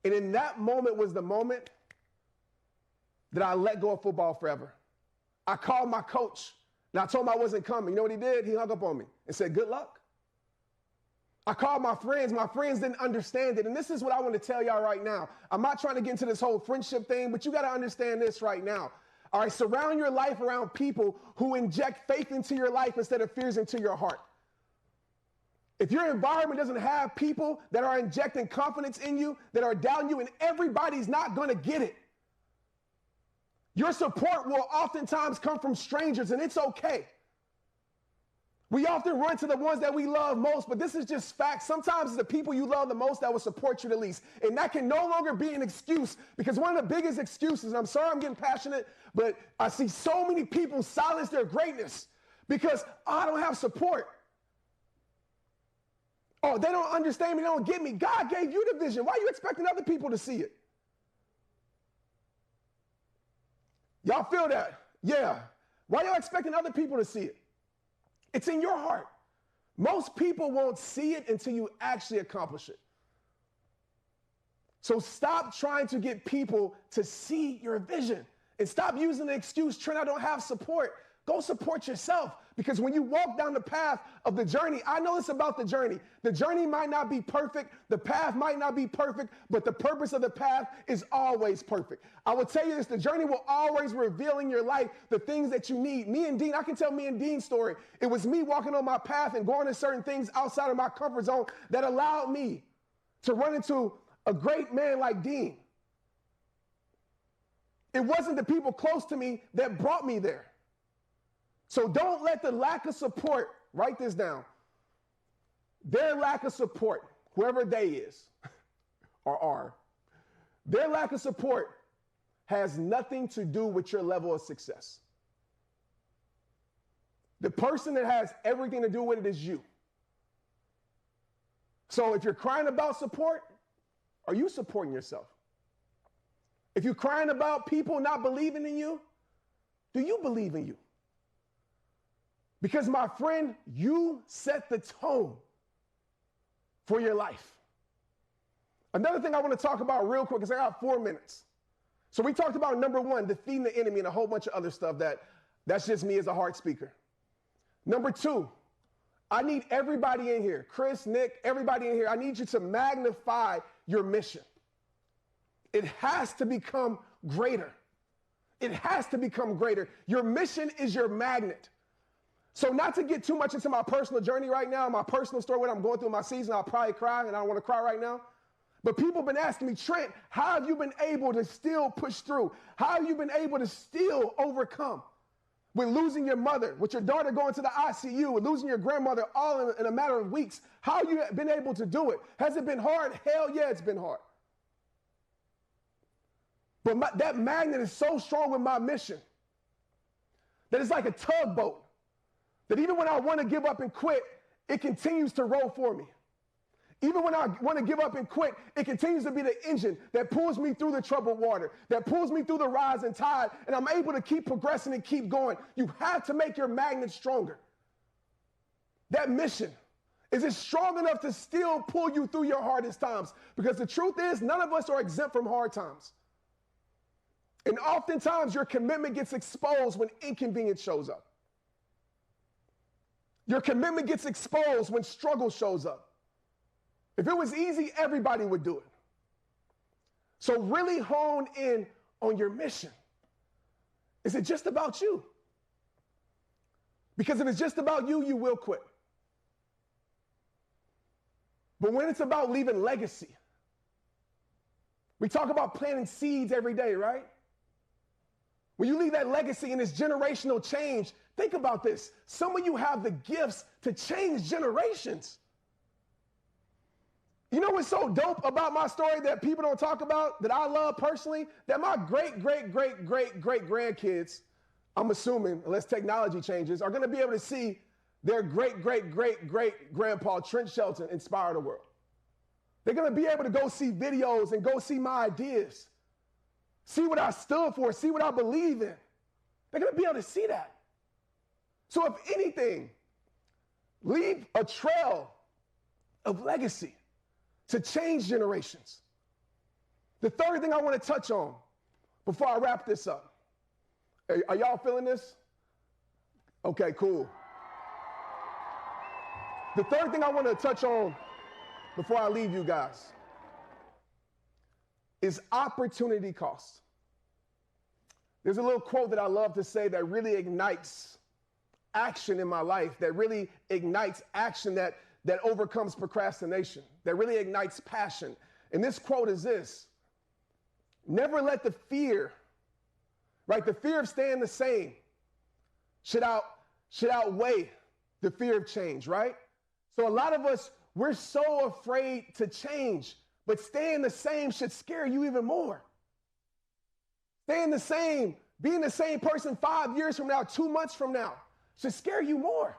And in that moment was the moment that I let go of football forever. I called my coach and I told him I wasn't coming. You know what he did? He hung up on me and said, good luck. I called my friends. My friends didn't understand it. And this is what I want to tell y'all right now. I'm not trying to get into this whole friendship thing, but you got to understand this right now. All right, surround your life around people who inject faith into your life instead of fears into your heart. If your environment doesn't have people that are injecting confidence in you, that are doubting you, and everybody's not going to get it. Your support will oftentimes come from strangers, and it's okay. We often run to the ones that we love most, but this is just fact. Sometimes it's the people you love the most that will support you the least. And that can no longer be an excuse, because one of the biggest excuses, and I'm sorry I'm getting passionate, but I see so many people silence their greatness because I don't have support. Oh, they don't understand me, they don't get me. God gave you the vision. Why are you expecting other people to see it? Y'all feel that? Yeah. Why are you expecting other people to see it? It's in your heart. Most people won't see it until you actually accomplish it. So stop trying to get people to see your vision and stop using the excuse, Trent, I don't have support. Go support yourself, because when you walk down the path of the journey, I know it's about the journey. The journey might not be perfect. The path might not be perfect, but the purpose of the path is always perfect. I will tell you this, the journey will always reveal in your life the things that you need. Me and Dean, I can tell me and Dean's story. It was me walking on my path and going to certain things outside of my comfort zone that allowed me to run into a great man like Dean. It wasn't the people close to me that brought me there. So don't let the lack of support, write this down, their lack of support, whoever they is or are, their lack of support has nothing to do with your level of success. The person that has everything to do with it is you. So if you're crying about support, are you supporting yourself? If you're crying about people not believing in you, do you believe in you? Because, my friend, you set the tone for your life. Another thing I want to talk about real quick, because I got 4 minutes. So we talked about number 1, defeating the enemy, and a whole bunch of other stuff that's just me as a heart speaker. Number 2, I need everybody in here, Chris, Nick, everybody in here, I need you to magnify your mission. It has to become greater. It has to become greater. Your mission is your magnet. So not to get too much into my personal journey right now, my personal story, what I'm going through in my season, I'll probably cry, and I don't want to cry right now. But people have been asking me, Trent, how have you been able to still push through? How have you been able to still overcome? With losing your mother, with your daughter going to the ICU, with losing your grandmother all in a matter of weeks, how have you been able to do it? Has it been hard? Hell yeah, it's been hard. But that magnet is so strong with my mission that it's like a tugboat, that even when I want to give up and quit, it continues to roll for me. Even when I want to give up and quit, it continues to be the engine that pulls me through the troubled water, that pulls me through the rising tide, and I'm able to keep progressing and keep going. You have to make your magnet stronger. That mission, is it strong enough to still pull you through your hardest times? Because the truth is, none of us are exempt from hard times. And oftentimes, your commitment gets exposed when inconvenience shows up. Your commitment gets exposed when struggle shows up. If it was easy, everybody would do it. So really hone in on your mission. Is it just about you? Because if it's just about you, you will quit. But when it's about leaving legacy, we talk about planting seeds every day, right? When you leave that legacy and this generational change, think about this. Some of you have the gifts to change generations. You know what's so dope about my story that people don't talk about, that I love personally? That my great-great-great-great-great-grandkids, I'm assuming, unless technology changes, are going to be able to see their great-great-great-great-grandpa Trent Shelton inspire the world. They're going to be able to go see videos and go see my ideas, see what I stood for, see what I believe in. They're going to be able to see that. So if anything, leave a trail of legacy to change generations. The third thing I want to touch on before I wrap this up. Are y'all feeling this? Okay, cool. The third thing I want to touch on before I leave you guys is opportunity cost. There's a little quote that I love to say that really ignites action in my life, that really ignites action that overcomes procrastination, that really ignites passion. And this quote is this: never let the fear, right? The fear of staying the same should outweigh the fear of change, right? So a lot of us, we're so afraid to change, but staying the same should scare you even more. Staying the same, being the same person 5 years from now, 2 months from now, should scare you more.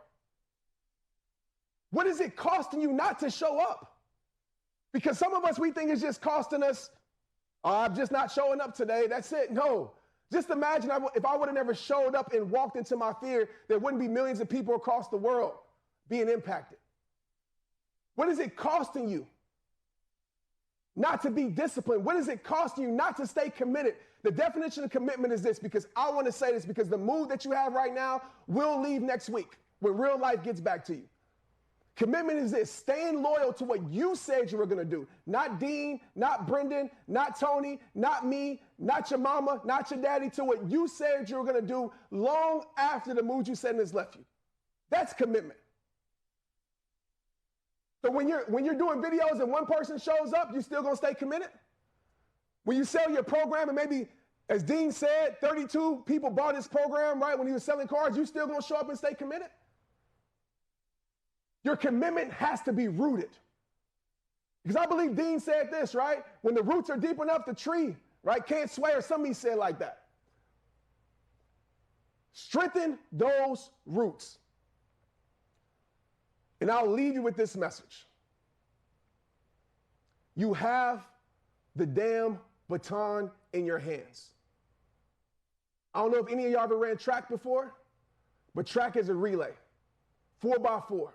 What is it costing you not to show up? Because some of us, we think it's just costing us, I'm just not showing up today, that's it. No. Just imagine if I would have never showed up and walked into my fear, there wouldn't be millions of people across the world being impacted. What is it costing you not to be disciplined? What is it costing you not to stay committed? The definition of commitment is this, because I want to say this, because the mood that you have right now will leave next week when real life gets back to you. Commitment is this: staying loyal to what you said you were going to do. Not Dean, not Brendan, not Tony, not me, not your mama, not your daddy, to what you said you were going to do long after the mood you said has left you. That's commitment. So when you're doing videos and one person shows up, you still going to stay committed? When you sell your program and maybe, as Dean said, 32 people bought his program, right, when he was selling cars, you still going to show up and stay committed? Your commitment has to be rooted. Because I believe Dean said this, right? When the roots are deep enough, the tree, right, can't sway, or somebody said like that. Strengthen those roots. And I'll leave you with this message. You have the damn baton in your hands. I don't know if any of y'all ever ran track before, but track is a relay, 4x4.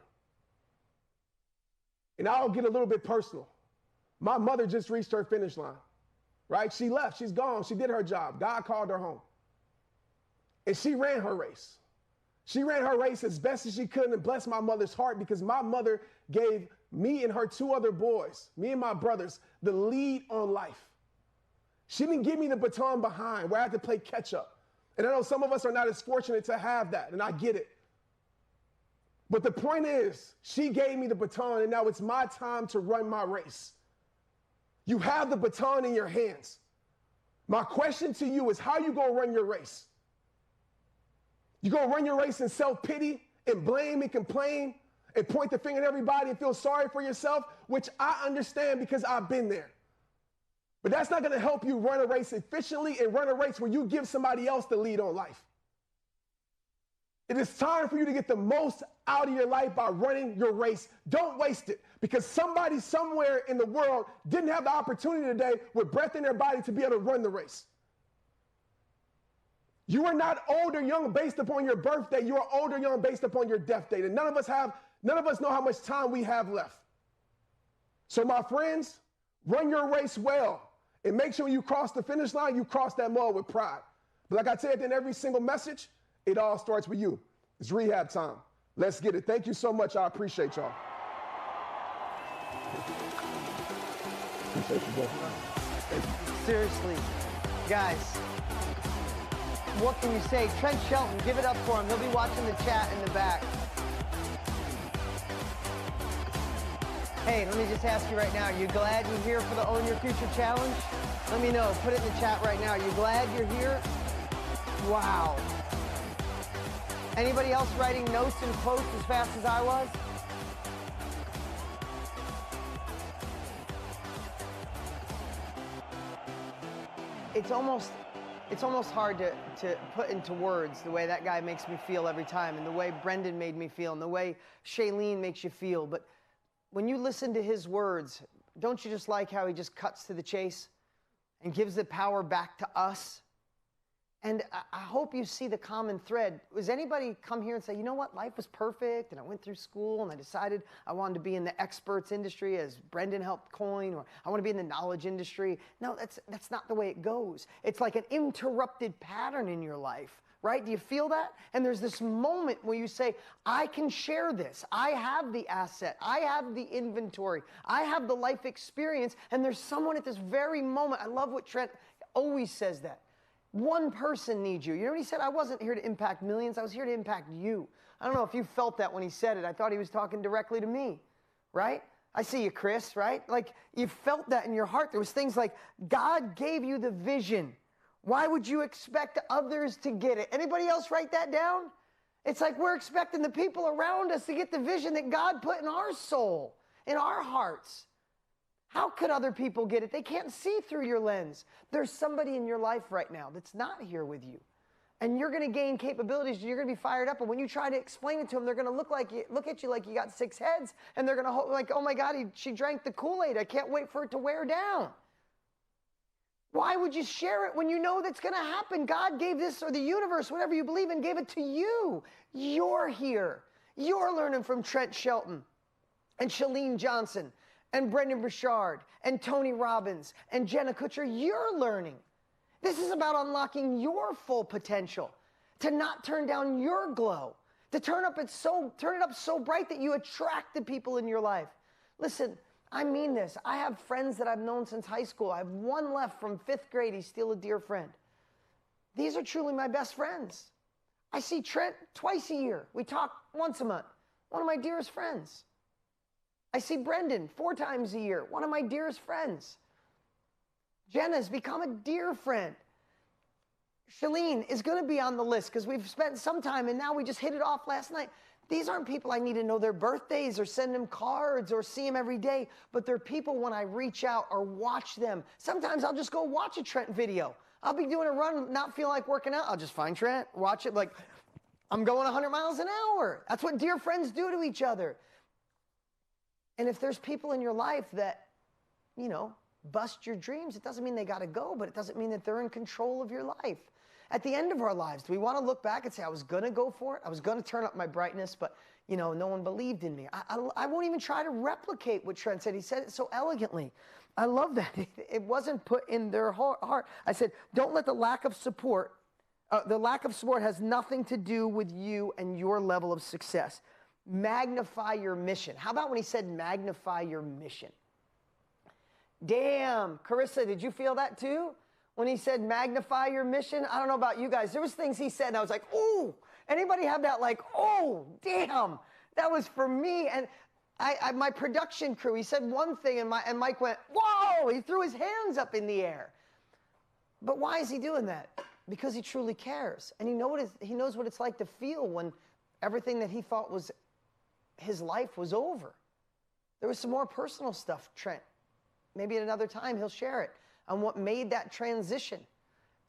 And I'll get a little bit personal. My mother just reached her finish line, right? She left, she's gone, she did her job. God called her home. And she ran her race. She ran her race as best as she could and blessed my mother's heart, because my mother gave me and her 2 other boys, me and my brothers, the lead on life. She didn't give me the baton behind where I had to play catch up. And I know some of us are not as fortunate to have that, and I get it. But the point is, she gave me the baton, and now it's my time to run my race. You have the baton in your hands. My question to you is, how you going to run your race? You going to run your race in self-pity and blame and complain and point the finger at everybody and feel sorry for yourself, which I understand because I've been there. But that's not going to help you run a race efficiently and run a race where you give somebody else the lead on life. It is time for you to get the most out of your life by running your race. Don't waste it, because somebody somewhere in the world didn't have the opportunity today with breath in their body to be able to run the race. You are not old or young based upon your birthday. You are old or young based upon your death date. And none of us know how much time we have left. So my friends, run your race well. And make sure when you cross the finish line, you cross that mall with pride. But like I tell you in every single message, it all starts with you. It's rehab time. Let's get it. Thank you so much. I appreciate y'all. Seriously, guys, what can you say? Trent Shelton, give it up for him. He'll be watching the chat in the back. Hey, let me just ask you right now, are you glad you're here for the Own Your Future Challenge? Let me know. Put it in the chat right now. Are you glad you're here? Wow. Anybody else writing notes and quotes as fast as I was? It's almost hard to put into words the way that guy makes me feel every time, and the way Brendan made me feel, and the way Shailene makes you feel. But when you listen to his words, don't you just like how he just cuts to the chase and gives the power back to us? And I hope you see the common thread. Does anybody come here and say, you know what, life was perfect, and I went through school, and I decided I wanted to be in the experts industry, as Brendan helped coin, or I want to be in the knowledge industry? No, that's not the way it goes. It's like an interrupted pattern in your life, right? Do you feel that? And there's this moment where you say, I can share this. I have the asset. I have the inventory. I have the life experience, and there's someone at this very moment. I love what Trent always says that. One person needs you. You know what he said? I wasn't here to impact millions. I was here to impact you. I don't know if you felt that when he said it. I thought he was talking directly to me, right? I see you, Chris, right? Like, you felt that in your heart. There was things like, God gave you the vision. Why would you expect others to get it? Anybody else write that down? It's like we're expecting the people around us to get the vision that God put in our soul, in our hearts. How could other people get it? They can't see through your lens. There's somebody in your life right now that's not here with you. And you're going to gain capabilities. You're going to be fired up. And when you try to explain it to them, they're going to look at you like you got 6 heads. And they're going to like, oh my God, she drank the Kool-Aid. I can't wait for it to wear down. Why would you share it when you know that's going to happen? God gave this, or the universe, whatever you believe in, gave it to you. You're here. You're learning from Trent Shelton and Chalene Johnson and Brendan Burchard, and Tony Robbins, and Jenna Kutcher. You're learning. This is about unlocking your full potential, to not turn down your glow, to turn it up so bright that you attract the people in your life. Listen, I mean this. I have friends that I've known since high school. I have one left from 5th grade. He's still a dear friend. These are truly my best friends. I see Trent twice a year. We talk once a month. One of my dearest friends. I see Brendan 4 times a year, one of my dearest friends. Jenna's become a dear friend. Chalene is going to be on the list because we've spent some time, and now we just hit it off last night. These aren't people I need to know their birthdays or send them cards or see them every day, but they're people when I reach out or watch them. Sometimes I'll just go watch a Trent video. I'll be doing a run, not feel like working out. I'll just find Trent, watch it like I'm going 100 miles an hour. That's what dear friends do to each other. And if there's people in your life that, you know, bust your dreams, it doesn't mean they got to go, but it doesn't mean that they're in control of your life. At the end of our lives, do we want to look back and say, I was going to go for it? I was going to turn up my brightness, but, you know, no one believed in me. I won't even try to replicate what Trent said. He said it so elegantly. I love that. It wasn't put in their heart. I said, don't let the lack of support has nothing to do with you and your level of success. Magnify your mission. How about when he said magnify your mission? Damn, Carissa, did you feel that too? when he said magnify your mission? I don't know about you guys. There was things he said and I was like, ooh. Anybody have that like, oh, damn, that was for me? And my production crew, he said one thing and Mike went, whoa, he threw his hands up in the air. But why is he doing that? Because he truly cares. And he knows what it's like to feel when everything that he thought was his life was over. There was some more personal stuff, Trent. Maybe at another time he'll share it on what made that transition.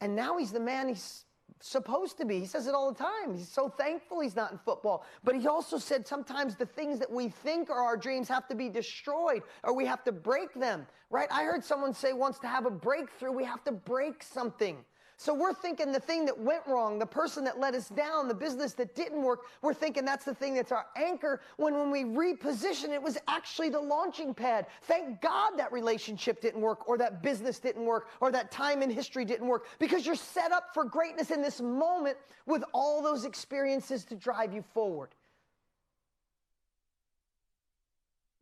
And now he's the man he's supposed to be. He says it all the time. He's so thankful he's not in football. But he also said sometimes the things that we think are our dreams have to be destroyed or we have to break them, right? I heard someone say once to have a breakthrough, we have to break something. So we're thinking the thing that went wrong, the person that let us down, the business that didn't work, we're thinking that's the thing that's our anchor, when we reposition, it was actually the launching pad. Thank God that relationship didn't work, or that business didn't work, or that time in history didn't work, because you're set up for greatness in this moment with all those experiences to drive you forward.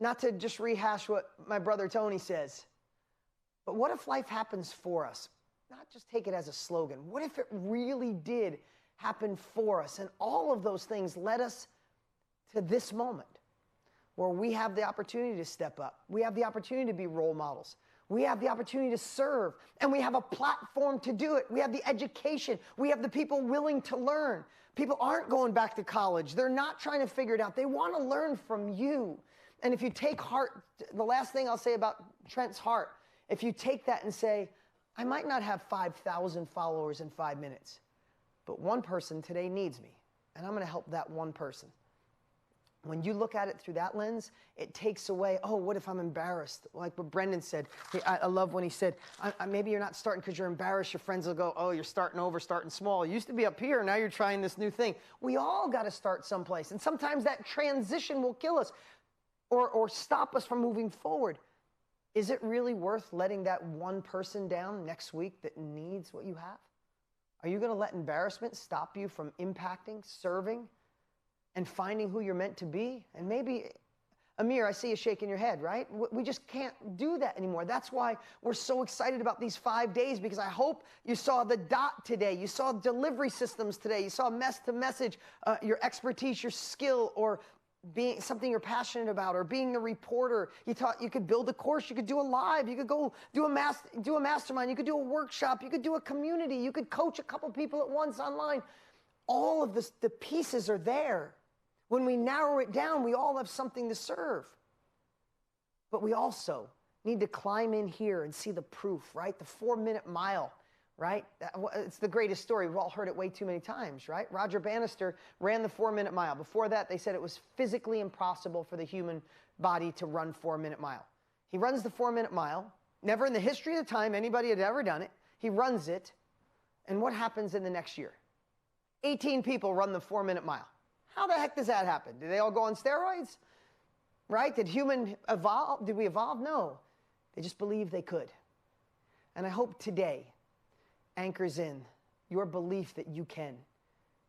Not to just rehash what my brother Tony says, but what if life happens for us? Not just take it as a slogan. What if it really did happen for us? And all of those things led us to this moment where we have the opportunity to step up. We have the opportunity to be role models. We have the opportunity to serve, and we have a platform to do it. We have the education. We have the people willing to learn. People aren't going back to college. They're not trying to figure it out. They want to learn from you. And if you take heart, the last thing I'll say about Trent's heart, if you take that and say, I might not have 5,000 followers in 5 minutes, but one person today needs me, and I'm going to help that one person. When you look at it through that lens, it takes away, oh, what if I'm embarrassed? Like what Brendan said. I love when he said, maybe you're not starting because you're embarrassed. Your friends will go, oh, you're starting over, starting small. You used to be up here, now you're trying this new thing. We all got to start someplace, and sometimes that transition will kill us or stop us from moving forward. Is it really worth letting that one person down next week that needs what you have? Are you going to let embarrassment stop you from impacting, serving, and finding who you're meant to be? And maybe, Amir, I see you shaking your head, right? We just can't do that anymore. That's why we're so excited about these 5 days, because I hope you saw the dot today. You saw delivery systems today. You saw mess-to-message, your expertise, your skill, or being something you're passionate about, or being the reporter. You could build a course, you could do a live, you could go do a mastermind, you could do a workshop, you could do a community, you could coach a couple people at once online. All of this, the pieces are there. When we narrow it down, we all have something to serve. But we also need to climb in here and see the proof, right? The 4-minute mile. Right? It's the greatest story. We've all heard it way too many times, right? Roger Bannister ran the 4-minute mile. Before that, they said it was physically impossible for the human body to run 4-minute mile. He runs the 4-minute mile. Never in the history of the time anybody had ever done it. He runs it. And what happens in the next year? 18 people run the 4-minute mile. How the heck does that happen? Did they all go on steroids? Right? Did human evolve? Did we evolve? No. They just believed they could. And I hope today anchors in your belief that you can,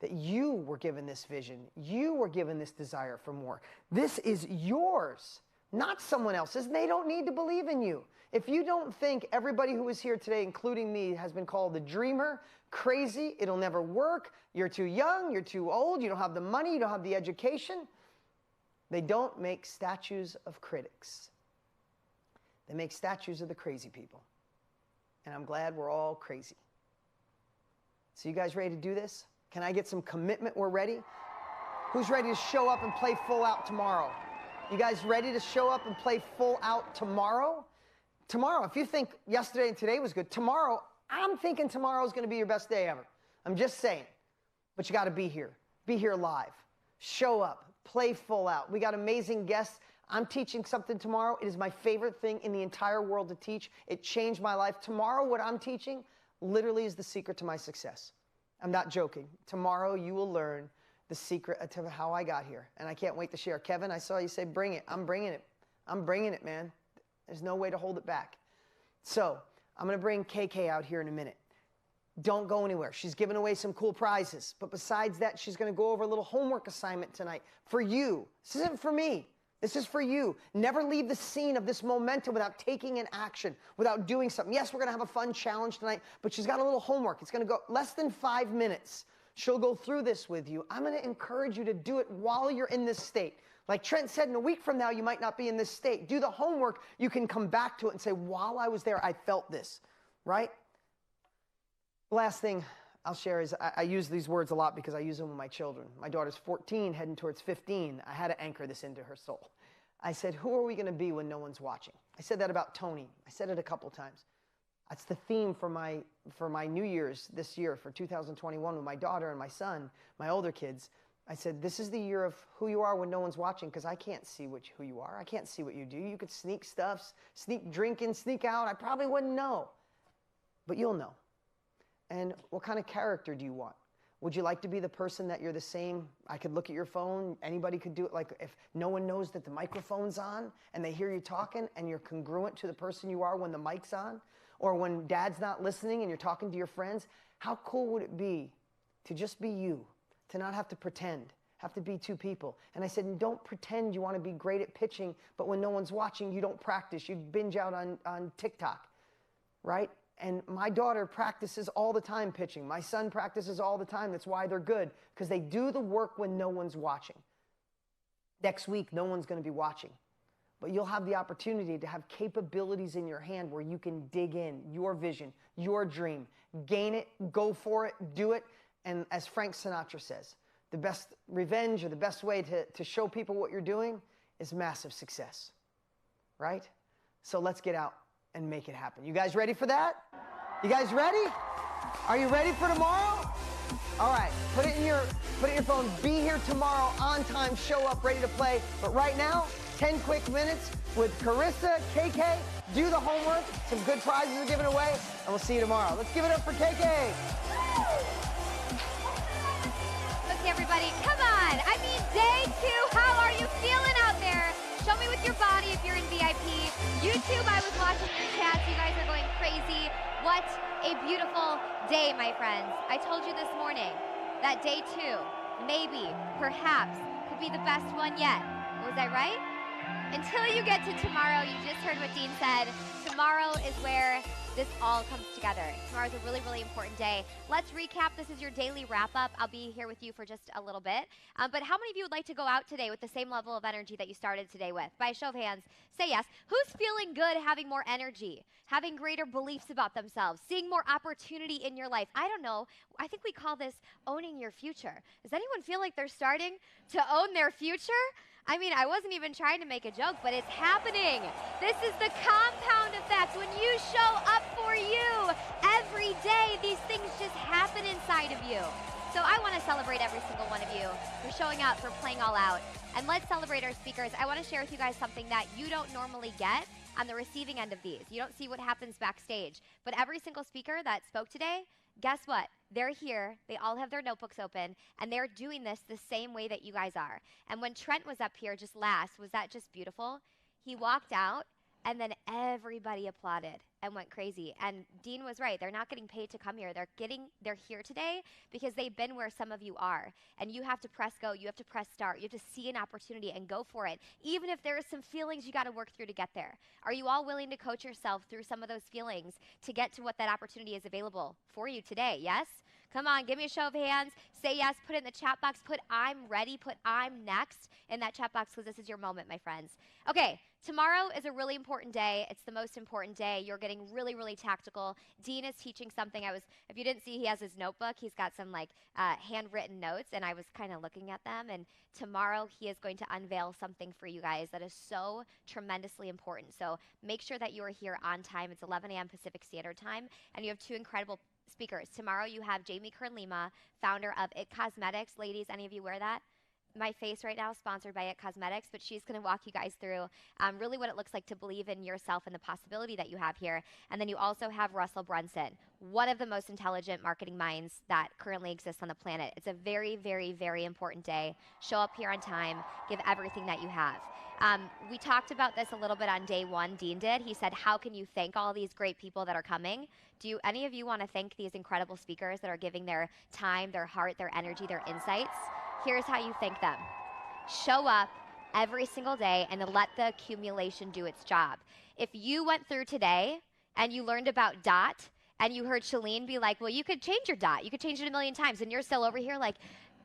that you were given this vision, you were given this desire for more. This is yours, not someone else's, and they don't need to believe in you. If you don't think everybody who is here today, including me, has been called a dreamer, crazy, it'll never work, you're too young, you're too old, you don't have the money, you don't have the education, they don't make statues of critics. They make statues of the crazy people. And I'm glad we're all crazy. So you guys ready to do this? Can I get some commitment? We're ready? Who's ready to show up and play full out tomorrow? You guys ready to show up and play full out tomorrow? Tomorrow, if you think yesterday and today was good, tomorrow, I'm thinking tomorrow is going to be your best day ever. I'm just saying. But you got to be here. Be here live. Show up. Play full out. We got amazing guests. I'm teaching something tomorrow. It is my favorite thing in the entire world to teach. It changed my life. Tomorrow, what I'm teaching literally is the secret to my success. I'm not joking. Tomorrow you will learn the secret to how I got here. And I can't wait to share. Kevin, I saw you say, bring it. I'm bringing it. I'm bringing it, man. There's no way to hold it back. So I'm going to bring KK out here in a minute. Don't go anywhere. She's giving away some cool prizes. But besides that, she's going to go over a little homework assignment tonight for you. This isn't for me. This is for you. Never leave the scene of this momentum without taking an action, without doing something. Yes, we're going to have a fun challenge tonight, but she's got a little homework. It's going to go less than 5 minutes. She'll go through this with you. I'm going to encourage you to do it while you're in this state. Like Trent said, in a week from now, you might not be in this state. Do the homework. You can come back to it and say, while I was there, I felt this, right? Last thing I'll share is I use these words a lot because I use them with my children. My daughter's 14, heading towards 15. I had to anchor this into her soul. I said, who are we going to be when no one's watching? I said that about Tony. I said it a couple times. That's the theme for my New Year's this year, for 2021, with my daughter and my son, my older kids. I said, this is the year of who you are when no one's watching, because I can't see who you are. I can't see what you do. You could sneak stuff, sneak drinking, sneak out. I probably wouldn't know, but you'll know. And what kind of character do you want? Would you like to be the person that you're the same? I could look at your phone. Anybody could do it. Like if no one knows that the microphone's on and they hear you talking and you're congruent to the person you are when the mic's on, or when dad's not listening and you're talking to your friends, how cool would it be to just be you, to not have to pretend, have to be two people? And I said, don't pretend you want to be great at pitching, but when no one's watching, you don't practice. You binge out on TikTok, right? And my daughter practices all the time pitching. My son practices all the time. That's why they're good, because they do the work when no one's watching. Next week, no one's going to be watching. But you'll have the opportunity to have capabilities in your hand where you can dig in, your vision, your dream, gain it, go for it, do it. And as Frank Sinatra says, the best revenge or the best way to show people what you're doing is massive success, right? So let's get out and make it happen. You guys ready for that? You guys ready? Are you ready for tomorrow? All right, put it in your phone. Be here tomorrow on time, show up, ready to play. But right now, 10 quick minutes with Carissa, KK. Do the homework. Some good prizes are given away, and we'll see you tomorrow. Let's give it up for KK. Okay, everybody, come on. I mean, day 2, how are you feeling out there? Show me with your body if you're in VIP. YouTube, I was watching your chats. You guys are going crazy. What a beautiful day, my friends. I told you this morning that day 2, maybe, perhaps, could be the best one yet. Was I right? Until you get to tomorrow, you just heard what Dean said. Tomorrow is where this all comes together. Tomorrow's a really, really important day. Let's recap. This is your daily wrap-up. I'll be here with you for just a little bit. But how many of you would like to go out today with the same level of energy that you started today with? By a show of hands, say yes. Who's feeling good, having more energy, having greater beliefs about themselves, seeing more opportunity in your life? I don't know. I think we call this owning your future. Does anyone feel like they're starting to own their future? I mean, I wasn't even trying to make a joke, but it's happening. This is the compound effect. When you show up for you every day, these things just happen inside of you. So I want to celebrate every single one of you for showing up, for playing all out. And let's celebrate our speakers. I want to share with you guys something that you don't normally get on the receiving end of these. You don't see what happens backstage. But every single speaker that spoke today, guess what? They're here, they all have their notebooks open, and they're doing this the same way that you guys are. And when Trent was up here just last, was that just beautiful? He walked out, and then everybody applauded and went crazy. And Dean was right, they're not getting paid to come here. They're here today because they've been where some of you are. And you have to press go, you have to press start, you have to see an opportunity and go for it. Even if there are some feelings you gotta work through to get there. Are you all willing to coach yourself through some of those feelings to get to what that opportunity is available for you today, yes? Come on, give me a show of hands. Say yes, put it in the chat box, put I'm ready, put I'm next in that chat box, because this is your moment, my friends. Okay, tomorrow is a really important day. It's the most important day. You're getting really, really tactical. Dean is teaching something. If you didn't see, he has his notebook. He's got some handwritten notes, and I was kind of looking at them. And tomorrow he is going to unveil something for you guys that is so tremendously important. So make sure that you are here on time. It's 11 a.m. Pacific Standard Time, and you have 2 incredible speakers. Tomorrow you have Jamie Kern-Lima, founder of IT Cosmetics. Ladies, any of you wear that? My face right now is sponsored by IT Cosmetics, but she's going to walk you guys through really what it looks like to believe in yourself and the possibility that you have here. And then you also have Russell Brunson, one of the most intelligent marketing minds that currently exists on the planet. It's a very, very, very important day. Show up here on time. Give everything that you have. We talked about this a little bit on day 1. Dean did. He said, how can you thank all these great people that are coming? Do any of you want to thank these incredible speakers that are giving their time, their heart, their energy, their insights? Here's how you thank them. Show up every single day and let the accumulation do its job. If you went through today and you learned about DOT and you heard Shalene be like, well, you could change your DOT. You could change it a million times. And you're still over here like,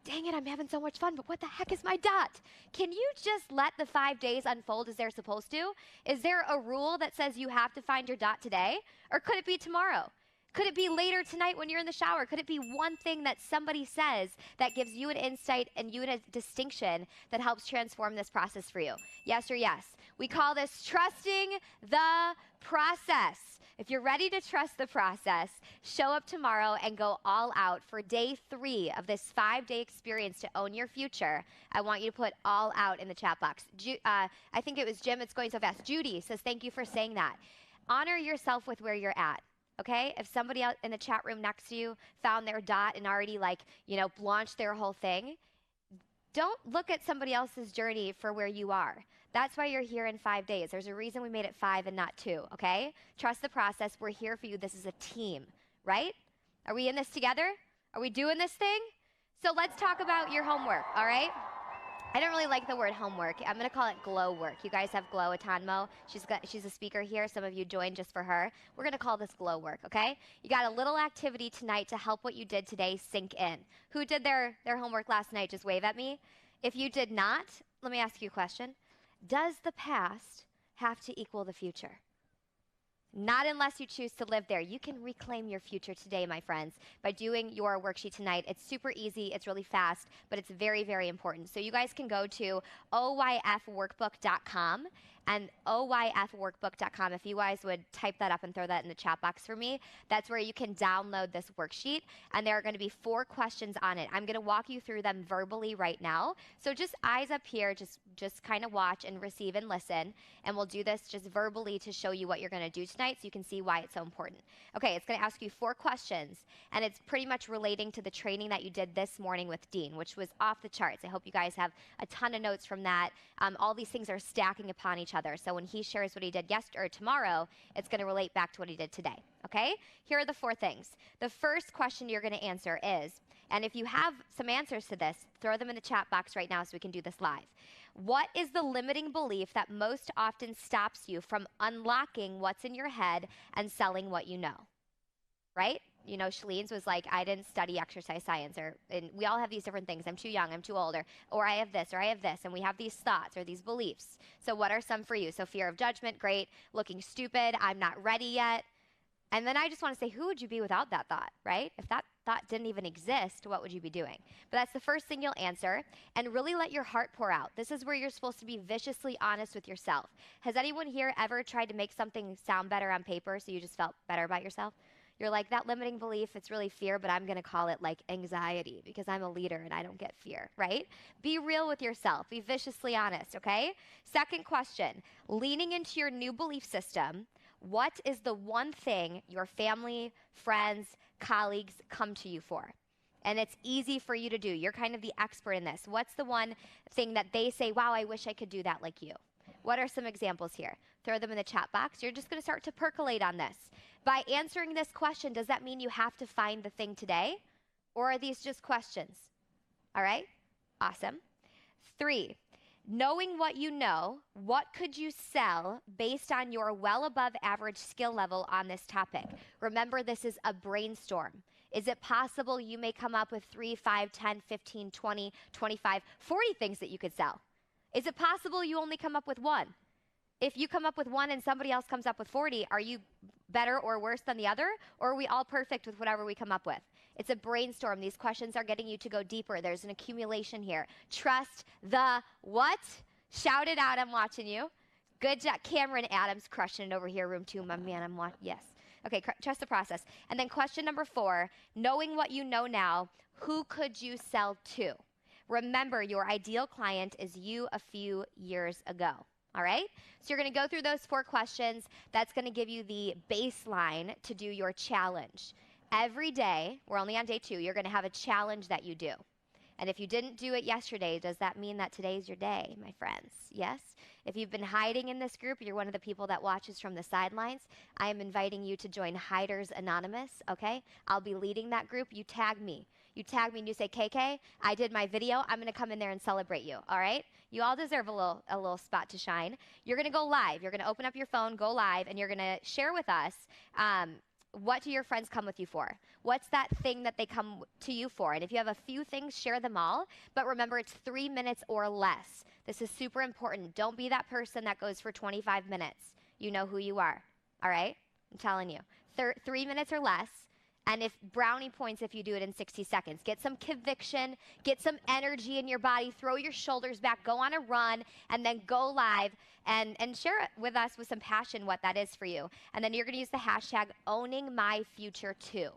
dang it, I'm having so much fun, but what the heck is my DOT? Can you just let the 5 days unfold as they're supposed to? Is there a rule that says you have to find your DOT today? Or could it be tomorrow? Could it be later tonight when you're in the shower? Could it be one thing that somebody says that gives you an insight and you a distinction that helps transform this process for you? Yes or yes? We call this trusting the process. If you're ready to trust the process, show up tomorrow and go all out for day 3 of this 5-day experience to own your future. I want you to put all out in the chat box. I think it was Jim, it's going so fast. Judy says, thank you for saying that. Honor yourself with where you're at. Okay, if somebody out in the chat room next to you found their DOT and already launched their whole thing, don't look at somebody else's journey for where you are. That's why you're here in 5 days. There's a reason we made it 5 and not 2, okay? Trust the process. We're here for you. This is a team, right? Are we in this together? Are we doing this thing? So let's talk about your homework, all right? I don't really like the word homework. I'm going to call it glow work. You guys have Glow Atanmo. She's a speaker here. Some of you joined just for her. We're going to call this glow work, okay? You got a little activity tonight to help what you did today sink in. Who did their homework last night? Just wave at me. If you did not, let me ask you a question. Does the past have to equal the future? Not unless you choose to live there. You can reclaim your future today, my friends, by doing your worksheet tonight. It's super easy, it's really fast, but it's very, very important. So you guys can go to oyfworkbook.com and oyfworkbook.com. If you guys would type that up and throw that in the chat box for me, that's where you can download this worksheet, and there are going to be 4 questions on it. I'm going to walk you through them verbally right now. So just eyes up here, just kind of watch and receive and listen, and we'll do this just verbally to show you what you're going to do tonight so you can see why it's so important. Okay, it's going to ask you 4 questions, and it's pretty much relating to the training that you did this morning with Dean, which was off the charts. I hope you guys have a ton of notes from that. All these things are stacking upon each other. So when he shares what he did yesterday or tomorrow, it's going to relate back to what he did today. Okay? Here are the 4 things. The first question you're going to answer is, and if you have some answers to this, throw them in the chat box right now so we can do this live. What is the limiting belief that most often stops you from unlocking what's in your head and selling what you know? Right? You know, Shalene's was like, I didn't study exercise science, and we all have these different things. I'm too young, I'm too old, or I have this, and we have these thoughts or these beliefs. So what are some for you? So fear of judgment, great. Looking stupid, I'm not ready yet. And then I just want to say, who would you be without that thought, right? If that thought didn't even exist, what would you be doing? But that's the first thing you'll answer, and really let your heart pour out. This is where you're supposed to be viciously honest with yourself. Has anyone here ever tried to make something sound better on paper so you just felt better about yourself? You're like, that limiting belief, it's really fear, but I'm going to call it like anxiety because I'm a leader and I don't get fear, right? Be real with yourself. Be viciously honest, okay? Second question, leaning into your new belief system, what is the one thing your family, friends, colleagues come to you for? And it's easy for you to do. You're kind of the expert in this. What's the one thing that they say, wow, I wish I could do that like you? What are some examples here? Throw them in the chat box. You're just going to start to percolate on this. By answering this question, does that mean you have to find the thing today? Or are these just questions? All right? Awesome. 3, knowing what you know, what could you sell based on your well above average skill level on this topic? Remember, this is a brainstorm. Is it possible you may come up with 3, 5, 10, 15, 20, 25, 40 things that you could sell? Is it possible you only come up with 1? If you come up with 1 and somebody else comes up with 40, are you better or worse than the other? Or are we all perfect with whatever we come up with? It's a brainstorm. These questions are getting you to go deeper. There's an accumulation here. Trust the what? Shout it out. I'm watching you. Good job. Cameron Adams crushing it over here, room 2. My man, I'm watching. Yes. Okay, trust the process. And then question number 4, knowing what you know now, who could you sell to? Remember, your ideal client is you a few years ago. All right? So you're going to go through those 4 questions. That's going to give you the baseline to do your challenge. Every day, we're only on day 2, you're going to have a challenge that you do. And if you didn't do it yesterday, does that mean that today's your day, my friends? Yes? If you've been hiding in this group, you're one of the people that watches from the sidelines, I am inviting you to join Hiders Anonymous, okay? I'll be leading that group. You tag me. You tag me and you say, KK, I did my video. I'm going to come in there and celebrate you, all right? You all deserve a little spot to shine. You're going to go live. You're going to open up your phone, go live, and you're going to share with us what do your friends come with you for? What's that thing that they come to you for? And if you have a few things, share them all. But remember, it's 3 minutes or less. This is super important. Don't be that person that goes for 25 minutes. You know who you are, all right? I'm telling you. 3 minutes or less. And if brownie points if you do it in 60 seconds. Get some conviction, get some energy in your body, throw your shoulders back, go on a run, and then go live and share it with us with some passion what that is for you. And then you're going to use the hashtag #OwningMyFuture2.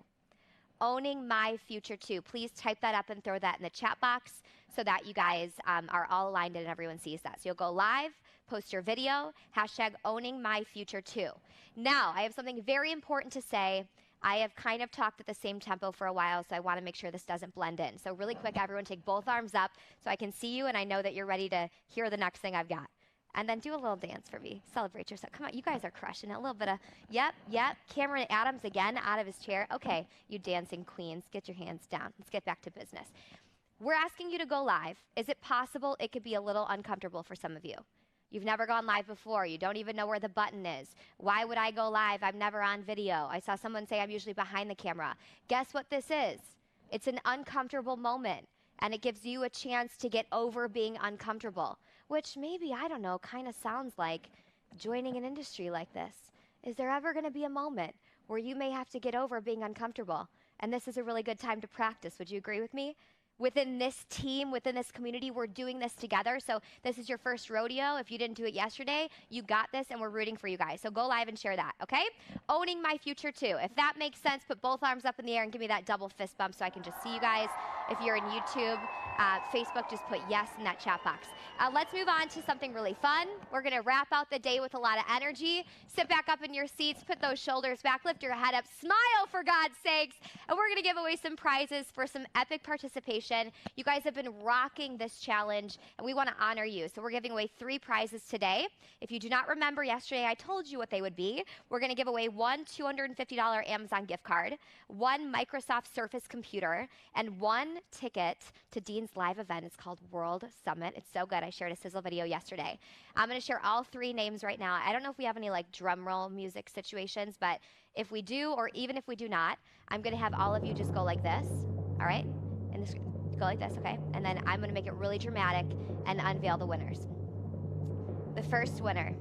#OwningMyFuture2. Please type that up and throw that in the chat box so that you guys are all aligned and everyone sees that. So you'll go live, post your video, hashtag #OwningMyFuture2. Now, I have something very important to say. I have kind of talked at the same tempo for a while, so I want to make sure this doesn't blend in. So really quick, everyone take both arms up so I can see you and I know that you're ready to hear the next thing I've got. And then do a little dance for me. Celebrate yourself. Come on, you guys are crushing it. A little bit of, yep. Cameron Adams again out of his chair. Okay, you dancing queens, get your hands down. Let's get back to business. We're asking you to go live. Is it possible it could be a little uncomfortable for some of you? You've never gone live before. You don't even know where the button is. Why would I go live? I'm never on video. I saw someone say I'm usually behind the camera. Guess what this is? It's an uncomfortable moment, and it gives you a chance to get over being uncomfortable, which maybe, I don't know, kind of sounds like joining an industry like this. Is there ever going to be a moment where you may have to get over being uncomfortable? And this is a really good time to practice. Would you agree with me? Within this team, within this community, we're doing this together. So this is your first rodeo. If you didn't do it yesterday, you got this, and we're rooting for you guys. So go live and share that, okay? #OwningMyFuture2. If that makes sense, put both arms up in the air and give me that double fist bump so I can just see you guys. If you're in YouTube, Facebook, just put yes in that chat box. Let's move on to something really fun. We're going to wrap out the day with a lot of energy. Sit back up in your seats, put those shoulders back, lift your head up, smile for God's sakes, and we're going to give away some prizes for some epic participation. You guys have been rocking this challenge, and we want to honor you. So we're giving away 3 prizes today. If you do not remember yesterday, I told you what they would be. We're going to give away 1 $250 Amazon gift card, 1 Microsoft Surface computer, and 1 ticket to Dean's live event. It's called World Summit. It's so good. I shared a sizzle video yesterday. I'm going to share all 3 names right now. I don't know if we have any like drum roll music situations, but if we do, or even if we do not, I'm going to have all of you just go like this, all right? And this, go like this, okay? And then I'm going to make it really dramatic and unveil the winners. The first winner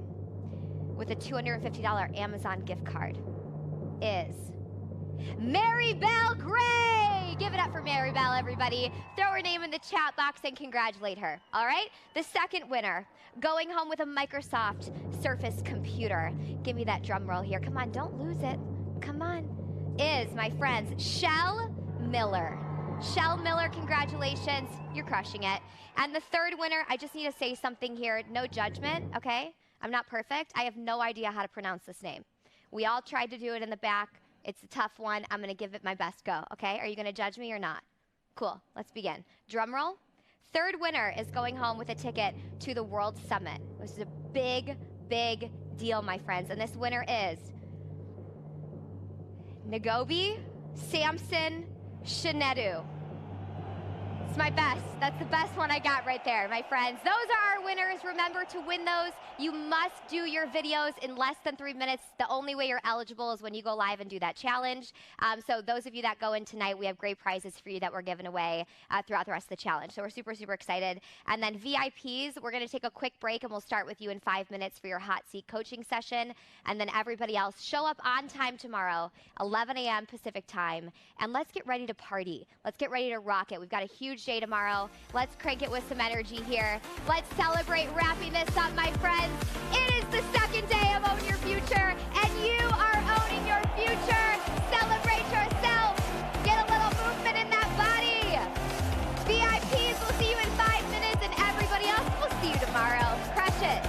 with a $250 Amazon gift card is Mary Bell Gray. Give it up for Mary Bell, everybody. Throw her name in the chat box and congratulate her, all right? The second winner, going home with a Microsoft Surface computer. Give me that drum roll here. Come on, don't lose it. Come on. Is, my friends, Shell Miller. Shell Miller, congratulations. You're crushing it. And the third winner, I just need to say something here. No judgment, okay? I'm not perfect. I have no idea how to pronounce this name. We all tried to do it in the back. It's a tough one. I'm going to give it my best go, okay? Are you going to judge me or not? Cool. Let's begin. Drum roll. Third winner is going home with a ticket to the World Summit. This is a big, big deal, my friends. And this winner is Nagobi Samson Shinedu. It's my best. That's the best one I got right there, my friends. Those are our winners. Remember, to win those, you must do your videos in less than 3 minutes. The only way you're eligible is when you go live and do that challenge. So those of you that go in tonight, we have great prizes for you that we're giving away throughout the rest of the challenge. So we're super, super excited. And then VIPs, we're going to take a quick break, and we'll start with you in 5 minutes for your hot seat coaching session. And then everybody else, show up on time tomorrow, 11 a.m. Pacific time. And let's get ready to party. Let's get ready to rock it. We've got a huge day tomorrow. Let's crank it with some energy here. Let's celebrate wrapping this up, my friends. It is the second day of Own Your Future, and you are owning your future. Celebrate yourself. Get a little movement in that body. VIPs, we'll see you in 5 minutes, and everybody else, we'll see you tomorrow. Crush it.